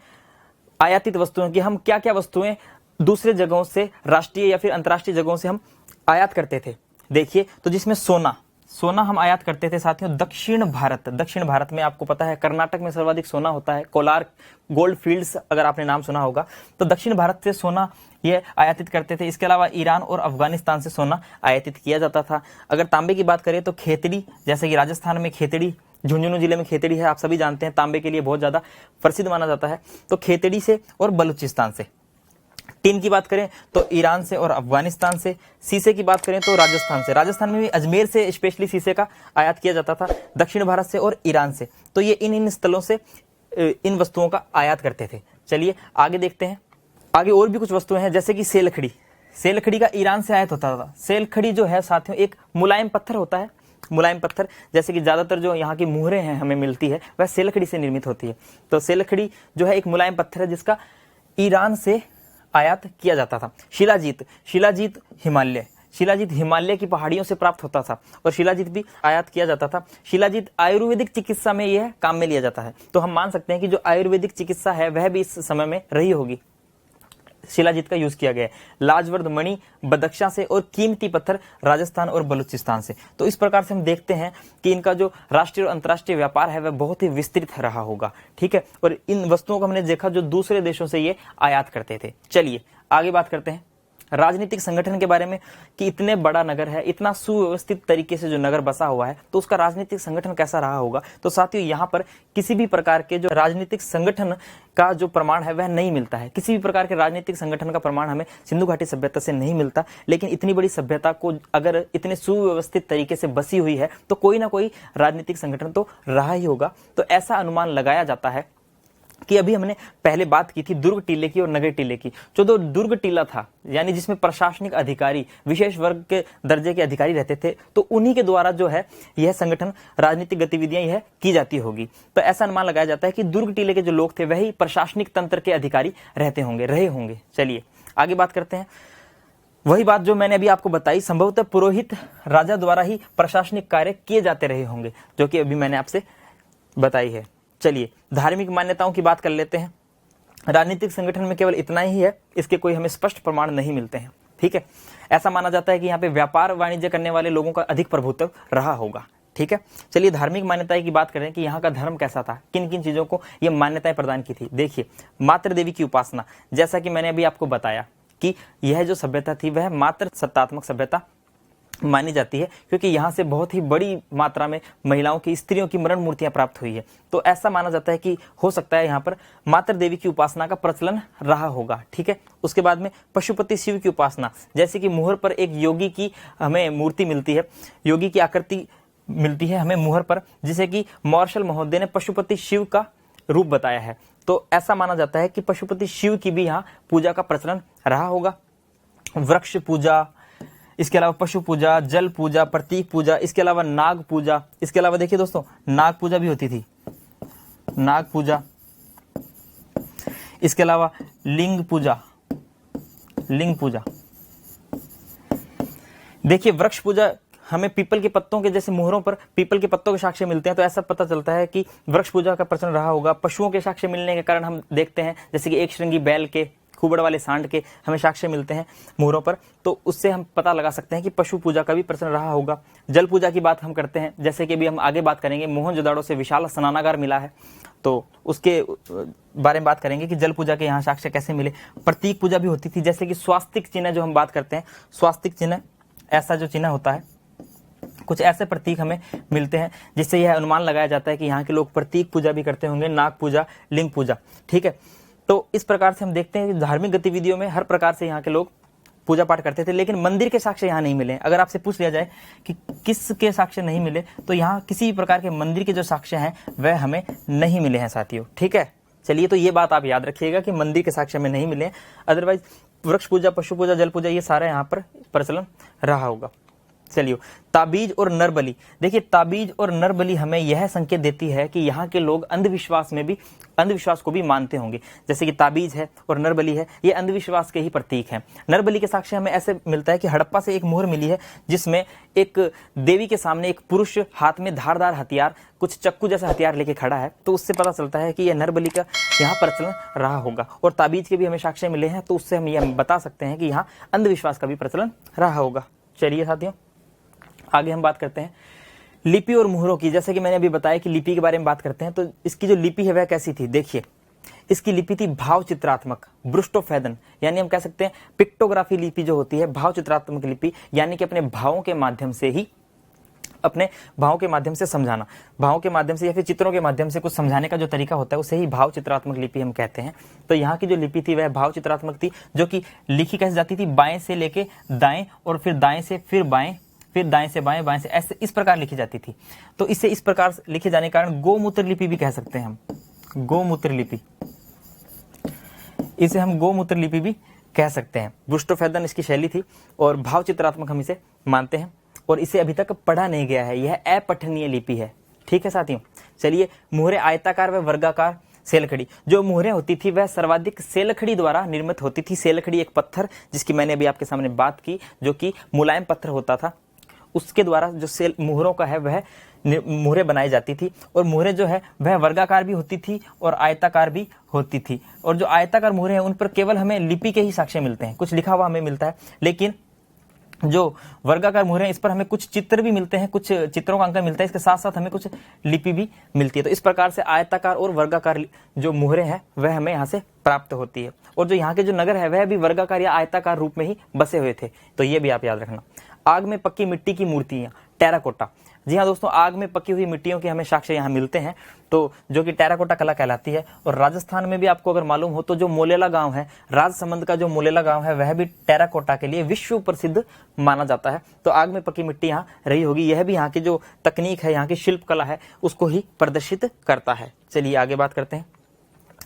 आयातित वस्तुओं की। हम क्या क्या वस्तुएं दूसरे जगहों से, राष्ट्रीय या फिर अंतर्राष्ट्रीय जगहों से हम आयात करते थे। देखिए, तो जिसमें सोना, सोना हम आयात करते थे साथियों दक्षिण भारत में आपको पता है कर्नाटक में सर्वाधिक सोना होता है, कोलार गोल्ड फील्ड्स अगर आपने नाम सुना होगा, तो दक्षिण भारत से सोना ये आयातित करते थे। इसके अलावा ईरान और अफगानिस्तान से सोना आयातित किया जाता था। अगर तांबे की बात करें तो खेतड़ी, जैसे कि राजस्थान में खेतड़ी, झुंझुनू जिले में खेतड़ी है, आप सभी जानते हैं, तांबे के लिए बहुत ज्यादा प्रसिद्ध माना जाता है, तो खेतड़ी से और बलूचिस्तान से। टिन की बात करें तो ईरान से और अफगानिस्तान से। शीशे की बात करें तो राजस्थान से, राजस्थान में भी अजमेर से स्पेशली शीशे का आयात किया जाता था, दक्षिण भारत से और ईरान से। तो ये इन स्थलों से इन वस्तुओं का आयात करते थे। चलिए आगे देखते हैं। आगे और भी कुछ वस्तुएं हैं, जैसे कि सेलखड़ी। सेलखड़ी का ईरान से आयात होता था। सेलखड़ी जो है साथियों एक मुलायम पत्थर होता है, मुलायम पत्थर, जैसे कि ज्यादातर जो यहाँ की मुहरें हैं हमें मिलती है वह सेलखड़ी से निर्मित होती है। तो सेलखड़ी जो है एक मुलायम पत्थर है जिसका ईरान से आयात किया जाता था। शिलाजीत हिमालय की पहाड़ियों से प्राप्त होता था और शिलाजीत भी आयात किया जाता था। शिलाजीत आयुर्वेदिक चिकित्सा में यह काम में लिया जाता है, तो हम मान सकते हैं कि जो आयुर्वेदिक चिकित्सा है वह भी इस समय में रही होगी, शिलाजीत का यूज किया गया है। लाजवर्द मणि बदख्शां से और कीमती पत्थर राजस्थान और बलूचिस्तान से। तो इस प्रकार से हम देखते हैं कि इनका जो राष्ट्रीय और अंतर्राष्ट्रीय व्यापार है वह बहुत ही विस्तृत रहा होगा, ठीक है। और इन वस्तुओं को हमने देखा जो दूसरे देशों से ये आयात करते थे। चलिए आगे बात करते हैं राजनीतिक संगठन के बारे में, कि इतने बड़ा नगर है, इतना सुव्यवस्थित तरीके से जो नगर बसा हुआ है, तो उसका राजनीतिक संगठन कैसा रहा होगा। तो साथियों यहाँ पर किसी भी प्रकार के जो राजनीतिक संगठन का जो प्रमाण है वह नहीं मिलता है। किसी भी प्रकार के राजनीतिक संगठन का प्रमाण हमें सिंधु घाटी सभ्यता से नहीं मिलता, लेकिन इतनी बड़ी सभ्यता को अगर इतने सुव्यवस्थित तरीके से बसी हुई है तो कोई ना कोई राजनीतिक संगठन तो रहा ही होगा। तो ऐसा अनुमान लगाया जाता है कि अभी हमने पहले बात की थी दुर्ग टीले की और नगर टीले की। जो दुर्ग टीला था, यानी जिसमें प्रशासनिक अधिकारी, विशेष वर्ग के दर्जे के अधिकारी रहते थे, तो उन्हीं के द्वारा जो है यह संगठन, राजनीतिक गतिविधियां यह की जाती होगी। तो ऐसा अनुमान लगाया जाता है कि दुर्ग टीले के जो लोग थे वही प्रशासनिक तंत्र के अधिकारी रहे होंगे। चलिए आगे बात करते हैं। वही बात जो मैंने अभी आपको बताई, संभवतः पुरोहित राजा द्वारा ही प्रशासनिक कार्य किए जाते रहे होंगे, जो कि अभी मैंने आपसे बताई है। चलिए धार्मिक मान्यताओं की बात कर लेते हैं। राजनीतिक संगठन में केवल इतना ही है, इसके कोई हमें स्पष्ट प्रमाण नहीं मिलते हैं, ठीक है। ऐसा माना जाता है कि यहाँ पे व्यापार वाणिज्य करने वाले लोगों का अधिक प्रभुत्व रहा होगा, ठीक है। चलिए धार्मिक मान्यताएं की बात करें कि यहाँ का धर्म कैसा था, किन किन चीजों को ये मान्यताएं प्रदान की थी। देखिए मातृ देवी की उपासना, जैसा कि मैंने अभी आपको बताया कि यह जो सभ्यता थी वह मातृ सत्तात्मक सभ्यता मानी जाती है, क्योंकि यहाँ से बहुत ही बड़ी मात्रा में महिलाओं की, स्त्रियों की मरण मूर्तियां प्राप्त हुई है। तो ऐसा माना जाता है कि हो सकता है यहाँ पर मातृ देवी की उपासना का प्रचलन रहा होगा, ठीक है। उसके बाद में पशुपति शिव की उपासना, जैसे कि मुहर पर एक योगी की हमें मूर्ति मिलती है, योगी की आकृति मिलती है हमें मुहर पर, जिसे कि मार्शल महोदय ने पशुपति शिव का रूप बताया है। तो ऐसा माना जाता है कि पशुपति शिव की भी यहाँ पूजा का प्रचलन रहा होगा। वृक्ष पूजा, इसके अलावा पशु पूजा, जल पूजा, प्रतीक पूजा, इसके अलावा नाग पूजा, इसके अलावा देखिए दोस्तों नाग पूजा भी होती थी, नाग पूजा, इसके अलावा लिंग पूजा, देखिए वृक्ष पूजा, हमें पीपल के पत्तों के, जैसे मोहरों पर पीपल के पत्तों के साक्ष्य मिलते हैं, तो ऐसा पता चलता है कि वृक्ष पूजा का प्रचलन रहा होगा। पशुओं के साक्ष्य मिलने के कारण हम देखते हैं, जैसे कि एक श्रृंगी बैल के, खूबड़ वाले सांड के हमें साक्ष्य मिलते हैं मोहरों पर, तो उससे हम पता लगा सकते हैं कि पशु पूजा का भी प्रचलन रहा होगा। जल पूजा की बात हम करते हैं, जैसे कि अभी हम आगे बात करेंगे, मोहनजोदाड़ो से विशाल स्नानागार मिला है, तो उसके बारे में बात करेंगे कि जल पूजा के यहाँ साक्ष्य कैसे मिले। प्रतीक पूजा भी होती थी, जैसे कि स्वास्तिक चिन्ह जो हम बात करते हैं, स्वास्तिक चिन्ह, ऐसा जो चिन्ह होता है, कुछ ऐसे प्रतीक हमें मिलते हैं जिससे यह अनुमान लगाया जाता है कि यहाँ के लोग प्रतीक पूजा भी करते होंगे, नाग पूजा, लिंग पूजा, ठीक है। तो इस प्रकार से हम देखते हैं कि धार्मिक गतिविधियों में हर प्रकार से यहाँ के लोग पूजा पाठ करते थे, लेकिन मंदिर के साक्ष्य यहाँ नहीं मिले। अगर आपसे पूछ लिया जाए कि किसके साक्ष्य नहीं मिले, तो यहाँ किसी भी प्रकार के मंदिर के जो साक्ष्य हैं वह हमें नहीं मिले हैं साथियों, ठीक है। चलिए तो ये बात आप याद रखिएगा कि मंदिर के साक्ष्य में नहीं मिले, अदरवाइज वृक्ष पूजा, पशु पूजा, जल पूजा, ये सारा यहाँ पर प्रचलन रहा होगा। चलिए ताबीज और नरबली, देखिए ताबीज और नरबली हमें यह संकेत देती है कि यहाँ के लोग अंधविश्वास को भी मानते होंगे। जैसे कि ताबीज है और नरबली है, ये अंधविश्वास के ही प्रतीक हैं। नरबली के साक्ष्य हमें ऐसे मिलता है कि हड़प्पा से एक मोहर मिली है जिसमें एक देवी के सामने एक पुरुष हाथ में धारदार हथियार, कुछ चक्कू जैसा हथियार लेके खड़ा है, तो उससे पता चलता है कि यह नरबली का यहाँ प्रचलन रहा होगा। और ताबीज के भी हमें साक्ष्य मिले हैं, तो उससे हम यह बता सकते हैं कि यहाँ अंधविश्वास का भी प्रचलन रहा होगा। चलिए साथियों आगे हम बात करते हैं लिपि और मुहरों की, जैसे कि मैंने अभी बताया कि लिपि के बारे में बात करते हैं, तो इसकी जो लिपि है वह कैसी थी, देखिए इसकी लिपि थी भाव चित्रात्मक, ब्रुष्टोफेदन, यानी हम कह सकते हैं पिक्टोग्राफी लिपि जो होती है, भाव चित्रात्मक लिपि, यानी कि अपने भावों के माध्यम से ही, अपने भावों के माध्यम से समझाना, भावों के माध्यम से या फिर चित्रों के माध्यम से कुछ समझाने का जो तरीका होता है उसे ही भाव चित्रात्मक लिपि हम कहते हैं। तो यहाँ की जो लिपि थी वह भाव चित्रात्मक थी, जो कि लिखी कैसे जाती थी, बाएं से लेके दाएं और फिर दाएं से फिर बाएं, फिर दाएं से बाएं, बाएं से ऐसे इस प्रकार लिखी जाती थी। तो इसे इस प्रकार लिखे जाने के कारण गोमूत्र लिपि भी कह सकते हैं हम, गोमूत्र लिपि, इसे हम गोमूत्र लिपि भी कह सकते हैं। ब्रुष्टोफेदन इसकी शैली थी और भाव चित्रात्मक हम इसे मानते हैं और इसे अभी तक पढ़ा नहीं गया है, यह अपठनीय लिपि है। ठीक है साथियों, चलिए मुहरें आयताकार व वर्गाकार सेलखड़ी, जो मुहरें होती थी वह सर्वाधिक सेलखड़ी द्वारा निर्मित होती थी। सेलखड़ी एक पत्थर जिसकी मैंने अभी आपके सामने बात की, जो कि मुलायम पत्थर होता था, उसके द्वारा जो मुहरों का है वह मुहरें बनाई जाती थी। और मुहरें जो है वह वर्गाकार भी होती थी और आयताकार भी होती थी। और जो आयताकार मुहरें हैं उन पर केवल हमें लिपि के ही साक्ष्य मिलते हैं, कुछ लिखा हुआ हमें मिलता है, लेकिन जो वर्गाकार मुहरें इस पर हमें कुछ चित्र भी मिलते हैं, कुछ चित्रों का अंकन मिलता है, इसके साथ साथ हमें कुछ लिपि भी मिलती है। तो इस प्रकार से आयताकार और वर्गाकार जो मुहरें हैं वह हमें यहाँ से प्राप्त होती है। और जो यहाँ के जो नगर है वह भी वर्गाकार या आयताकार रूप में ही बसे हुए थे, तो ये भी आप याद रखना। आग में पक्की मिट्टी की मूर्तियां, टेराकोटा, जी हाँ दोस्तों, आग में पकी हुई मिट्टियों के हमें साक्ष्य यहाँ मिलते हैं, तो जो कि टेराकोटा कला कहलाती है। और राजस्थान में भी आपको अगर मालूम हो तो जो मोलेला गांव है, राजसमंद का जो मोलेला गांव है वह भी टेराकोटा के लिए विश्व प्रसिद्ध माना जाता है। तो आग में पकी मिट्टी यहाँ रही होगी, यह भी यहाँ की जो तकनीक है, यहाँ की शिल्प कला है उसको ही प्रदर्शित करता है। चलिए आगे बात करते हैं।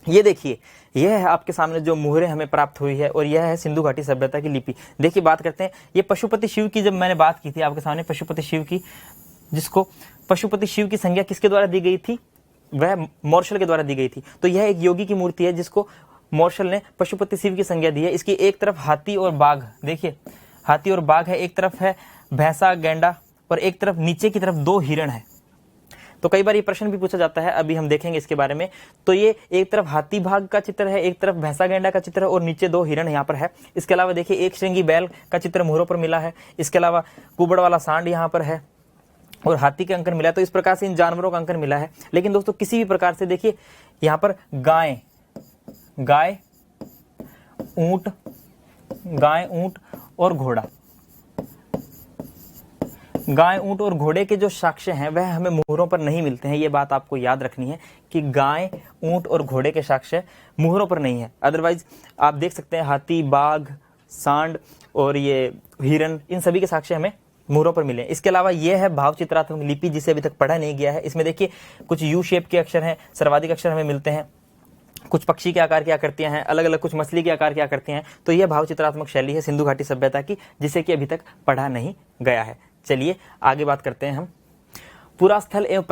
ये देखिए, यह है आपके सामने जो मुहरें हमें प्राप्त हुई है और यह है सिंधु घाटी सभ्यता की लिपि। देखिए बात करते हैं, ये पशुपति शिव की जब मैंने बात की थी आपके सामने, पशुपति शिव की, जिसको पशुपति शिव की संज्ञा किसके द्वारा दी गई थी, वह मोर्शल के द्वारा दी गई थी। तो यह एक योगी की मूर्ति है जिसको मोर्शल ने पशुपति शिव की संज्ञा दी है। इसकी एक तरफ हाथी और बाघ, देखिए हाथी और बाघ है, एक तरफ है भैंसा गैंडा और एक तरफ नीचे की तरफ 2 हिरण है। तो कई बार ये प्रश्न भी पूछा जाता है, अभी हम देखेंगे इसके बारे में। तो ये एक तरफ हाथी बाघ का चित्र है, एक तरफ भैंसा गैंडा का चित्र है और नीचे 2 हिरण यहाँ पर है। इसके अलावा देखिए एक श्रृंगी बैल का चित्र मुहरों पर मिला है। इसके अलावा कुबड़ वाला सांड यहाँ पर है और हाथी के अंकन मिला है। तो इस प्रकार से इन जानवरों का अंकन मिला है। लेकिन दोस्तों किसी भी प्रकार से देखिए यहाँ पर गाय, ऊंट और घोड़ा, गाय, ऊंट और घोड़े के जो साक्ष्य हैं वह हमें मुहरों पर नहीं मिलते हैं। ये बात आपको याद रखनी है कि गाय, ऊंट और घोड़े के साक्ष्य मुहरों पर नहीं है। अदरवाइज आप देख सकते हैं हाथी, बाघ, सांड और ये हिरण, इन सभी के साक्ष्य हमें मुहरों पर मिले। इसके अलावा यह है भाव चित्रात्मक लिपि, जिसे अभी तक पढ़ा नहीं गया है। इसमें देखिए कुछ यू शेप के अक्षर हैं, सर्वाधिक अक्षर हमें मिलते हैं, कुछ पक्षी के आकार की आकृतियां हैं, अलग अलग कुछ मछली के आकार की आकृतियां हैं। तो यह भाव चित्रात्मक शैली है सिंधु घाटी सभ्यता की, जिसे कि अभी तक पढ़ा नहीं गया है। चलिए आगे बात करते हैं हम पुरास्थल एवं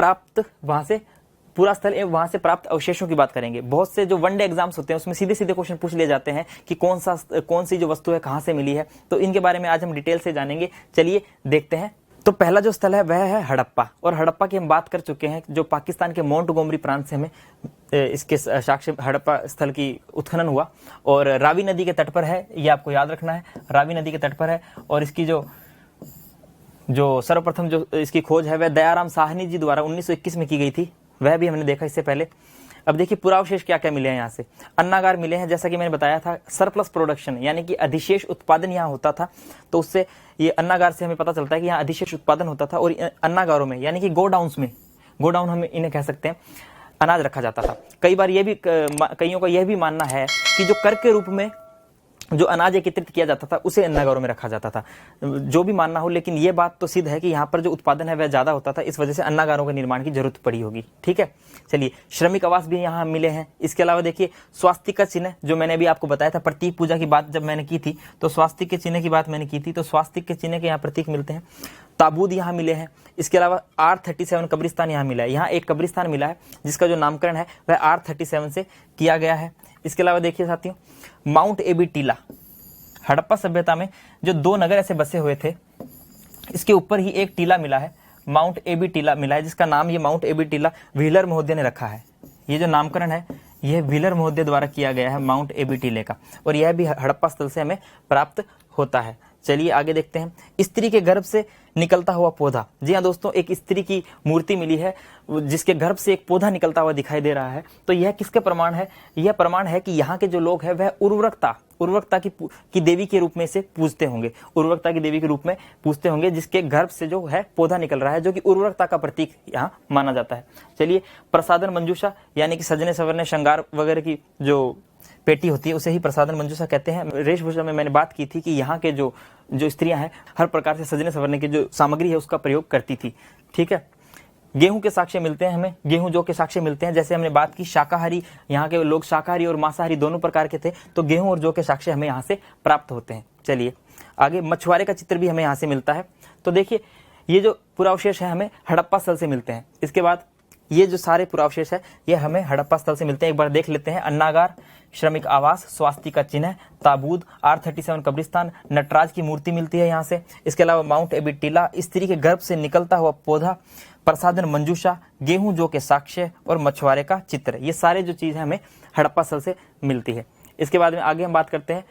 वहां से प्राप्त अवशेषों की बात करेंगे। बहुत से जो वनडे एग्जाम्स होते हैं उसमें सीधे सीधे क्वेश्चन पूछ लिए जाते हैं कि कौन सी जो वस्तु है कहां से मिली है, तो इनके बारे में आज हम डिटेल से जानेंगे। चलिए देखते हैं। तो पहला जो स्थल है वह है हड़प्पा, और हड़प्पा की हम बात कर चुके हैं, जो पाकिस्तान के मोंटगोमरी प्रांत से हमें इसके साक्ष्य हड़प्पा स्थल की उत्खनन हुआ और रावी नदी के तट पर है। ये आपको याद रखना है, रावी नदी के तट पर है। और इसकी जो सर्वप्रथम जो इसकी खोज है वह दयाराम साहनी जी द्वारा 1921 में की गई थी, वह भी हमने देखा इससे पहले। अब देखिए पुरावशेष क्या क्या मिले हैं यहाँ से। अन्नागार मिले हैं, जैसा कि मैंने बताया था, सरप्लस प्रोडक्शन यानी कि अधिशेष उत्पादन यहाँ होता था। तो उससे ये अन्नागार से हमें पता चलता है कि यहाँ अधिशेष उत्पादन होता था और अन्नागारों में यानी कि गोडाउन हम इन्हें कह सकते हैं, अनाज रखा जाता था। कई बार ये भी कईयों का यह भी मानना है कि जो कर के रूप में जो अनाज एकत्रित किया जाता था उसे अन्नागारों में रखा जाता था। जो भी मानना हो, लेकिन ये बात तो सिद्ध है कि यहाँ पर जो उत्पादन है वह ज्यादा होता था, इस वजह से अन्नागारों के निर्माण की जरूरत पड़ी होगी। ठीक है, चलिए श्रमिक आवास भी यहाँ मिले हैं। इसके अलावा देखिए स्वास्तिक चिन्ह, जो मैंने अभी आपको बताया था, प्रतीक पूजा की बात जब मैंने की थी तो स्वास्तिक के चिन्ह की बात मैंने की थी, तो स्वास्तिक के चिन्ह के यहाँ प्रतीक मिलते हैं। ताबूत यहाँ मिले हैं। इसके अलावा R37 कब्रिस्तान यहाँ मिला है। यहाँ एक कब्रिस्तान मिला है जिसका जो नामकरण है वह R37 से किया गया है। इसके अलावा देखिए साथियों माउंट एबी टीला, हड़प्पा सभ्यता में जो 2 नगर ऐसे बसे हुए थे, इसके ऊपर ही एक टीला मिला है, माउंट एबी टीला मिला है, जिसका नाम ये माउंट एबी टीला व्हीलर महोदय ने रखा है। ये जो नामकरण है यह व्हीलर महोदय द्वारा किया गया है माउंट एबी टीले का, और यह भी हड़प्पा स्थल से हमें प्राप्त होता है। चलिए आगे देखते हैं। स्त्री के गर्भ से निकलता हुआ पौधा। जी हाँ दोस्तों, एक स्त्री की मूर्ति मिली है जिसके गर्भ से एक पौधा निकलता हुआ दिखाई दे रहा है। तो यह किसके प्रमाण है? यह प्रमाण है कि यहाँ के जो लोग हैं वह उर्वरकता की देवी के रूप में से पूजते होंगे, उर्वरकता की देवी के रूप में पूजते होंगे, जिसके गर्भ से जो है पौधा निकल रहा है, जो कि उर्वरकता का प्रतीक यहाँ माना जाता है। चलिए, प्रसादन मंजूषा यानी कि सजने संवरने श्रृंगार वगैरह की जो पेटी होती है उसे ही प्रसादन मंजूषा कहते हैं। वेशभूषा में मैंने बात की थी कि यहाँ के जो स्त्रियां हैं हर प्रकार से सजने संवरने की जो सामग्री है उसका प्रयोग करती थी। ठीक है, गेहूं के साक्ष्य मिलते हैं हमें, गेहूं जौ के साक्ष्य मिलते हैं। जैसे हमने बात की शाकाहारी, यहाँ के लोग शाकाहारी और मांसाहारी दोनों प्रकार के थे, तो गेहूं और जौ के साक्ष्य हमें यहाँ से प्राप्त होते हैं। चलिए आगे, मछुआरे का चित्र भी हमें यहाँ से मिलता है। तो देखिए, ये जो पुरावशेष है हमें हड़प्पा स्थल से मिलते हैं। इसके बाद ये जो सारे पुरावशेष है ये हमें हड़प्पा स्थल से मिलते हैं। एक बार देख लेते हैं। अन्नागार, श्रमिक आवास, स्वास्तिका चिन्ह, ताबूत, R37 कब्रिस्तान, नटराज की मूर्ति मिलती है यहाँ से। इसके अलावा माउंट एबी टीला, स्त्री के गर्भ से निकलता हुआ पौधा, प्रसादन मंजूषा, गेहूं जौ के साक्ष्य और मछुआरे का चित्र, ये सारे जो चीज है हमें हड़प्पा स्थल से मिलती है। इसके बाद में आगे हम बात करते हैं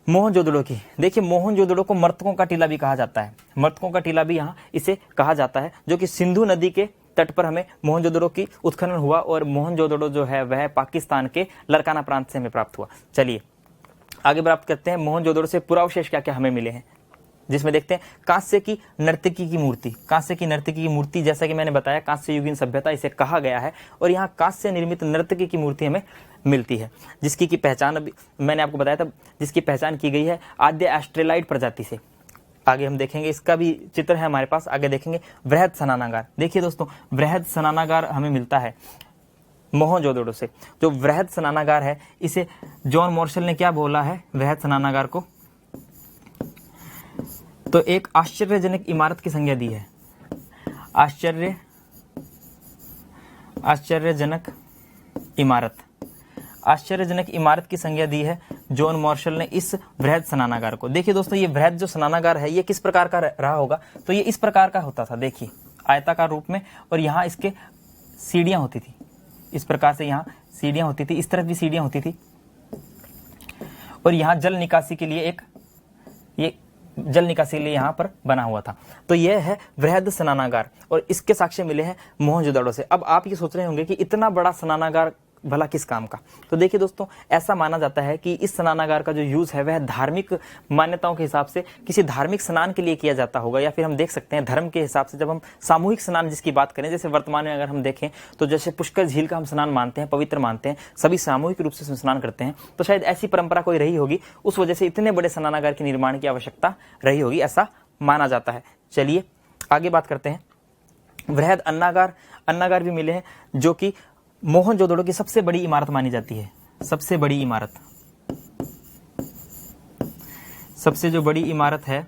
मोहनजोदड़ो की। देखिए, मोहनजोदड़ो को मर्तकों का टीला भी कहा जाता है, मर्तकों का टीला भी यहाँ इसे कहा जाता है, जो कि सिंधु नदी के तट पर हमें मोहनजोदड़ो की उत्खनन हुआ और मोहनजोदड़ो जो है वह पाकिस्तान के लरकाना प्रांत से हमें प्राप्त हुआ। चलिए आगे प्राप्त करते हैं मोहनजोदड़ो से पुरावशेष क्या क्या हमें मिले हैं, जिसमें देखते हैं कांस्य की नर्तकी की मूर्ति। कांस्य की नर्तकी की मूर्ति, जैसा कि मैंने बताया, कांस्य युगीन सभ्यता इसे कहा गया है, और यहाँ कांस्य निर्मित नर्तकी की मूर्ति हमें मिलती है, जिसकी की पहचान अभी मैंने आपको बताया था, जिसकी पहचान की गई है आद्य एस्ट्रेलाइड प्रजाति से। आगे हम देखेंगे, इसका भी चित्र है हमारे पास। आगे देखेंगे वृहद स्नानागार। देखिए दोस्तों, वृहद स्नानागार हमें मिलता है मोहनजोदड़ो से। जो वृहद स्नानागार है इसे जॉन मार्शल ने क्या बोला है वृहद स्नानागार को? तो एक आश्चर्यजनक इमारत की संज्ञा दी है। आश्चर्यजनक इमारत की संज्ञा दी है जॉन मार्शल ने इस वृहद स्नानागार को। देखिए दोस्तों, ये वृहद जो स्नानागार है ये किस प्रकार का रहा होगा? तो ये इस प्रकार का होता था, देखिए आयताकार रूप में, और यहाँ इसके सीढ़ियां होती थी, इस प्रकार से यहाँ सीढ़ियां होती थी, इस तरफ भी सीढ़ियां होती थी, और यहाँ जल निकासी के लिए यहाँ पर बना हुआ था। तो यह है वृहद स्नानागार, और इसके साक्ष्य मिले हैं मोहनजोदड़ो से। अब आप ये सोच रहे होंगे कि इतना बड़ा स्नानागार भला किस काम का? तो देखिए दोस्तों, ऐसा माना जाता है कि इस स्नानागार का जो यूज है वह धार्मिक मान्यताओं के हिसाब से किसी धार्मिक स्नान के लिए किया जाता होगा, या फिर हम देख सकते हैं धर्म के हिसाब से। जब हम सामूहिक स्नान जिसकी बात करें, जैसे वर्तमान में अगर हम देखें तो जैसे पुष्कर झील का हम स्नान मानते हैं, पवित्र मानते हैं, सभी सामूहिक रूप से स्नान करते हैं, तो शायद ऐसी परंपरा कोई रही होगी, उस वजह से इतने बड़े स्नानागार के निर्माण की आवश्यकता रही होगी, ऐसा माना जाता है। चलिए आगे बात करते हैं। वृहद अन्नागार भी मिले हैं, जो कि मोहनजोदड़ो की सबसे बड़ी इमारत मानी जाती है। सबसे जो बड़ी इमारत है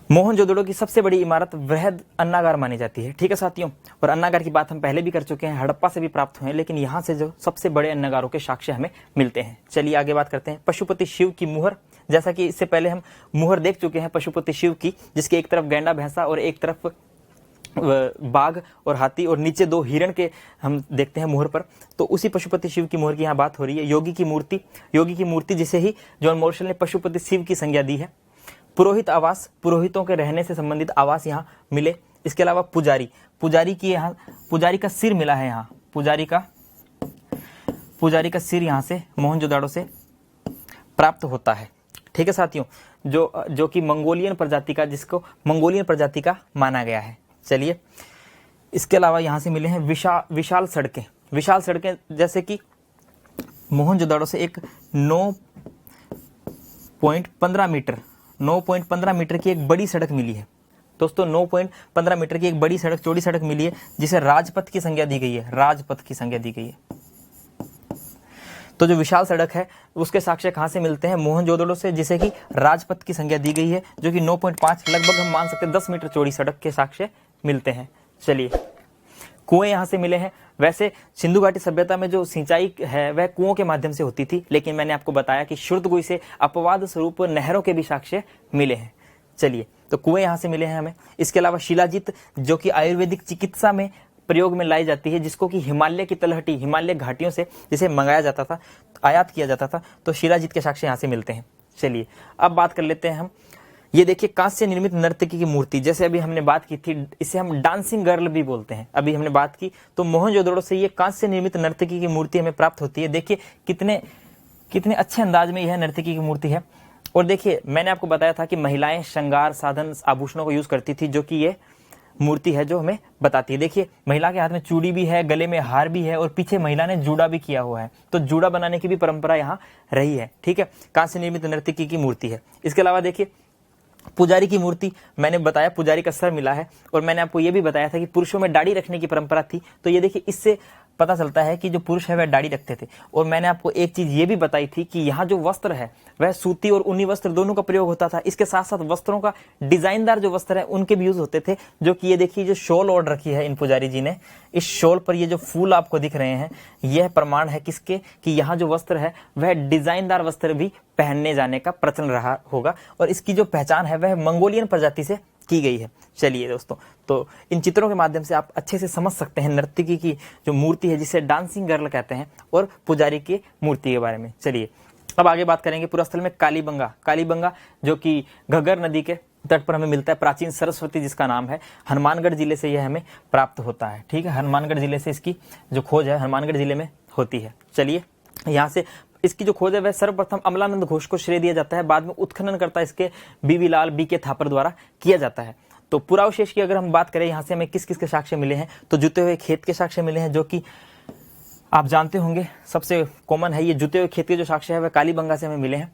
मोहनजोदड़ो की सबसे बड़ी इमारत वृहद अन्नागार मानी जाती है। ठीक है साथियों, और अन्नागार की बात हम पहले भी कर चुके हैं, हड़प्पा से भी प्राप्त हुए हैं, लेकिन यहाँ से जो सबसे बड़े अन्नागारों के साक्ष्य हमें मिलते हैं। चलिए आगे बात करते हैं। पशुपति शिव की मुहर, जैसा कि इससे पहले हम मुहर देख चुके हैं पशुपति शिव की, जिसके एक तरफ गैंडा भैंसा और एक तरफ बाघ और हाथी और नीचे दो हिरण के हम देखते हैं मुहर पर। तो उसी पशुपति शिव की मुहर की यहाँ बात हो रही है। योगी की मूर्ति जिसे ही जॉन मार्शल ने पशुपति शिव की संज्ञा दी है। पुरोहित आवास, पुरोहितों के रहने से संबंधित आवास यहाँ मिले। इसके अलावा पुजारी का सिर मिला है यहाँ, पुजारी का सिर यहाँ से मोहनजोदड़ो से प्राप्त होता है। ठीक है साथियों, जो कि मंगोलियन प्रजाति का, जिसको मंगोलियन प्रजाति का माना गया है। चलिए, इसके अलावा यहाँ से मिले हैं विशाल सड़कें, जैसे कि मोहनजोदड़ो से एक 9.15 मीटर की एक बड़ी सड़क मिली है। दोस्तों 9.15 मीटर की एक बड़ी सड़क, चौड़ी सड़क मिली है, जिसे राजपथ की संज्ञा दी गई है। तो जो विशाल सड़क है उसके साक्ष्य कहां से मिलते हैं? मोहनजोदड़ो से, जिसे कि राजपथ की संज्ञा दी गई है, जो कि 9.5 लगभग हम मान सकते हैं 10 मीटर चौड़ी सड़क के साक्ष्य मिलते हैं। चलिए, कुएं यहां से मिले हैं। वैसे सिंधु घाटी सभ्यता में जो सिंचाई है वह कुओं के माध्यम से होती थी, लेकिन मैंने आपको बताया कि शुद्धगुई से अपवाद स्वरूप नहरों के भी साक्ष्य मिले हैं। चलिए, तो कुएं यहां से मिले हैं हमें। इसके अलावा शिलाजीत, जो कि आयुर्वेदिक चिकित्सा में प्रयोग में लाई जाती है, जिसको कि हिमालय की तलहटी, हिमालय घाटियों से जिसे मंगाया जाता था, आयात किया जाता था, तो शिलाजीत के साक्ष्य यहाँ से मिलते हैं। चलिए अब बात कर लेते हैं हम, ये देखिए कांस्य निर्मित नर्तकी की मूर्ति, जैसे अभी हमने बात की थी, इसे हम डांसिंग गर्ल भी बोलते हैं, अभी हमने बात की, तो मोहनजोदड़ो से ये कांस्य निर्मित नर्तकी की मूर्ति हमें प्राप्त होती है। देखिए कितने अच्छे अंदाज में यह नर्तकी की मूर्ति है। और देखिए मैंने आपको बताया था कि महिलाएं श्रृंगार साधन आभूषणों को यूज करती थी, जो कि ये मूर्ति है जो हमें बताती है। देखिए महिला के हाथ में चूड़ी भी है, गले में हार भी है, और पीछे महिला ने जूड़ा भी किया हुआ है, तो जूड़ा बनाने की भी परंपरा यहाँ रही है। ठीक है, कांस्य निर्मित नर्तकी की मूर्ति है। इसके अलावा देखिए पुजारी की मूर्ति, मैंने बताया पुजारी का सर मिला है, और मैंने आपको यह भी बताया था कि पुरुषों में दाढ़ी रखने की परंपरा थी, तो ये देखिए इससे पता चलता है कि जो पुरुष है वह दाढ़ी रखते थे। और मैंने आपको एक चीज ये भी बताई थी कि यहाँ जो वस्त्र है वह सूती और ऊनी वस्त्र दोनों का प्रयोग होता था। इसके साथ साथ वस्त्रों का डिजाइनदार जो वस्त्र है उनके भी यूज होते थे, जो कि ये देखिए जो शॉल ओढ़ रखी है इन पुजारी जी ने, इस शॉल पर ये जो फूल आपको दिख रहे हैं, यह प्रमाण है किसके, कि यहाँ जो वस्त्र है वह डिजाइनदार वस्त्र भी पहनने जाने का प्रचलन रहा होगा, और इसकी जो पहचान है वह मंगोलियन प्रजाति से की गई है। चलिए दोस्तों, तो इन चित्रों के माध्यम से आप अच्छे से समझ सकते हैं नर्तकी की जो मूर्ति है, जिसे डांसिंग गर्ल कहते हैं, और पुजारी की मूर्ति के बारे में। चलिए अब आगे बात करेंगे पुरास्थल में कालीबंगा। कालीबंगा जो कि घग्गर नदी के तट पर हमें मिलता है, प्राचीन सरस्वती जिसका नाम है, हनुमानगढ़ जिले से यह हमें प्राप्त होता है। ठीक है, हनुमानगढ़ जिले से इसकी जो खोज है हनुमानगढ़ जिले में होती है। चलिए यहाँ से इसकी जो खोज है वह सर्वप्रथम अमलानंद घोष को श्रेय दिया जाता है, बाद में उत्खनन करता इसके बीवी लाल बी के थापर द्वारा किया जाता है। तो पुरावशेष की अगर हम बात करें, यहाँ से हमें किस किस के साक्ष्य मिले हैं, तो जुते हुए खेत के साक्ष्य मिले हैं, जो कि आप जानते होंगे सबसे कॉमन है। ये जुते हुए खेत के जो साक्ष्य है वह कालीबंगा से हमें मिले हैं।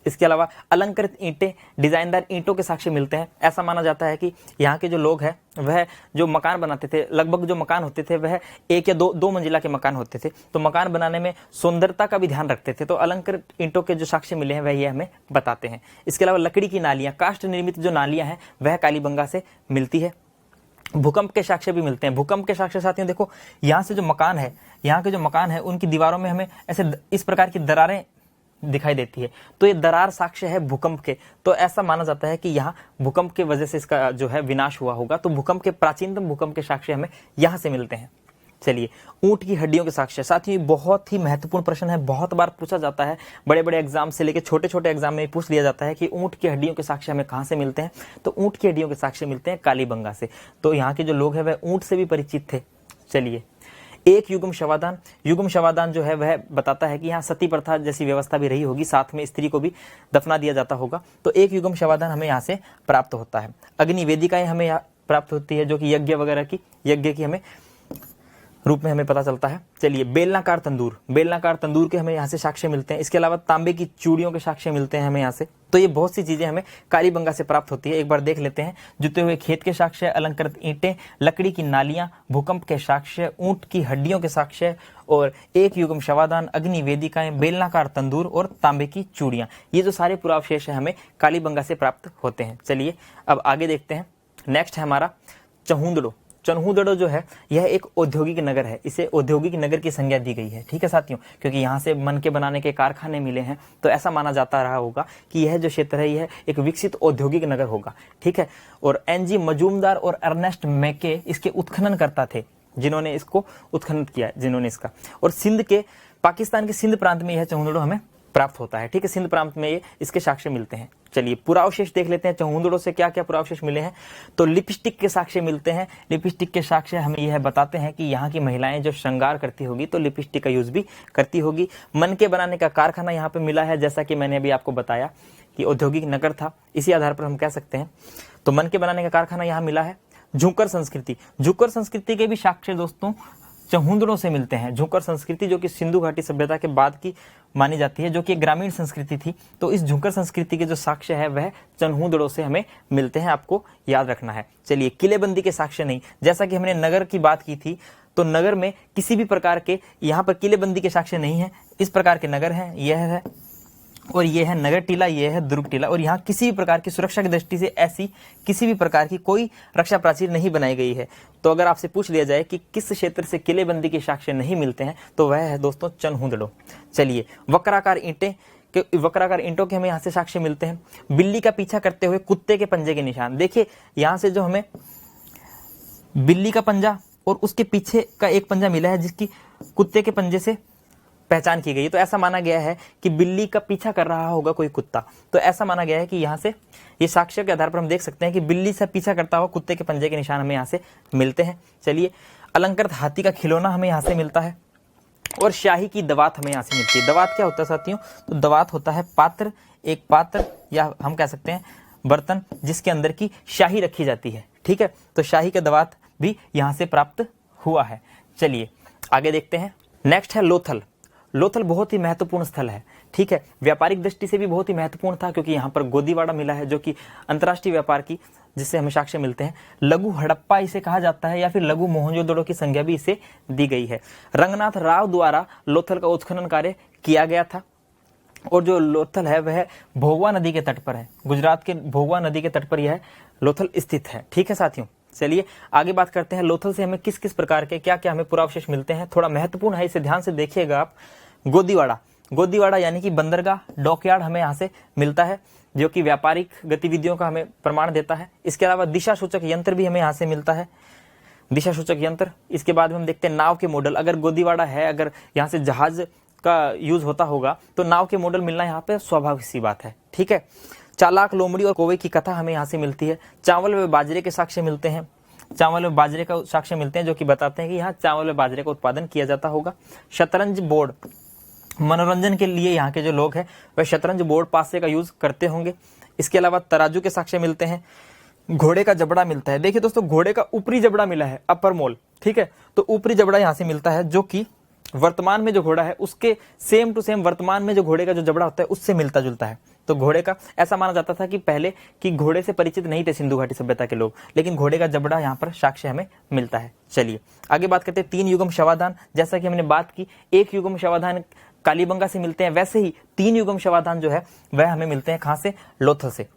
इसके अलावा अलंकृत ईंटें, डिजाइनदार ईंटों के साक्ष्य मिलते हैं। ऐसा माना जाता है कि यहाँ के जो लोग हैं वह जो मकान बनाते थे, लगभग जो मकान होते थे वह एक या दो मंजिला के मकान होते थे, तो मकान बनाने में सुंदरता का भी ध्यान रखते थे। तो अलंकृत ईंटों के जो साक्ष्य मिले हैं वह ये हमें बताते हैं। इसके अलावा लकड़ी की नालियां, काष्ठ निर्मित जो नालियां हैं वह कालीबंगा से मिलती है। भूकंप के साक्ष्य भी मिलते हैं। भूकंप के साक्ष्य साथियों देखो, यहाँ से जो मकान है, यहाँ के जो मकान है उनकी दीवारों में हमें ऐसे इस प्रकार की दरारें दिखाई देती है, तो ये दरार साक्ष्य है भूकंप के। तो ऐसा माना जाता है कि यहाँ भूकंप के वजह से इसका जो है विनाश हुआ होगा। तो भूकंप के प्राचीनतम भूकंप के साक्ष्य हमें यहाँ से मिलते हैं। चलिए ऊंट की हड्डियों के साक्ष्य, साथियों बहुत ही महत्वपूर्ण प्रश्न है, बहुत बार पूछा जाता है, बड़े बड़े एग्जाम से लेकर छोटे छोटे एग्जाम में पूछ लिया जाता है कि ऊंट की हड्डियों के साक्ष्य हमें कहाँ से मिलते हैं। तो ऊंट की हड्डियों के साक्ष्य मिलते हैं कालीबंगा से। तो यहाँ के जो लोग हैं वह ऊंट से भी परिचित थे। चलिए एक युग्म शवादान जो है वह बताता है कि यहाँ सती प्रथा जैसी व्यवस्था भी रही होगी, साथ में स्त्री को भी दफना दिया जाता होगा। तो एक युग्म शवादान हमें यहाँ से प्राप्त होता है। अग्नि वेदिकाएं हमें यहाँ प्राप्त होती है, जो कि यज्ञ वगैरह की यज्ञ की हमें रूप में हमें पता चलता है। चलिए बेलनाकार तंदूर के हमें यहाँ से साक्ष्य मिलते हैं। इसके अलावा तांबे की चूड़ियों के साक्ष्य मिलते हैं हमें यहाँ से। तो ये बहुत सी चीजें हमें कालीबंगा से प्राप्त होती है। एक बार देख लेते हैं। जुते हुए खेत के साक्ष्य, अलंकृत ईंटें, लकड़ी की नालियां, भूकंप के साक्ष्य, ऊंट की हड्डियों के साक्ष्य, और एक युग्म शवादान, अग्नि वेदिकाएं, बेलनाकार तंदूर और तांबे की चूड़ियां, ये जो सारे पुरावशेष है हमें कालीबंगा से प्राप्त होते हैं। चलिए अब आगे देखते हैं। नेक्स्ट है हमारा चन्हूदड़ो जो है यह एक औद्योगिक नगर है। इसे औद्योगिक नगर की संज्ञा दी गई है। ठीक है साथियों, क्योंकि यहाँ से मन के बनाने के कारखाने मिले हैं, तो ऐसा माना जाता रहा होगा कि यह जो क्षेत्र है यह एक विकसित औद्योगिक नगर होगा। ठीक है, और एनजी मजूमदार और अर्नेस्ट मैके इसके उत्खननकर्ता थे, जिन्होंने इसको उत्खनन किया, जिन्होंने इसका। और पाकिस्तान के सिंध प्रांत में यह चन्हूदड़ो हमें प्राप्त होता है। ठीक है, सिंध प्रांत में ये इसके साक्ष्य मिलते हैं। चलिए पुरावशेष देख लेते हैं। चन्हूदड़ो से क्या क्या पुरावशेष मिले हैं। तो लिपस्टिक के साक्ष्य मिलते हैं। लिपस्टिक के साक्ष्य हमें यह बताते हैं कि यहाँ की महिलाएं जो श्रृंगार करती होगी तो लिपस्टिक का यूज भी करती होगी। मन के बनाने का कारखाना यहाँ पे मिला है, जैसा कि मैंने अभी आपको बताया कि औद्योगिक नगर था, इसी आधार पर हम कह सकते हैं। तो मन के बनाने का कारखाना यहाँ मिला है। झुंकर संस्कृति के भी साक्ष्य दोस्तों चन्हूदड़ो से मिलते हैं। झुंकर संस्कृति जो कि सिंधु घाटी सभ्यता के बाद की मानी जाती है, जो कि एक ग्रामीण संस्कृति थी। तो इस झुंकर संस्कृति के जो साक्ष्य है वह चन्हूदड़ो से हमें मिलते हैं, आपको याद रखना है। चलिए किलेबंदी के साक्ष्य नहीं, जैसा कि हमने नगर की बात की थी, तो नगर में किसी भी प्रकार के यहाँ पर किलेबंदी के साक्ष्य नहीं है। इस प्रकार के नगर हैं, यह है और ये है नगर टीला, ये है दुर्ग टीला, और यहाँ किसी भी प्रकार की सुरक्षा की दृष्टि से ऐसी किसी भी प्रकार की कोई रक्षा प्राचीर नहीं बनाई गई है। तो अगर आपसे पूछ लिया जाए कि किस क्षेत्र से किलेबंदी के साक्ष्य नहीं मिलते हैं, तो वह है दोस्तों चन्हूदड़ो। चलिए वक्राकार ईंटों के हमें यहाँ से साक्ष्य मिलते हैं। बिल्ली का पीछा करते हुए कुत्ते के पंजे के निशान, देखिए यहाँ से जो हमें बिल्ली का पंजा और उसके पीछे का एक पंजा मिला है जिसकी कुत्ते के पंजे से पहचान की गई है। तो ऐसा माना गया है कि बिल्ली का पीछा कर रहा होगा कोई कुत्ता। तो ऐसा माना गया है कि यहाँ से ये साक्ष्य के आधार पर हम देख सकते हैं कि बिल्ली से पीछा करता हुआ कुत्ते के पंजे के निशान हमें यहाँ से मिलते हैं। चलिए, अलंकृत हाथी का खिलौना हमें यहाँ से मिलता है और शाही की दवात हमें यहाँ से मिलती है। दवात क्या होता है साथियों? तो दवात होता है पात्र, एक पात्र या हम कह सकते हैं बर्तन जिसके अंदर की शाही रखी जाती है। ठीक है, तो शाही का दवात भी यहाँ से प्राप्त हुआ है। चलिए आगे देखते हैं। नेक्स्ट है लोथल। लोथल बहुत ही महत्वपूर्ण स्थल है। ठीक है, व्यापारिक दृष्टि से भी बहुत ही महत्वपूर्ण था क्योंकि यहाँ पर गोदीवाड़ा मिला है जो कि अंतर्राष्ट्रीय व्यापार की जिससे हमें साक्ष्य मिलते हैं। लघु हड़प्पा इसे कहा जाता है या फिर लघु मोहनजोदड़ो की संज्ञा भी इसे दी गई है। रंगनाथ राव द्वारा लोथल का उत्खनन कार्य किया गया था और जो लोथल है वह भोगवा नदी के तट पर है। गुजरात के भोगवा नदी के तट पर यह लोथल स्थित है। ठीक है साथियों, चलिए आगे बात करते हैं। लोथल से हमें किस किस प्रकार के क्या क्या हमें पुरावशेष मिलते हैं, थोड़ा महत्वपूर्ण है, इसे ध्यान से देखिएगा आप। गोदीवाड़ा, गोदीवाड़ा यानी कि बंदरगाह, डॉकयार्ड हमें यहाँ से मिलता है जो कि व्यापारिक गतिविधियों का हमें प्रमाण देता है। इसके अलावा दिशा सूचक यंत्र भी हमें यहाँ से मिलता है, दिशा सूचक यंत्र। इसके बाद में हम देखते हैं नाव के मॉडल। अगर गोदीवाड़ा है, अगर यहाँ से जहाज का यूज होता होगा तो नाव के मॉडल मिलना यहाँ पे स्वाभाविक सी बात है। ठीक है, चालाक, लोमड़ी और कौवे की कथा हमें यहाँ से मिलती है। चावल व बाजरे के साक्ष्य मिलते हैं, चावल व बाजरे का साक्ष्य मिलते हैं जो कि बताते हैं कि यहाँ चावल व बाजरे का उत्पादन किया जाता होगा। शतरंज बोर्ड, मनोरंजन के लिए यहाँ के जो लोग हैं वह शतरंज बोर्ड पासे का यूज करते होंगे। इसके अलावा तराजू के साक्ष्य मिलते हैं। घोड़े का जबड़ा मिलता है। देखिए दोस्तों, घोड़े का ऊपरी जबड़ा मिला है, अपर मोल। ठीक है, तो ऊपरी जबड़ा यहाँ से मिलता है जो कि वर्तमान में जो घोड़ा है उसके सेम टू सेम वर्तमान में जो घोड़े का जो जबड़ा होता है उससे मिलता जुलता है। तो घोड़े का ऐसा माना जाता था कि पहले कि घोड़े से परिचित नहीं थे सिंधु घाटी सभ्यता के लोग, लेकिन घोड़े का जबड़ा यहाँ पर साक्ष्य हमें मिलता है। चलिए आगे बात करते हैं। 3 युगम शवाधान, जैसा कि हमने बात की 1 युगम शवाधान कालीबंगा से मिलते हैं, वैसे ही 3 युगम शवाधान जो है वह हमें मिलते हैं कहाँ से? लोथल से।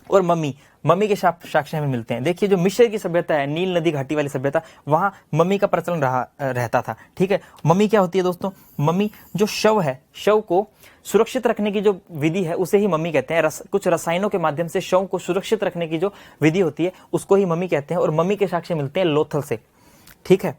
और मम्मी के साक्ष्य हमें मिलते हैं। देखिए जो मिस्र की सभ्यता है, नील नदी घाटी वाली सभ्यता, वहां मम्मी का प्रचलन रहता था। ठीक है, मम्मी क्या होती है दोस्तों? मम्मी जो शव है, शव को सुरक्षित रखने की जो विधि है उसे ही मम्मी कहते हैं। कुछ रसायनों के माध्यम से शव को सुरक्षित रखने की जो विधि होती है उसको ही मम्मी कहते हैं और मम्मी के साक्ष्य मिलते हैं लोथल से। ठीक है,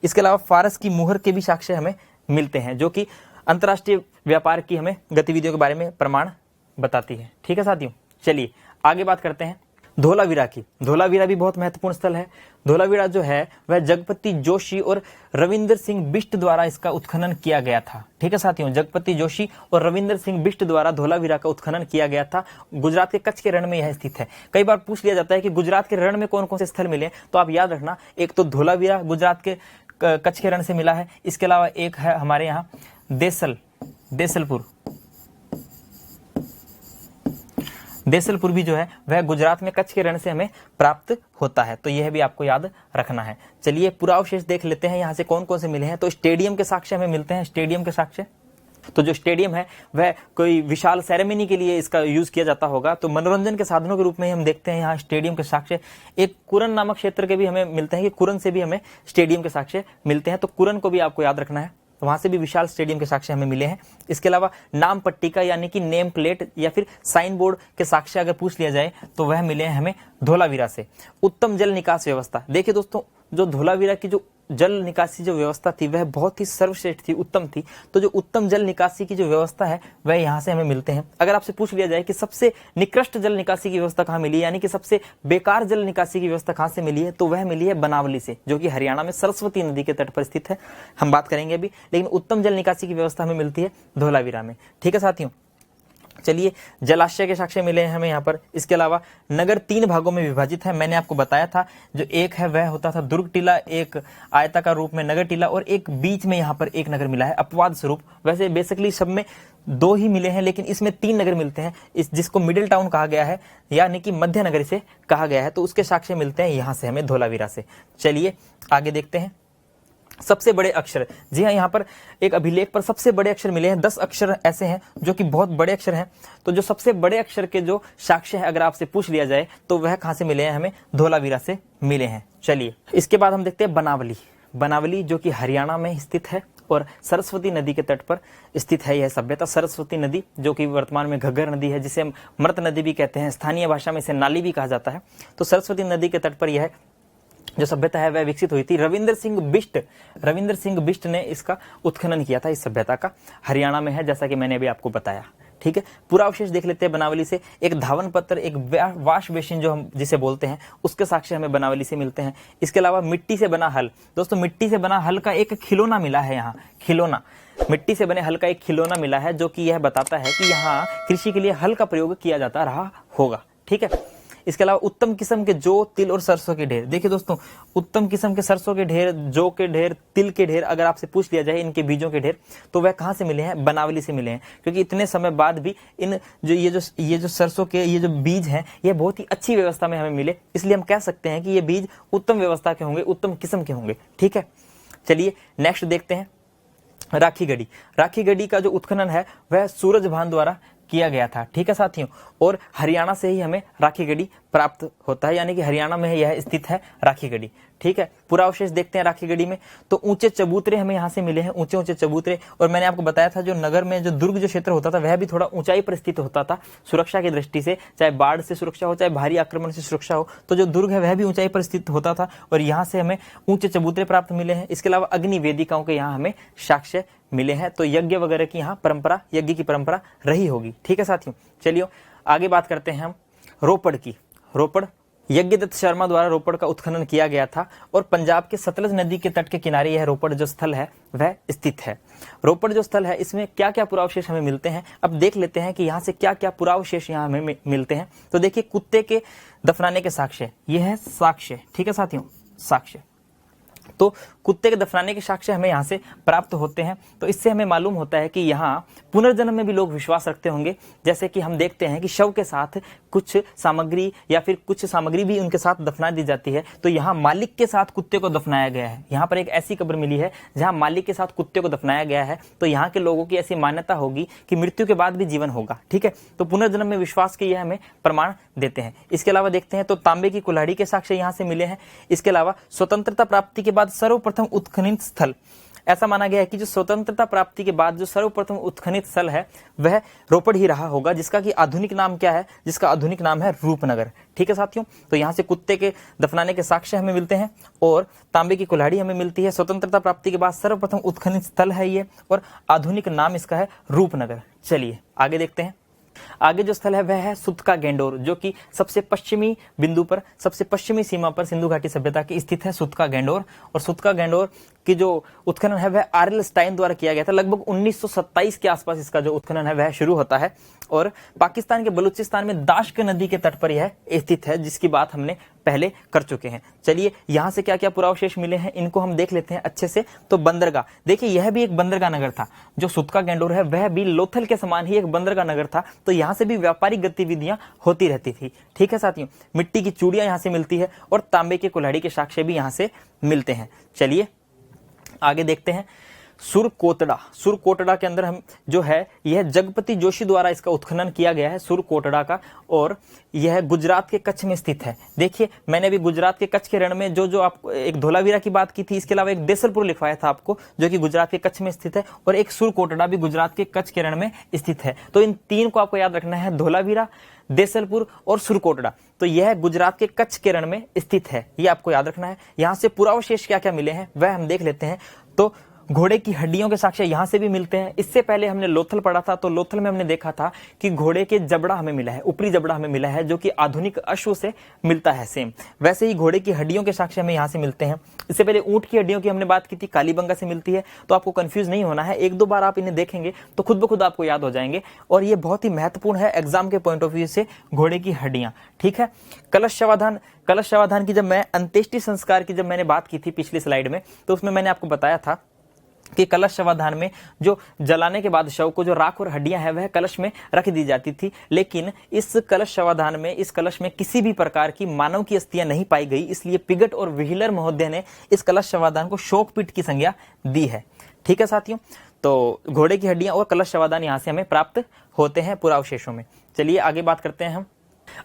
इसके अलावा फारस की मुहर के भी साक्ष्य हमें मिलते हैं जो कि अंतर्राष्ट्रीय व्यापार की हमें गतिविधियों के बारे में प्रमाण बताती है। ठीक है साथियों, चलिए आगे बात करते हैं धोलावीरा की। धोलावीरा भी बहुत महत्वपूर्ण स्थल है। धोलावीरा जो है वह जगपति जोशी और रविंदर सिंह बिष्ट द्वारा इसका उत्खनन किया गया था। ठीक है साथियों, जगपति जोशी और रविंदर सिंह बिष्ट द्वारा धोलावीरा का उत्खनन किया गया था। गुजरात के कच्छ के रण में यह स्थित है। कई बार पूछ लिया जाता है कि गुजरात के रण में कौन कौन से स्थल मिले, तो आप याद रखना, एक तो धोलावीरा गुजरात के कच्छ के रण से मिला है। इसके अलावा एक है हमारे यहाँ देसलपुर भी जो है वह गुजरात में कच्छ के रण से हमें प्राप्त होता है। तो यह भी आपको याद रखना है। चलिए पुरावशेष देख लेते हैं यहाँ से कौन कौन से मिले हैं। तो स्टेडियम के साक्ष्य हमें मिलते हैं। स्टेडियम के साक्ष्य, तो जो स्टेडियम है वह कोई विशाल सेरेमनी के लिए इसका यूज किया जाता होगा। तो मनोरंजन के साधनों के रूप में हम देखते हैं यहाँ स्टेडियम के साक्ष्य। एक कुरन नामक क्षेत्र के भी हमें मिलते हैं कि कुरन से भी हमें स्टेडियम के साक्ष्य मिलते हैं। तो कुरन को भी आपको याद रखना है, तो वहां से भी विशाल स्टेडियम के साक्ष्य हमें मिले हैं। इसके अलावा नाम पट्टिका यानी कि नेम प्लेट या फिर साइन बोर्ड के साक्ष्य अगर पूछ लिया जाए तो वह मिले हैं हमें धोलावीरा से। उत्तम जल निकास व्यवस्था, देखिए दोस्तों जो धोलावीरा की जो जल निकासी जो व्यवस्था थी वह बहुत ही सर्वश्रेष्ठ थी, उत्तम थी। तो जो उत्तम जल निकासी की जो व्यवस्था है वह यहाँ से हमें मिलते हैं। अगर आपसे पूछ लिया जाए कि सबसे निकृष्ट जल निकासी की व्यवस्था कहाँ मिली है, यानी कि सबसे बेकार जल निकासी की व्यवस्था कहाँ से मिली है, तो वह मिली है बनावली से, जो कि हरियाणा में सरस्वती नदी के तट पर स्थित है। हम बात करेंगे अभी, लेकिन उत्तम जल निकासी की व्यवस्था हमें मिलती है धोलावीरा में। ठीक है साथियों, चलिए जलाशय के साक्ष्य मिले हैं हमें यहाँ पर। इसके अलावा नगर 3 भागों में विभाजित है। मैंने आपको बताया था, जो एक है वह होता था दुर्ग टीला, एक आयताकार रूप में नगर टीला और एक बीच में यहाँ पर एक नगर मिला है अपवाद स्वरूप। वैसे बेसिकली सब में 2 ही मिले हैं, लेकिन इसमें 3 नगर मिलते हैं, इस जिसको मिडिल टाउन कहा गया है, यानी कि मध्य नगर से कहा गया है। तो उसके साक्ष्य मिलते हैं यहाँ से हमें धोलावीरा से। चलिए आगे देखते हैं। सबसे बड़े अक्षर, जी हाँ, यहाँ पर एक अभिलेख पर सबसे बड़े अक्षर मिले हैं। 10 अक्षर ऐसे हैं जो कि बहुत बड़े अक्षर हैं। तो जो सबसे बड़े अक्षर के जो साक्ष्य है अगर आपसे पूछ लिया जाए तो वह कहाँ से मिले हैं, हमें धोलावीरा से मिले हैं। चलिए इसके बाद हम देखते हैं बनावली। बनावली जो कि हरियाणा में स्थित है और सरस्वती नदी के तट पर स्थित है यह सभ्यता। सरस्वती नदी जो कि वर्तमान में घग्गर नदी है, जिसे हम मृत नदी भी कहते हैं, स्थानीय भाषा में इसे नाली भी कहा जाता है। तो सरस्वती नदी के तट पर यह जो सभ्यता है वह विकसित हुई थी। रविंद्र सिंह बिष्ट ने इसका उत्खनन किया था। इस सभ्यता का हरियाणा में है, जैसा कि मैंने अभी आपको बताया। ठीक है, पूरा अवशेष देख लेते हैं बनावली से। एक धावन पत्थर, एक वाश बेसिन जो हम जिसे बोलते हैं, उसके साक्ष्य हमें बनावली से मिलते हैं। इसके अलावा मिट्टी से बना हल, दोस्तों मिट्टी से बना हल का एक खिलौना मिला है यहाँ, खिलौना, मिट्टी से बने हल का एक खिलौना मिला है, जो कि यह बताता है कि यहाँ कृषि के लिए हल का प्रयोग किया जाता रहा होगा। ठीक है, इसके अलावा उत्तम किस्म के जौ, तिल और सरसों के ढेर। देखिए दोस्तों, उत्तम किस्म के सरसों के ढेर, जौ के ढेर, तिल के ढेर अगर आपसे पूछ लिया जाए इनके बीजों के ढेर, तो वह कहां से मिले हैं? बनावली से मिले हैं। क्योंकि इतने समय बाद भी इन ये जो सरसों के ये जो बीज हैं, ये बहुत ही अच्छी व्यवस्था में हमें मिले, इसलिए हम कह सकते हैं कि ये बीज उत्तम व्यवस्था के होंगे, उत्तम किस्म के होंगे। ठीक है, चलिए नेक्स्ट देखते हैं राखी गढ़ी। राखी गढ़ी का जो उत्खनन है वह सूरजभान द्वारा किया गया था। ठीक है साथियों, और हरियाणा से ही हमें राखी गढ़ी प्राप्त होता है, यानी कि हरियाणा में यह स्थित है राखी गढ़ी। ठीक है, पूरा अवशेष देखते हैं राखी गढ़ी में। तो ऊंचे चबूतरे हमें यहाँ से मिले हैं, ऊंचे ऊंचे चबूतरे। और मैंने आपको बताया था जो नगर में जो दुर्ग जो क्षेत्र होता था वह भी थोड़ा ऊंचाई पर स्थित होता था सुरक्षा की दृष्टि से, चाहे बाढ़ से सुरक्षा हो, चाहे भारी आक्रमण से सुरक्षा हो, तो जो दुर्ग है वह भी ऊंचाई पर स्थित होता था, और यहाँ से हमें ऊंचे चबूतरे प्राप्त मिले हैं। इसके अलावा अग्नि वेदिकाओं के यहाँ हमें साक्ष्य मिले हैं, तो यज्ञ वगैरह की यहाँ परंपरा, यज्ञ की परंपरा रही होगी। ठीक है साथियों, चलिए आगे बात करते हैं हम रोपड़ की। रोपड़, यज्ञदत्त शर्मा द्वारा रोपड़ का उत्खनन किया गया था, और पंजाब के सतलज नदी के तट के किनारे यह रोपड़ जो स्थल है वह स्थित है। रोपड़ जो स्थल है, इसमें क्या क्या पुरावशेष हमें मिलते हैं, अब देख लेते हैं कि यहाँ से क्या क्या पुरावशेष यहाँ हमें मिलते हैं। तो देखिए, कुत्ते के दफनाने के साक्ष्य, यह है साक्ष्य। ठीक है साथियों, साक्ष्य, तो कुत्ते के दफनाने के साक्ष्य हमें यहाँ से प्राप्त होते हैं। तो इससे हमें मालूम होता है कि यहाँ पुनर्जन्म में भी लोग विश्वास रखते होंगे। जैसे कि हम देखते हैं कि शव के साथ कुछ सामग्री या फिर कुछ सामग्री भी उनके साथ दफना दी जाती है, तो यहाँ मालिक के साथ कुत्ते को दफनाया गया है। यहाँ पर एक ऐसी कब्र मिली है जहाँ मालिक के साथ कुत्ते को दफनाया गया है, तो यहाँ के लोगों की ऐसी मान्यता होगी कि मृत्यु के बाद भी जीवन होगा। ठीक है, तो पुनर्जन्म में विश्वास के ये हमें प्रमाण देते हैं। इसके अलावा देखते हैं तो तांबे की कुल्हाड़ी के साक्ष्य यहाँ से मिले हैं। इसके अलावा स्वतंत्रता प्राप्ति के बाद सर्वप्रथम उत्खनित स्थल, ऐसा माना गया है कि जो स्वतंत्रता प्राप्ति के बाद जो सर्वप्रथम उत्खनित स्थल है वह रोपड़ ही रहा होगा, जिसका कि आधुनिक नाम क्या है? जिसका आधुनिक नाम है रूपनगर। ठीक है साथियों, तो यहाँ से कुत्ते के दफनाने के साक्ष्य हमें मिलते हैं, और तांबे की कुल्हाड़ी हमें मिलती है। स्वतंत्रता प्राप्ति के बाद सर्वप्रथम उत्खनित स्थल है ये, और आधुनिक नाम इसका है रूपनगर। चलिए आगे देखते हैं। आगे जो स्थल है वह है सुतका गेंडोर, जो कि सबसे पश्चिमी बिंदु पर, सबसे पश्चिमी सीमा पर सिंधु घाटी सभ्यता की स्थित है सुतका गेंडोर। और सुतका गेंडोर की जो उत्खनन है वह आरएल स्टाइन द्वारा किया गया था। लगभग 1927 के आसपास इसका जो उत्खनन है वह शुरू होता है, और पाकिस्तान के बलूचिस्तान में दाश्क नदी के तट पर यह स्थित है, जिसकी बात हमने पहले कर चुके हैं। चलिए यहाँ से क्या क्या पुरावशेष मिले हैं इनको हम देख लेते हैं अच्छे से। तो बंदरगाह, देखिए यह भी एक बंदरगाह नगर था। जो सुतका गेंडोर है वह भी लोथल के समान ही एक बंदरगाह नगर था, तो यहाँ से भी व्यापारिक गतिविधियां होती रहती थी। ठीक है साथियों, मिट्टी की चूड़ियां यहाँ से मिलती है, और तांबे के कुल्हाड़ी के साक्ष्य भी यहाँ से मिलते हैं। चलिए आगे देखते हैं। सुरकोटड़ा, सुरकोटड़ा के अंदर हम जो है यह जगपति जोशी द्वारा इसका उत्खनन किया गया है सुरकोटड़ा का, और यह गुजरात के कच्छ में स्थित है। देखिए मैंने भी गुजरात के कच्छ के रण में जो आपको एक धोलावीरा की बात की थी, इसके अलावा एक देसलपुर लिखवाया था आपको, जो कि गुजरात के कच्छ में स्थित है, और एक सुरकोटड़ा भी गुजरात के कच्छ के रण में स्थित है। तो इन तीन को आपको याद रखना है, धोलावीरा, देसलपुर और सुरकोटड़ा। तो यह गुजरात के कच्छ के रण में स्थित है, यह आपको याद रखना है। यहाँ से पुरावशेष क्या क्या मिले हैं वह हम देख लेते हैं। तो घोड़े की हड्डियों के साक्ष्य यहां से भी मिलते हैं। इससे पहले हमने लोथल पढ़ा था, तो लोथल में हमने देखा था कि घोड़े के जबड़ा हमें मिला है, ऊपरी जबड़ा हमें मिला है, जो कि आधुनिक अश्व से मिलता है सेम। वैसे ही घोड़े की हड्डियों के साक्ष्य हमें यहां से मिलते हैं। इससे पहले ऊंट की हड्डियों की हमने बात की थी, कालीबंगा से मिलती है। तो आपको कंफ्यूज नहीं होना है, एक दो बार आप इन्हें देखेंगे तो खुद ब खुद आपको याद हो जाएंगे, और ये बहुत ही महत्वपूर्ण है एग्जाम के पॉइंट ऑफ व्यू से, घोड़े की हड्डियां। ठीक है, कलश शवाधान, कलश शवाधान की जब मैं अंत्येष्टि संस्कार की जब मैंने बात की थी पिछली स्लाइड में, तो उसमें मैंने आपको बताया था कि कलश शवाधान में जो जलाने के बाद शव को जो राख और हड्डियां हैं वह कलश में रख दी जाती थी। लेकिन इस कलश शवाधान में, इस कलश में किसी भी प्रकार की मानव की अस्थियां नहीं पाई गई, इसलिए पिगट और व्हीलर महोदय ने इस कलश शवाधान को शोकपीठ की संज्ञा दी है। ठीक है साथियों, तो घोड़े की हड्डियां और कलश शवाधान यहां से हमें प्राप्त होते हैं पुरावशेषों में। चलिए आगे बात करते हैं हम।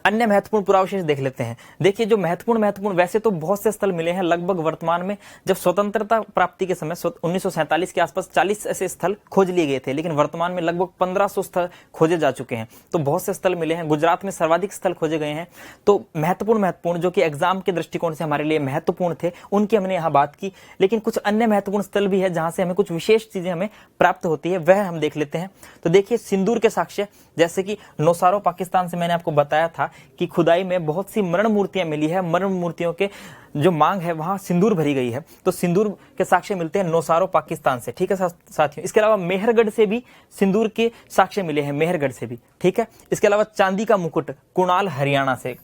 अन्य महत्वपूर्ण पुरावशेष देख लेते हैं। देखिए जो महत्वपूर्ण वैसे तो बहुत से स्थल मिले हैं, लगभग वर्तमान में जब स्वतंत्रता प्राप्ति के समय 1947 के आसपास 40 ऐसे स्थल खोज लिए गए थे, लेकिन वर्तमान में लगभग 1500 स्थल खोजे जा चुके हैं। तो बहुत से स्थल मिले हैं। गुजरात में सर्वाधिक स्थल खोजे गए हैं। तो महत्वपूर्ण जो कि एग्जाम के दृष्टिकोण से हमारे लिए महत्वपूर्ण थे, उनकी हमने यहाँ बात की। लेकिन कुछ अन्य महत्वपूर्ण स्थल भी है जहां से हमें कुछ विशेष चीजें हमें प्राप्त होती है, वह हम देख लेते हैं। तो देखिए सिंदूर के साक्ष्य, जैसे कि नौसारो पाकिस्तान से मैंने आपको बताया था कि खुदाई में बहुत सी मरण मूर्तियां मिली है, मरण मूर्तियों के जो मांग है वहां सिंदूर भरी गई है। तो सिंदूर के साक्ष्य मिलते हैं नौसारो पाकिस्तान से, ठीक है साथियों। इसके अलावा मेहरगढ़ से भी सिंदूर के साक्ष्य मिले हैं, मेहरगढ़ से भी, ठीक है। इसके अलावा चांदी का मुकुट कुणाल हरियाणा से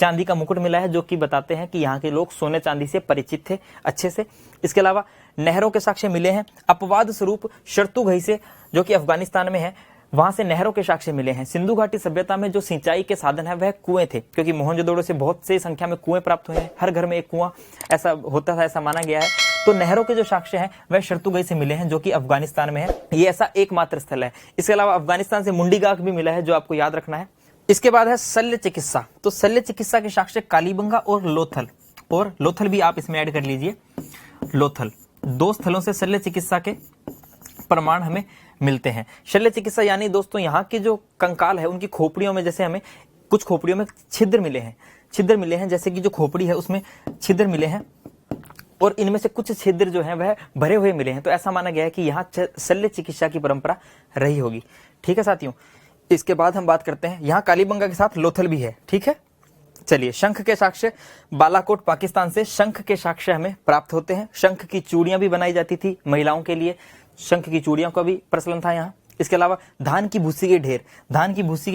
चांदी का मुकुट मिला है, जो कि बताते हैं कि यहाँ के लोग सोने चांदी से परिचित थे अच्छे से। इसके अलावा नहरों के साक्ष्य मिले हैं अपवाद स्वरूप शर्तुघई से, जो कि अफगानिस्तान में है, वहां से नहरों के साक्ष्य मिले हैं। सिंधु घाटी सभ्यता में जो सिंचाई के साधन है वह कुएं थे, क्योंकि मोहनजोदड़ो से बहुत से संख्या में कुएं प्राप्त हुए हैं। हर घर में एक कुआं ऐसा होता था, ऐसा माना गया है। तो नहरों के जो साक्ष्य हैं वह शर्तुघई से मिले हैं, जो कि अफगानिस्तान में है। ये ऐसा एकमात्र स्थल है। इसके अलावा अफगानिस्तान से मुंडीगाक भी मिला है, जो आपको याद रखना है। इसके बाद है शल्य चिकित्सा। तो शल्य चिकित्सा के साक्ष्य कालीबंगा और लोथल भी आप इसमें ऐड कर लीजिए। लोथल, दो स्थलों से शल्य चिकित्सा के प्रमाण हमें मिलते हैं। शल्य चिकित्सा यानी दोस्तों यहाँ के जो कंकाल है उनकी खोपड़ियों में, जैसे हमें कुछ खोपड़ियों में छिद्र मिले हैं, जैसे कि जो खोपड़ी है उसमें छिद्र मिले हैं और इनमें से कुछ छिद्र जो है वह भरे हुए मिले हैं। तो ऐसा माना गया है कि यहाँ शल्य चिकित्सा की परंपरा रही होगी, ठीक है साथियों। इसके बाद हम बात करते हैं, यहाँ कालीबंगा के साथ लोथल भी है, ठीक है। चलिए, शंख के साक्ष्य बालाकोट पाकिस्तान से शंख के साक्ष्य हमें प्राप्त होते हैं। शंख की चूड़ियां भी बनाई जाती थी महिलाओं के लिए, शंख की चूड़ियों का भी प्रचलन था यहाँ। इसके अलावा धान की भूसी के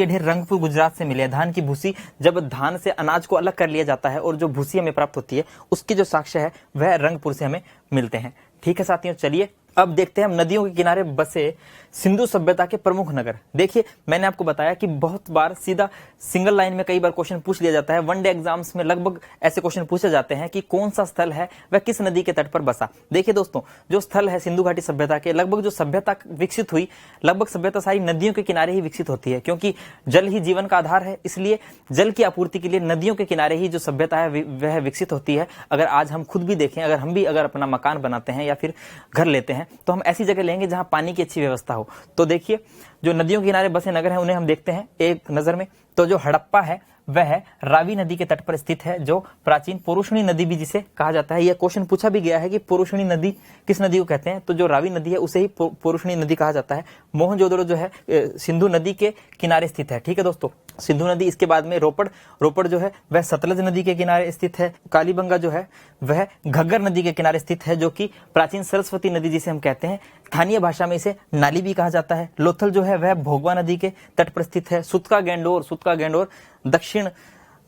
ढेर रंगपुर गुजरात से मिले हैं। धान की भूसी, जब धान से अनाज को अलग कर लिया जाता है और जो भूसी हमें प्राप्त होती है उसकी जो साक्ष्य है वह रंगपुर से हमें मिलते हैं, ठीक है साथियों। चलिए अब देखते हैं हम नदियों के किनारे बसे सिंधु सभ्यता के प्रमुख नगर। देखिए मैंने आपको बताया कि बहुत बार सीधा सिंगल लाइन में कई बार क्वेश्चन पूछ लिया जाता है। वनडे एग्जाम्स में लगभग ऐसे क्वेश्चन पूछे जाते हैं कि कौन सा स्थल है वह किस नदी के तट पर बसा। देखिए दोस्तों, जो स्थल है सिंधु घाटी सभ्यता के, लगभग जो सभ्यता विकसित हुई, लगभग सभ्यता सारी नदियों के किनारे ही विकसित होती है, क्योंकि जल ही जीवन का आधार है। इसलिए जल की आपूर्ति के लिए नदियों के किनारे ही जो सभ्यता है वह विकसित होती है। अगर आज हम खुद भी देखें, अगर हम भी अपना मकान बनाते हैं या फिर घर लेते हैं तो हम ऐसी जगह लेंगे जहां पानी की अच्छी व्यवस्था हो। तो देखिए जो नदियों के किनारे बसे नगर हैं उन्हें हम देखते हैं एक नजर में। तो जो हड़प्पा है वह रावी नदी के तट पर स्थित है, जो प्राचीन पुरुषणी नदी भी जिसे कहा जाता है। यह क्वेश्चन पूछा भी गया है कि पुरुषणी नदी किस नदी को कहते हैं, तो जो रावी नदी है उसे ही पुरुषणी नदी कहा जाता है। मोहनजोदड़ो जो है सिंधु नदी के किनारे स्थित है, ठीक है दोस्तों, सिंधु नदी। इसके बाद में रोपड़ जो है वह सतलज नदी के किनारे स्थित है। कालीबंगा जो है वह घग्गर नदी के किनारे स्थित है, जो कि प्राचीन सरस्वती नदी जिसे हम कहते हैं, स्थानीय भाषा में इसे नाली भी कहा जाता है। लोथल जो है वह भोगवा नदी के तट पर स्थित है। सुतका गेंडोर दक्षिण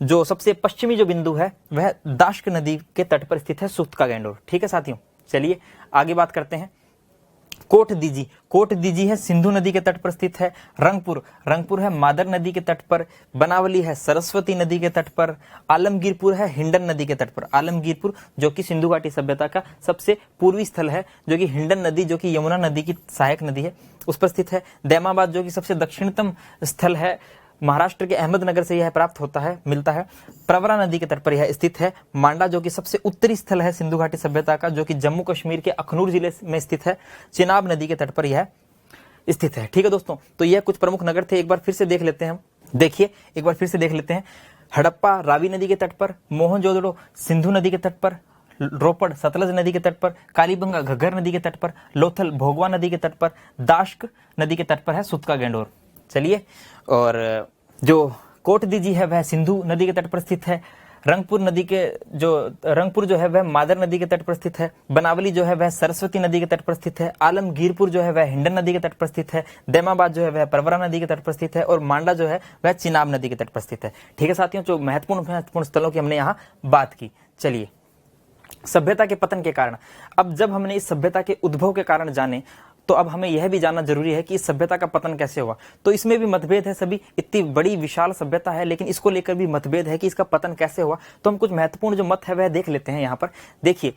जो सबसे पश्चिमी जो बिंदु है वह दाश्क नदी के तट पर स्थित है, सुतका गेंडोर, ठीक है साथियों। चलिए आगे बात करते हैं। कोट दीजी है सिंधु नदी के तट पर स्थित है। रंगपुर है मादर नदी के तट पर। बनावली है सरस्वती नदी के तट पर। आलमगीरपुर है हिंडन नदी के तट पर। आलमगीरपुर जो कि सिंधु घाटी सभ्यता का सबसे पूर्वी स्थल है, जो कि हिंडन नदी जो कि यमुना नदी की सहायक नदी है उस पर स्थित है। दैमाबाद जो कि सबसे दक्षिणतम स्थल है, महाराष्ट्र के अहमदनगर से यह प्राप्त होता है, मिलता है। प्रवरा नदी के तट पर यह स्थित है। मांडा जो कि सबसे उत्तरी स्थल है सिंधु घाटी सभ्यता का, जो कि जम्मू कश्मीर के अखनूर जिले में स्थित है। चिनाब नदी के तट पर यह स्थित है, ठीक है दोस्तों। तो यह कुछ प्रमुख नगर थे, एक बार फिर से देख लेते हैं हम। देखिए एक बार फिर से देख लेते हैं। हड़प्पा रावी नदी के तट पर, मोहनजोदड़ो सिंधु नदी के तट पर, रोपड़ सतलज नदी के तट पर, कालीबंगा घग्गर नदी के तट पर, लोथल भोगवा नदी के तट पर, दाश्क नदी के तट पर है सुतका गेंडोर। चलिए, और जो कोट दीजी है वह सिंधु नदी के तट पर स्थित है। रंगपुर जो है वह मादर नदी के तट पर स्थित है। बनावली जो है वह सरस्वती नदी के तट पर स्थित है। आलमगीरपुर जो है वह हिंडन नदी के तट पर स्थित है। दैमाबाद जो है वह प्रवरा नदी के तट पर स्थित है। और मांडा जो है वह चिनाब नदी के तट पर स्थित है, ठीक है साथियों। जो महत्वपूर्ण स्थलों की हमने यहाँ बात की। चलिए, सभ्यता के पतन के कारण। अब जब हमने इस सभ्यता के उद्भव के कारण जाने, तो अब हमें यह भी जानना जरूरी है कि इस सभ्यता का पतन कैसे हुआ। तो इसमें भी मतभेद है, सभी इतनी बड़ी विशाल सभ्यता है लेकिन इसको लेकर भी मतभेद है कि इसका पतन कैसे हुआ। तो हम कुछ महत्वपूर्ण जो मत है वह देख लेते हैं यहाँ पर। देखिए,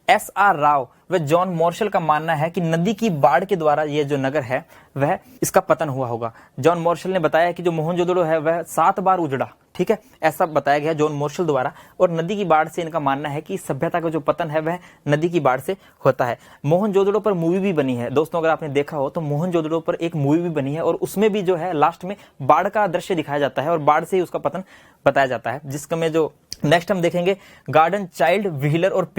SR राव व जॉन मार्शल का मानना है कि नदी की बाढ़ के द्वारा यह जो नगर है वह इसका पतन हुआ होगा। जॉन मार्शल ने बताया कि जो मोहनजोदड़ो है वह 7 बार उजड़ा, ठीक है, ऐसा बताया गया जॉन मार्शल द्वारा। और नदी की बाढ़ से इनका मानना है कि इस सभ्यता का जो पतन है वह नदी की बाढ़ से होता है। मोहनजोदड़ो पर मूवी भी बनी है दोस्तों, अगर आपने देखा हो तो मोहनजोदड़ो पर एक मूवी भी बनी है और उसमें भी जो है लास्ट में बाढ़ का दृश्य दिखाया जाता है और बाढ़ से ही उसका पतन बताया जाता है। जिसका में जो नेक्स्ट हम देखेंगे गार्डन चाइल्ड, व्हीलर और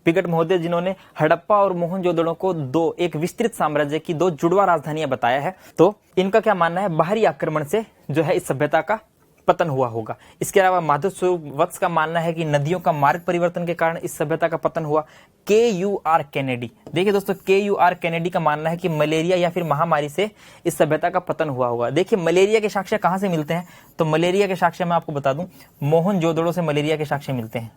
पिगट महोदय, जिन्होंने हड़प्पा और मोहनजोदड़ो को एक विस्तृत साम्राज्य की 2 जुड़वा राजधानियां बताया है। तो इनका क्या मानना है, बाहरी आक्रमण से जो है इस सभ्यता का पतन हुआ होगा। इसके अलावा माधव स्वरूप वत्स का मानना है कि नदियों का मार्ग परिवर्तन के कारण इस सभ्यता का पतन हुआ। KUR कैनेडी, देखिए दोस्तों, KUR कैनेडी का मानना है कि मलेरिया या फिर महामारी से इस सभ्यता का पतन हुआ होगा। देखिए मलेरिया के साक्ष्य कहां से मिलते हैं, तो मलेरिया के साक्ष्य मैं आपको बता दूं, मोहनजोदड़ो से मलेरिया के साक्ष्य मिलते हैं।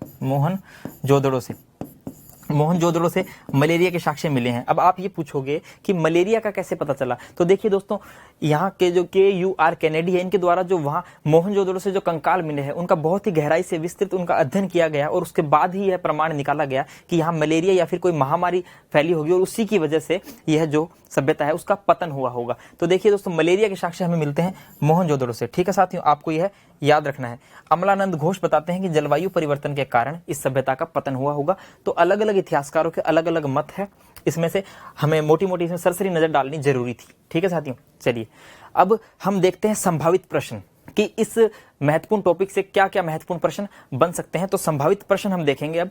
मोहनजोदड़ो से मलेरिया के साक्ष्य मिले हैं। अब आप ये पूछोगे कि मलेरिया का कैसे पता चला, तो देखिए दोस्तों, यहाँ के जो KUR कैनेडी है, इनके द्वारा जो वहां मोहनजोदड़ो से जो कंकाल मिले हैं उनका बहुत ही गहराई से विस्तृत उनका अध्ययन किया गया और उसके बाद ही यह प्रमाण निकाला गया कि यहाँ मलेरिया या फिर कोई महामारी फैली होगी और उसी की वजह से यह जो सभ्यता है उसका पतन हुआ होगा। तो देखिए दोस्तों, मलेरिया के साक्ष्य हमें मिलते हैं मोहनजोदड़ो से, ठीक है साथियों, आपको यह याद रखना है। अमलानंद घोष बताते हैं कि जलवायु परिवर्तन के कारण इस सभ्यता का पतन हुआ होगा। तो अलग अलग इतिहासकारों के अलग अलग मत है, इसमें से हमें मोटी मोटी इसमें सरसरी नजर डालनी जरूरी थी, ठीक है साथियों। चलिए अब हम देखते हैं संभावित प्रश्न कि इस महत्वपूर्ण टॉपिक से क्या क्या महत्वपूर्ण प्रश्न बन सकते हैं। तो संभावित प्रश्न हम देखेंगे। अब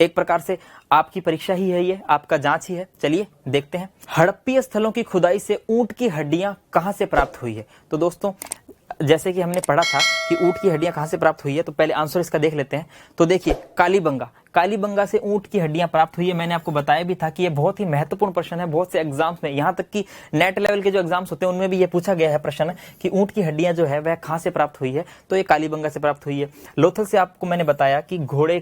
एक प्रकार से आपकी परीक्षा ही है, ये आपका जांच ही है। चलिए देखते हैं, हड़प्पीय स्थलों की खुदाई से ऊंट की हड्डियां कहां से प्राप्त हुई है। तो दोस्तों, जैसे कि हमने पढ़ा था कि ऊंट की हड्डियां कहां से प्राप्त हुई है, तो पहले आंसर इसका देख लेते हैं। तो देखिए, कालीबंगा से ऊंट की हड्डियां प्राप्त हुई है। मैंने आपको बताया भी था कि ये बहुत ही महत्वपूर्ण प्रश्न है। बहुत से एग्जाम्स में, यहां तक कि नेट लेवल के जो एग्जाम्स होते हैं उनमें भी ये पूछा गया है प्रश्न कि ऊंट की हड्डियां जो है वह कहां से प्राप्त हुई है, तो ये कालीबंगा से प्राप्त हुई है। लोथल से आपको मैंने बताया कि घोड़े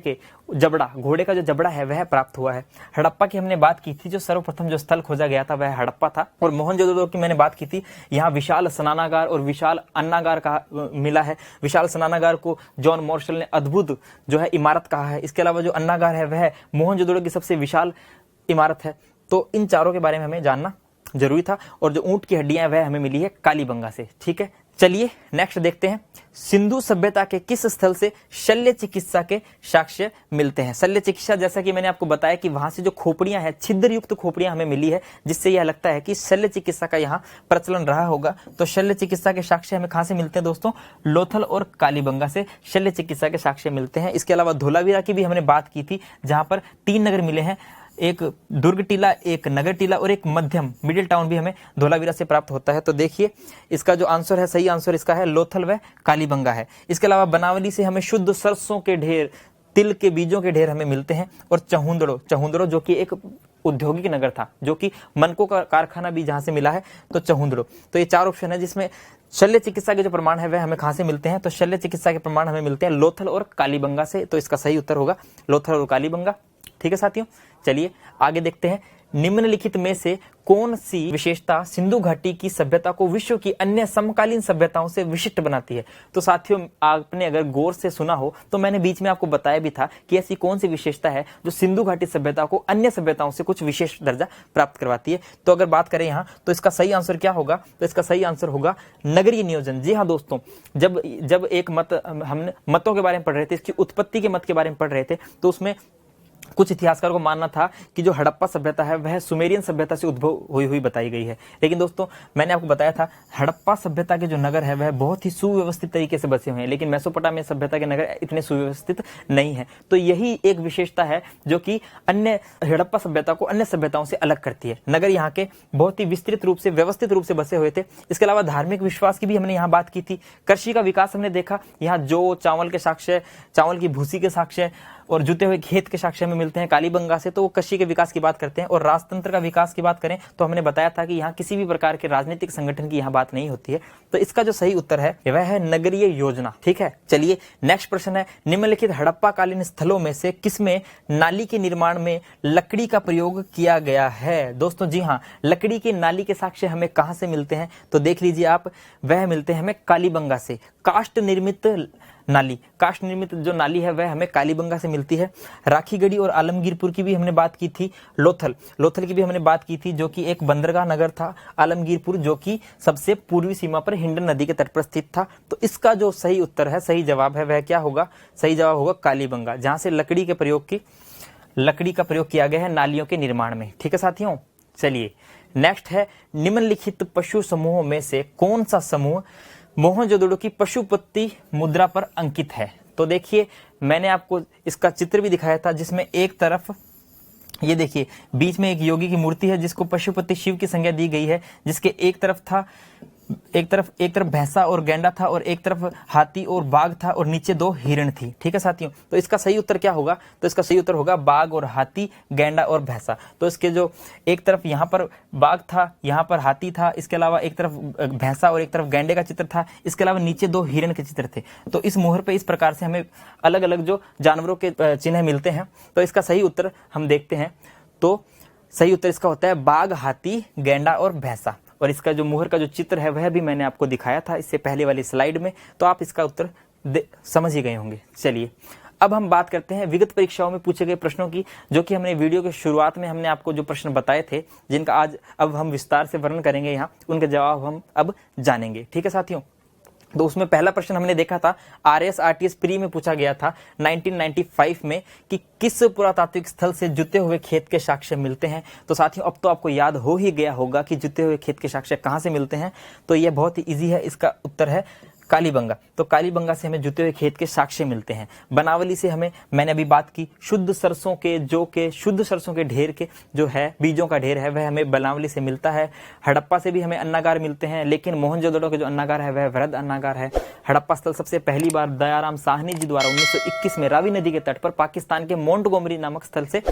का जो जबड़ा है वह प्राप्त हुआ है। हड़प्पा की हमने बात की थी, जो सर्वप्रथम जो स्थल खोजा गया था वह हड़प्पा था। और मोहनजोदड़ो की मैंने बात की थी, यहाँ विशाल स्नानागार और विशाल अन्नागार का मिला है। विशाल स्नानागार को जॉन मार्शल ने अद्भुत जो है इमारत कहा है। इसके अलावा जो अन्नागार है वह मोहनजोदड़ो की सबसे विशाल इमारत है। तो इन चारों के बारे में हमें जानना जरूरी था। और जो ऊंट की हड्डियां वह हमें मिली है कालीबंगा से, ठीक है। चलिए नेक्स्ट देखते हैं, सिंधु सभ्यता के किस स्थल से शल्य चिकित्सा के साक्ष्य मिलते हैं। शल्य चिकित्सा, जैसा कि मैंने आपको बताया कि वहां से जो खोपड़ियां हैं, छिद्र युक्त खोपड़ियां हमें मिली है, जिससे यह लगता है कि शल्य चिकित्सा का यहाँ प्रचलन रहा होगा। तो शल्य चिकित्सा के साक्ष्य हमें कहां से मिलते हैं दोस्तों, लोथल और कालीबंगा से शल्य चिकित्सा के साक्ष्य मिलते हैं। इसके अलावा धोलावीरा की भी हमने बात की थी, जहां पर 3 नगर मिले हैं, एक दुर्ग टीला, एक नगर टीला और एक मिडिल टाउन भी हमें धोलावीरा से प्राप्त होता है। तो देखिए, इसका जो आंसर है, सही आंसर इसका है लोथल व कालीबंगा है। इसके अलावा बनावली से हमें शुद्ध सरसों के ढेर, तिल के बीजों के ढेर हमें मिलते हैं। और चहुंदड़ो जो कि एक औद्योगिक नगर था, जो कि मनको का कारखाना भी जहां से मिला है, तो चहुंदड़ो। तो ये 4 ऑप्शन है जिसमें शल्य चिकित्सा के जो प्रमाण है वह हमें कहां से मिलते हैं, तो शल्य चिकित्सा के प्रमाण हमें मिलते हैं लोथल और कालीबंगा से। तो इसका सही उत्तर होगा लोथल और कालीबंगा, ठीक है साथियों। चलिए आगे देखते हैं, निम्नलिखित में से कौन सी विशेषता सिंधु घाटी की सभ्यता को विश्व की अन्य समकालीन सभ्यताओं से विशिष्ट बनाती है। तो साथियों, आपने अगर गौर से सुना हो तो मैंने बीच में आपको बताया भी था कि ऐसी कौन सी विशेषता है जो सिंधु घाटी सभ्यता को अन्य सभ्यताओं से कुछ विशेष दर्जा प्राप्त करवाती है। तो अगर बात करें यहाँ, तो इसका सही आंसर क्या होगा, तो इसका सही आंसर होगा नगरीय नियोजन। जी हाँ दोस्तों, जब एक हमने मतों के बारे में पढ़ रहे थे, इसकी उत्पत्ति के मत के बारे में पढ़ रहे थे, तो उसमें कुछ इतिहासकारों को मानना था कि जो हड़प्पा सभ्यता है वह सुमेरियन सभ्यता से उद्भव हुई बताई गई है। लेकिन दोस्तों, मैंने आपको बताया था हड़प्पा सभ्यता के जो नगर है वह बहुत ही सुव्यवस्थित तरीके से बसे हुए हैं, लेकिन मेसोपोटामिया सभ्यता के नगर इतने सुव्यवस्थित नहीं है। तो यही एक विशेषता है जो कि अन्य हड़प्पा सभ्यता को अन्य सभ्यताओं से अलग करती है। नगर यहाँ के बहुत ही विस्तृत रूप से, व्यवस्थित रूप से बसे हुए थे। इसके अलावा धार्मिक विश्वास की भी हमने यहाँ बात की थी। कृषि का विकास हमने देखा, यहाँ जौ, चावल के साक्ष्य, चावल की भूसी के साक्ष्य और जुते हुए खेत के साक्ष्य में मिलते हैं कालीबंगा से। तो वो कृषि के विकास की बात करते हैं। और राजतंत्र का विकास की बात करें तो हमने बताया था कि यहाँ किसी भी प्रकार के राजनीतिक संगठन की यहाँ बात नहीं होती है। तो इसका जो सही उत्तर है वह है नगरीय योजना, ठीक है। चलिए नेक्स्ट प्रश्न है, निम्नलिखित हड़प्पा कालीन स्थलों में से किसमें नाली के निर्माण में लकड़ी का प्रयोग किया गया है। दोस्तों जी हाँ, लकड़ी की नाली के साक्ष्य हमें कहां से मिलते हैं, तो देख लीजिए आप, वह मिलते हैं हमें कालीबंगा से। काष्ठ निर्मित नाली, काष्ठ निर्मित जो नाली है वह हमें कालीबंगा से मिलती है। राखीगढ़ी और आलमगीरपुर की भी हमने बात की थी। लोथल की भी हमने बात की थी, जो कि एक बंदरगाह नगर था। आलमगीरपुर जो कि सबसे पूर्वी सीमा पर हिंडन नदी के तट पर स्थित था। तो इसका जो सही उत्तर है, सही जवाब है, वह क्या होगा? सही जवाब होगा कालीबंगा, जहां से लकड़ी का प्रयोग किया गया है नालियों के निर्माण में। ठीक है साथियों, चलिए नेक्स्ट है, निम्नलिखित पशु समूहों में से कौन सा समूह मोहनजोदड़ो की पशुपति मुद्रा पर अंकित है? तो देखिए, मैंने आपको इसका चित्र भी दिखाया था, जिसमें एक तरफ ये देखिए बीच में एक योगी की मूर्ति है जिसको पशुपति शिव की संज्ञा दी गई है, जिसके एक तरफ भैंसा और गैंडा था और एक तरफ हाथी और बाघ था और नीचे 2 हिरण थी। ठीक है साथियों, तो इसका सही उत्तर क्या होगा? तो इसका सही उत्तर होगा बाघ और हाथी, गैंडा और भैंसा। तो इसके जो एक तरफ यहाँ पर बाघ था, यहाँ पर हाथी था, इसके अलावा एक तरफ भैंसा और एक तरफ गैंडे का चित्र था, इसके अलावा नीचे 2 हिरण के चित्र थे। तो इस मोहर पे इस प्रकार से हमें अलग अलग जो जानवरों के चिन्ह मिलते हैं। तो इसका सही उत्तर हम देखते हैं, तो सही उत्तर इसका होता है बाघ, हाथी, गैंडा और भैंसा। और इसका जो मुहर का जो चित्र है वह भी मैंने आपको दिखाया था इससे पहले वाली स्लाइड में, तो आप इसका उत्तर समझ ही गए होंगे। चलिए अब हम बात करते हैं विगत परीक्षाओं में पूछे गए प्रश्नों की, जो कि हमने वीडियो के शुरुआत में हमने आपको जो प्रश्न बताए थे, जिनका आज अब हम विस्तार से वर्णन करेंगे, यहाँ उनके जवाब हम अब जानेंगे। ठीक है साथियों, तो उसमें पहला प्रश्न हमने देखा था RSRTS प्री में पूछा गया था 1995 में कि किस पुरातात्विक स्थल से जुते हुए खेत के साक्ष्य मिलते हैं। तो साथियों, अब तो आपको याद हो ही गया होगा कि जुते हुए खेत के साक्ष्य कहां से मिलते हैं। तो यह बहुत ही इजी है, इसका उत्तर है कालीबंगा। तो कालीबंगा से हमें जुते हुए खेत के साक्ष्य मिलते हैं। बनावली से हमें, मैंने अभी बात की, शुद्ध सरसों के ढेर के जो है बीजों का ढेर है वह हमें बनावली से मिलता है। हड़प्पा से भी हमें अन्नागार मिलते हैं, लेकिन मोहनजोदड़ो के जो अन्नागार है वह वृहद अन्नागार है। हड़प्पा स्थल सबसे पहली बार दयाराम साहनी जी द्वारा 1921 में रावी नदी के तट पर पाकिस्तान के मोंटगोमरी नामक स्थल से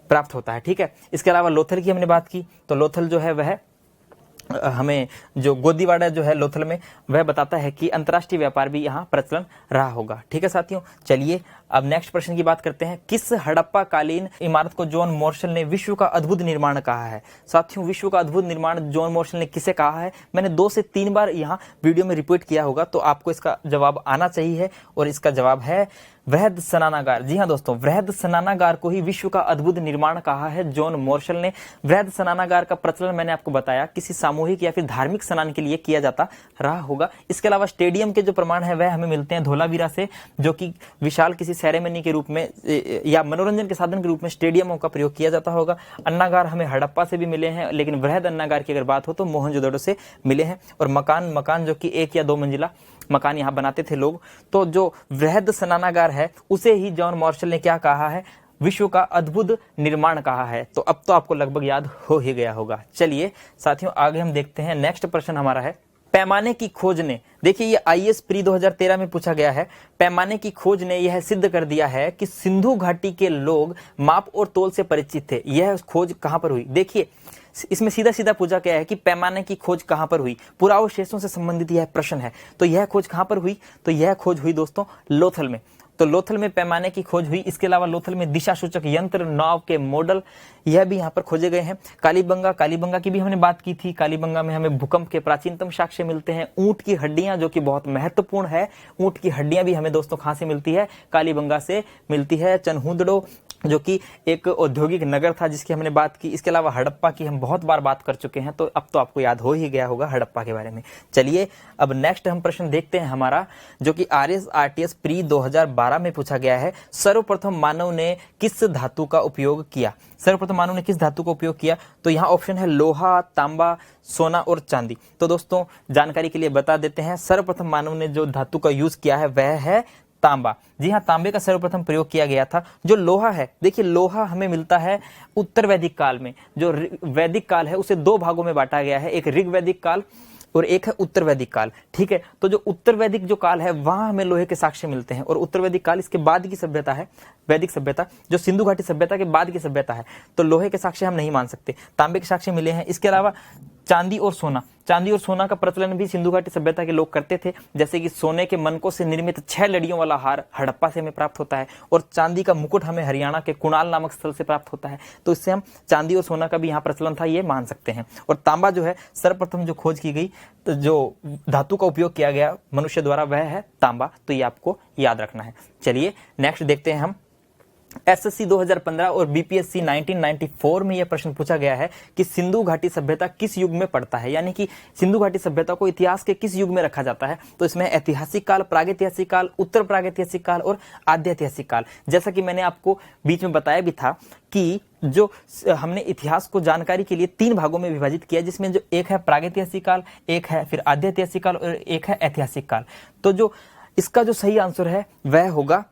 प्राप्त होता है। ठीक है, इसके अलावा लोथल की हमने बात की, तो लोथल जो है वह हमें जो गोदीवाड़ा जो है लोथल में, वह बताता है कि अंतर्राष्ट्रीय व्यापार भी यहाँ प्रचलन रहा होगा। ठीक है साथियों, चलिए अब नेक्स्ट प्रश्न की बात करते हैं। किस हड़प्पा कालीन इमारत को जॉन मोर्शल ने विश्व का अद्भुत निर्माण कहा है? साथियों, विश्व का अद्भुत निर्माण जॉन मोर्शल ने किसे कहा है? मैंने 2 से 3 बार यहाँ वीडियो में रिपीट किया होगा, तो आपको इसका जवाब आना चाहिए, और इसका जवाब है वृहद स्नानागार। जी हाँ दोस्तों, वृहद स्नानागार को ही विश्व का अद्भुत निर्माण कहा है जॉन मोर्शल ने। वृहद स्नानागार का प्रचलन मैंने आपको बताया किसी सामूहिक या फिर धार्मिक स्नान के लिए किया जाता रहा होगा। इसके अलावा स्टेडियम के जो प्रमाण है वह हमें मिलते हैं धोलावीरा से, जो कि विशाल किसी सेरेमनी के रूप में या मनोरंजन के साधन के रूप में स्टेडियमों का प्रयोग किया जाता होगा। अन्नागार हमें हड़प्पा से भी मिले हैं, लेकिन वृहद अन्नागार की अगर बात हो तो मोहनजोदड़ो से मिले हैं। और मकान जो कि 1 या 2 मंजिला मकान यहाँ बनाते थे लोग, तो जो वृहद स्नानागार है उसे ही जॉन मोर्शल ने क्या कहा है? विश्व का अद्भुत निर्माण कहा है। तो अब तो आपको लगभग याद हो ही गया होगा। चलिए साथियों, आगे हम देखते हैं। नेक्स्ट प्रश्न हमारा है, पैमाने की खोज ने, देखिए ये IAS प्री 2013 में पूछा गया है। पैमाने की खोज ने यह सिद्ध कर दिया है कि सिंधु घाटी के लोग माप और तोल से परिचित थे। यह खोज कहां पर हुई? देखिए इसमें सीधा सीधा पूछा गया है कि पैमाने की खोज कहां पर हुई, पुरावशेषों से संबंधित यह प्रश्न है। तो यह खोज कहां पर हुई? तो यह खोज हुई दोस्तों लोथल में। तो लोथल में पैमाने की खोज हुई। इसके अलावा लोथल में दिशा सूचक यंत्र, नाव के मॉडल, यह भी यहाँ पर खोजे गए हैं। कालीबंगा की भी हमने बात की थी। कालीबंगा में हमें भूकंप के प्राचीनतम साक्ष्य मिलते हैं। ऊंट की हड्डियां जो कि बहुत महत्वपूर्ण है, ऊंट की हड्डियां भी हमें दोस्तों कहां से मिलती है? कालीबंगा से मिलती है। चनहुदड़ो जो कि एक औद्योगिक नगर था जिसकी हमने बात की। इसके अलावा हड़प्पा की हम बहुत बार बात कर चुके हैं, तो अब तो आपको याद हो ही गया होगा हड़प्पा के बारे में। चलिए अब नेक्स्ट हम प्रश्न देखते हैं हमारा, जो कि RSRTS प्री 2012 में पूछा गया है। सर्वप्रथम मानव ने किस धातु का उपयोग किया? सर्वप्रथम मानव ने किस धातु का उपयोग किया? तो यहाँ ऑप्शन है लोहा, तांबा, सोना और चांदी। तो दोस्तों जानकारी के लिए बता देते हैं, सर्वप्रथम मानव ने जो धातु का यूज किया है वह है तांबा। जी हाँ, तांबे का सर्वप्रथम प्रयोग किया गया था। जो लोहा है, देखिए लोहा हमें मिलता है उत्तर वैदिक काल में। जो वैदिक काल है उसे 2 भागों में बांटा गया है, एक ऋग वैदिक काल और एक है उत्तर वैदिक काल। ठीक है, तो जो उत्तर वैदिक जो काल है वहां हमें लोहे के साक्ष्य मिलते हैं, और उत्तर वैदिक काल इसके बाद की सभ्यता है, वैदिक सभ्यता जो सिंधु घाटी सभ्यता के बाद की सभ्यता है। तो लोहे के साक्ष्य हम नहीं मान सकते, तांबे के साक्ष्य मिले हैं। इसके अलावा चांदी और सोना। चांदी और सोना का प्रचलन भी सिंधु घाटी सभ्यता के लोग करते थे, जैसे कि सोने के मनकों से निर्मित 6 लड़ियों वाला हार हड़प्पा से हमें प्राप्त होता है और चांदी का मुकुट हमें हरियाणा के कुणाल नामक स्थल से प्राप्त होता है। तो इससे हम चांदी और सोना का भी यहाँ प्रचलन था ये मान सकते हैं। और तांबा जो है सर्वप्रथम जो खोज की गई, तो जो धातु का उपयोग किया गया मनुष्य द्वारा वह है तांबा, तो ये आपको याद रखना है। चलिए नेक्स्ट देखते हैं हम। एसएससी 2015 और बीपीएससी 1994 में यह प्रश्न पूछा गया है कि सिंधु घाटी सभ्यता किस युग में पड़ता है, यानी कि सिंधु घाटी सभ्यता को इतिहास के किस युग में रखा जाता है। तो इसमें ऐतिहासिक काल, प्रागैतिहासिक काल, उत्तर प्रागैतिहासिक काल और आद्य ऐतिहासिक काल। जैसा कि मैंने आपको बीच में बताया भी था कि जो हमने इतिहास को जानकारी के लिए 3 भागों में विभाजित किया, जिसमें जो एक है प्रागैतिहासिक काल, एक है फिर आद्य ऐतिहासिक काल और एक है ऐतिहासिक काल। तो जो इसका जो सही आंसर है वह होगा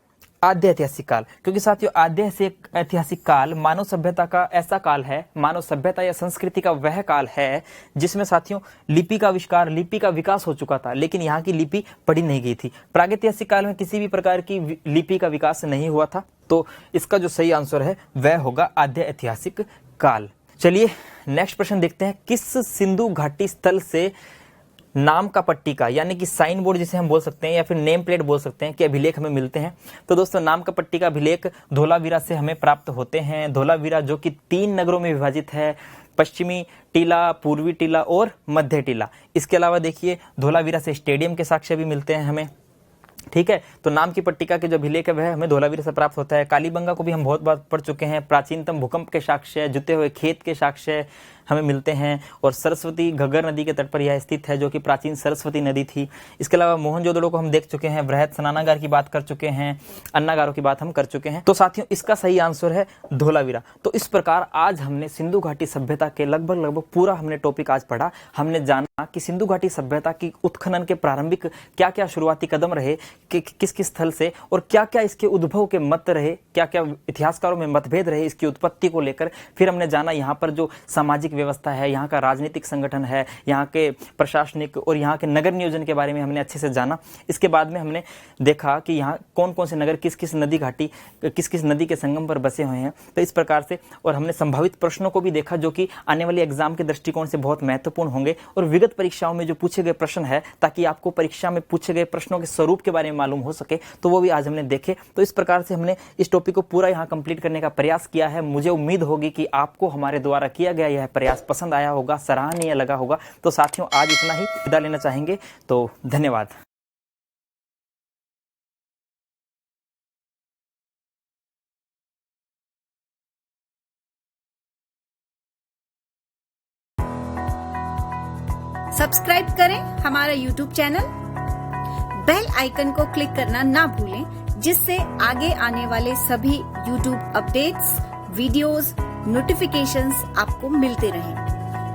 आद्य ऐतिहासिक काल, क्योंकि साथियों आद्य ऐतिहासिक काल मानव सभ्यता का ऐसा काल है, मानव सभ्यता या संस्कृति का वह काल है जिसमें साथियों लिपि का आविष्कार, लिपि का विकास हो चुका था, लेकिन यहाँ की लिपि पढ़ी नहीं गई थी। प्रागैतिहासिक काल में किसी भी प्रकार की लिपि का विकास नहीं हुआ था, तो इसका जो सही आंसर है वह होगा आद्य ऐतिहासिक काल। चलिए नेक्स्ट प्रश्न देखते हैं। किस सिंधु घाटी स्थल से नाम का पट्टिका यानी कि साइन बोर्ड जिसे हम बोल सकते हैं या फिर नेम प्लेट बोल सकते हैं कि अभिलेख हमें मिलते हैं? तो दोस्तों नाम का पट्टिका अभिलेख धोलावीरा से हमें प्राप्त होते हैं। धोलावीरा जो कि 3 नगरों में विभाजित है, पश्चिमी टीला, पूर्वी टीला और मध्य टीला। इसके अलावा देखिए धोलावीरा से स्टेडियम के साक्ष्य भी मिलते हैं हमें, ठीक है। तो नाम की पट्टिका के जो अभिलेख है वह हमें धोलावीरा से प्राप्त होता है। कालीबंगा को भी हम बहुत बार पढ़ चुके हैं। प्राचीनतम भूकंप के साक्ष्य, जुते हुए खेत के साक्ष्य हमें मिलते हैं। और सरस्वती घग्गर नदी के तट पर यह स्थित है, जो कि प्राचीन सरस्वती नदी थी। इसके अलावा मोहनजोदड़ो को हम देख चुके हैं, बृहत स्नानागार की बात कर चुके हैं, अन्नागारों की बात हम कर चुके हैं। तो साथियों इसका सही आंसर है धोलावीरा। तो इस प्रकार आज हमने सिंधु घाटी सभ्यता के लगभग पूरा हमने टॉपिक आज पढ़ा। हमने जाना कि सिंधु घाटी सभ्यता की उत्खनन के प्रारंभिक क्या क्या शुरुआती कदम रहे, कि किस किस स्थल से, और क्या क्या इसके उद्भव के मत रहे, क्या क्या इतिहासकारों में मतभेद रहे इसकी उत्पत्ति को लेकर। फिर हमने जाना यहाँ पर जो सामाजिक व्यवस्था है, यहाँ का राजनीतिक संगठन है, यहाँ के प्रशासनिक और यहाँ के नगर नियोजन के बारे में हमने अच्छे से जाना। इसके बाद में हमने देखा कि यहाँ कौन कौन से नगर किस किस नदी घाटी, किस किस नदी के संगम पर बसे हुए हैं। तो इस प्रकार से, और हमने संभावित प्रश्नों को भी देखा जो कि आने वाले एग्जाम के दृष्टिकोण से बहुत महत्वपूर्ण होंगे, और विगत परीक्षाओं में जो पूछे गए प्रश्न है, ताकि आपको परीक्षा में पूछे गए प्रश्नों के स्वरूप के बारे में मालूम हो सके, तो वो भी आज हमने देखे। तो इस प्रकार से हमने इस टॉपिक को पूरा यहाँ कंप्लीट करने का प्रयास किया है। मुझे उम्मीद होगी कि आपको हमारे द्वारा किया गया यह प्रयास पसंद आया होगा, सराहनीय लगा होगा। तो साथियों आज इतना ही, विदा लेना चाहेंगे, तो धन्यवाद।
सब्सक्राइब करें हमारा YouTube चैनल, बेल आइकन को क्लिक करना ना भूलें, जिससे आगे आने वाले सभी YouTube अपडेट्स, वीडियोस, नोटिफिकेशंस आपको मिलते रहें।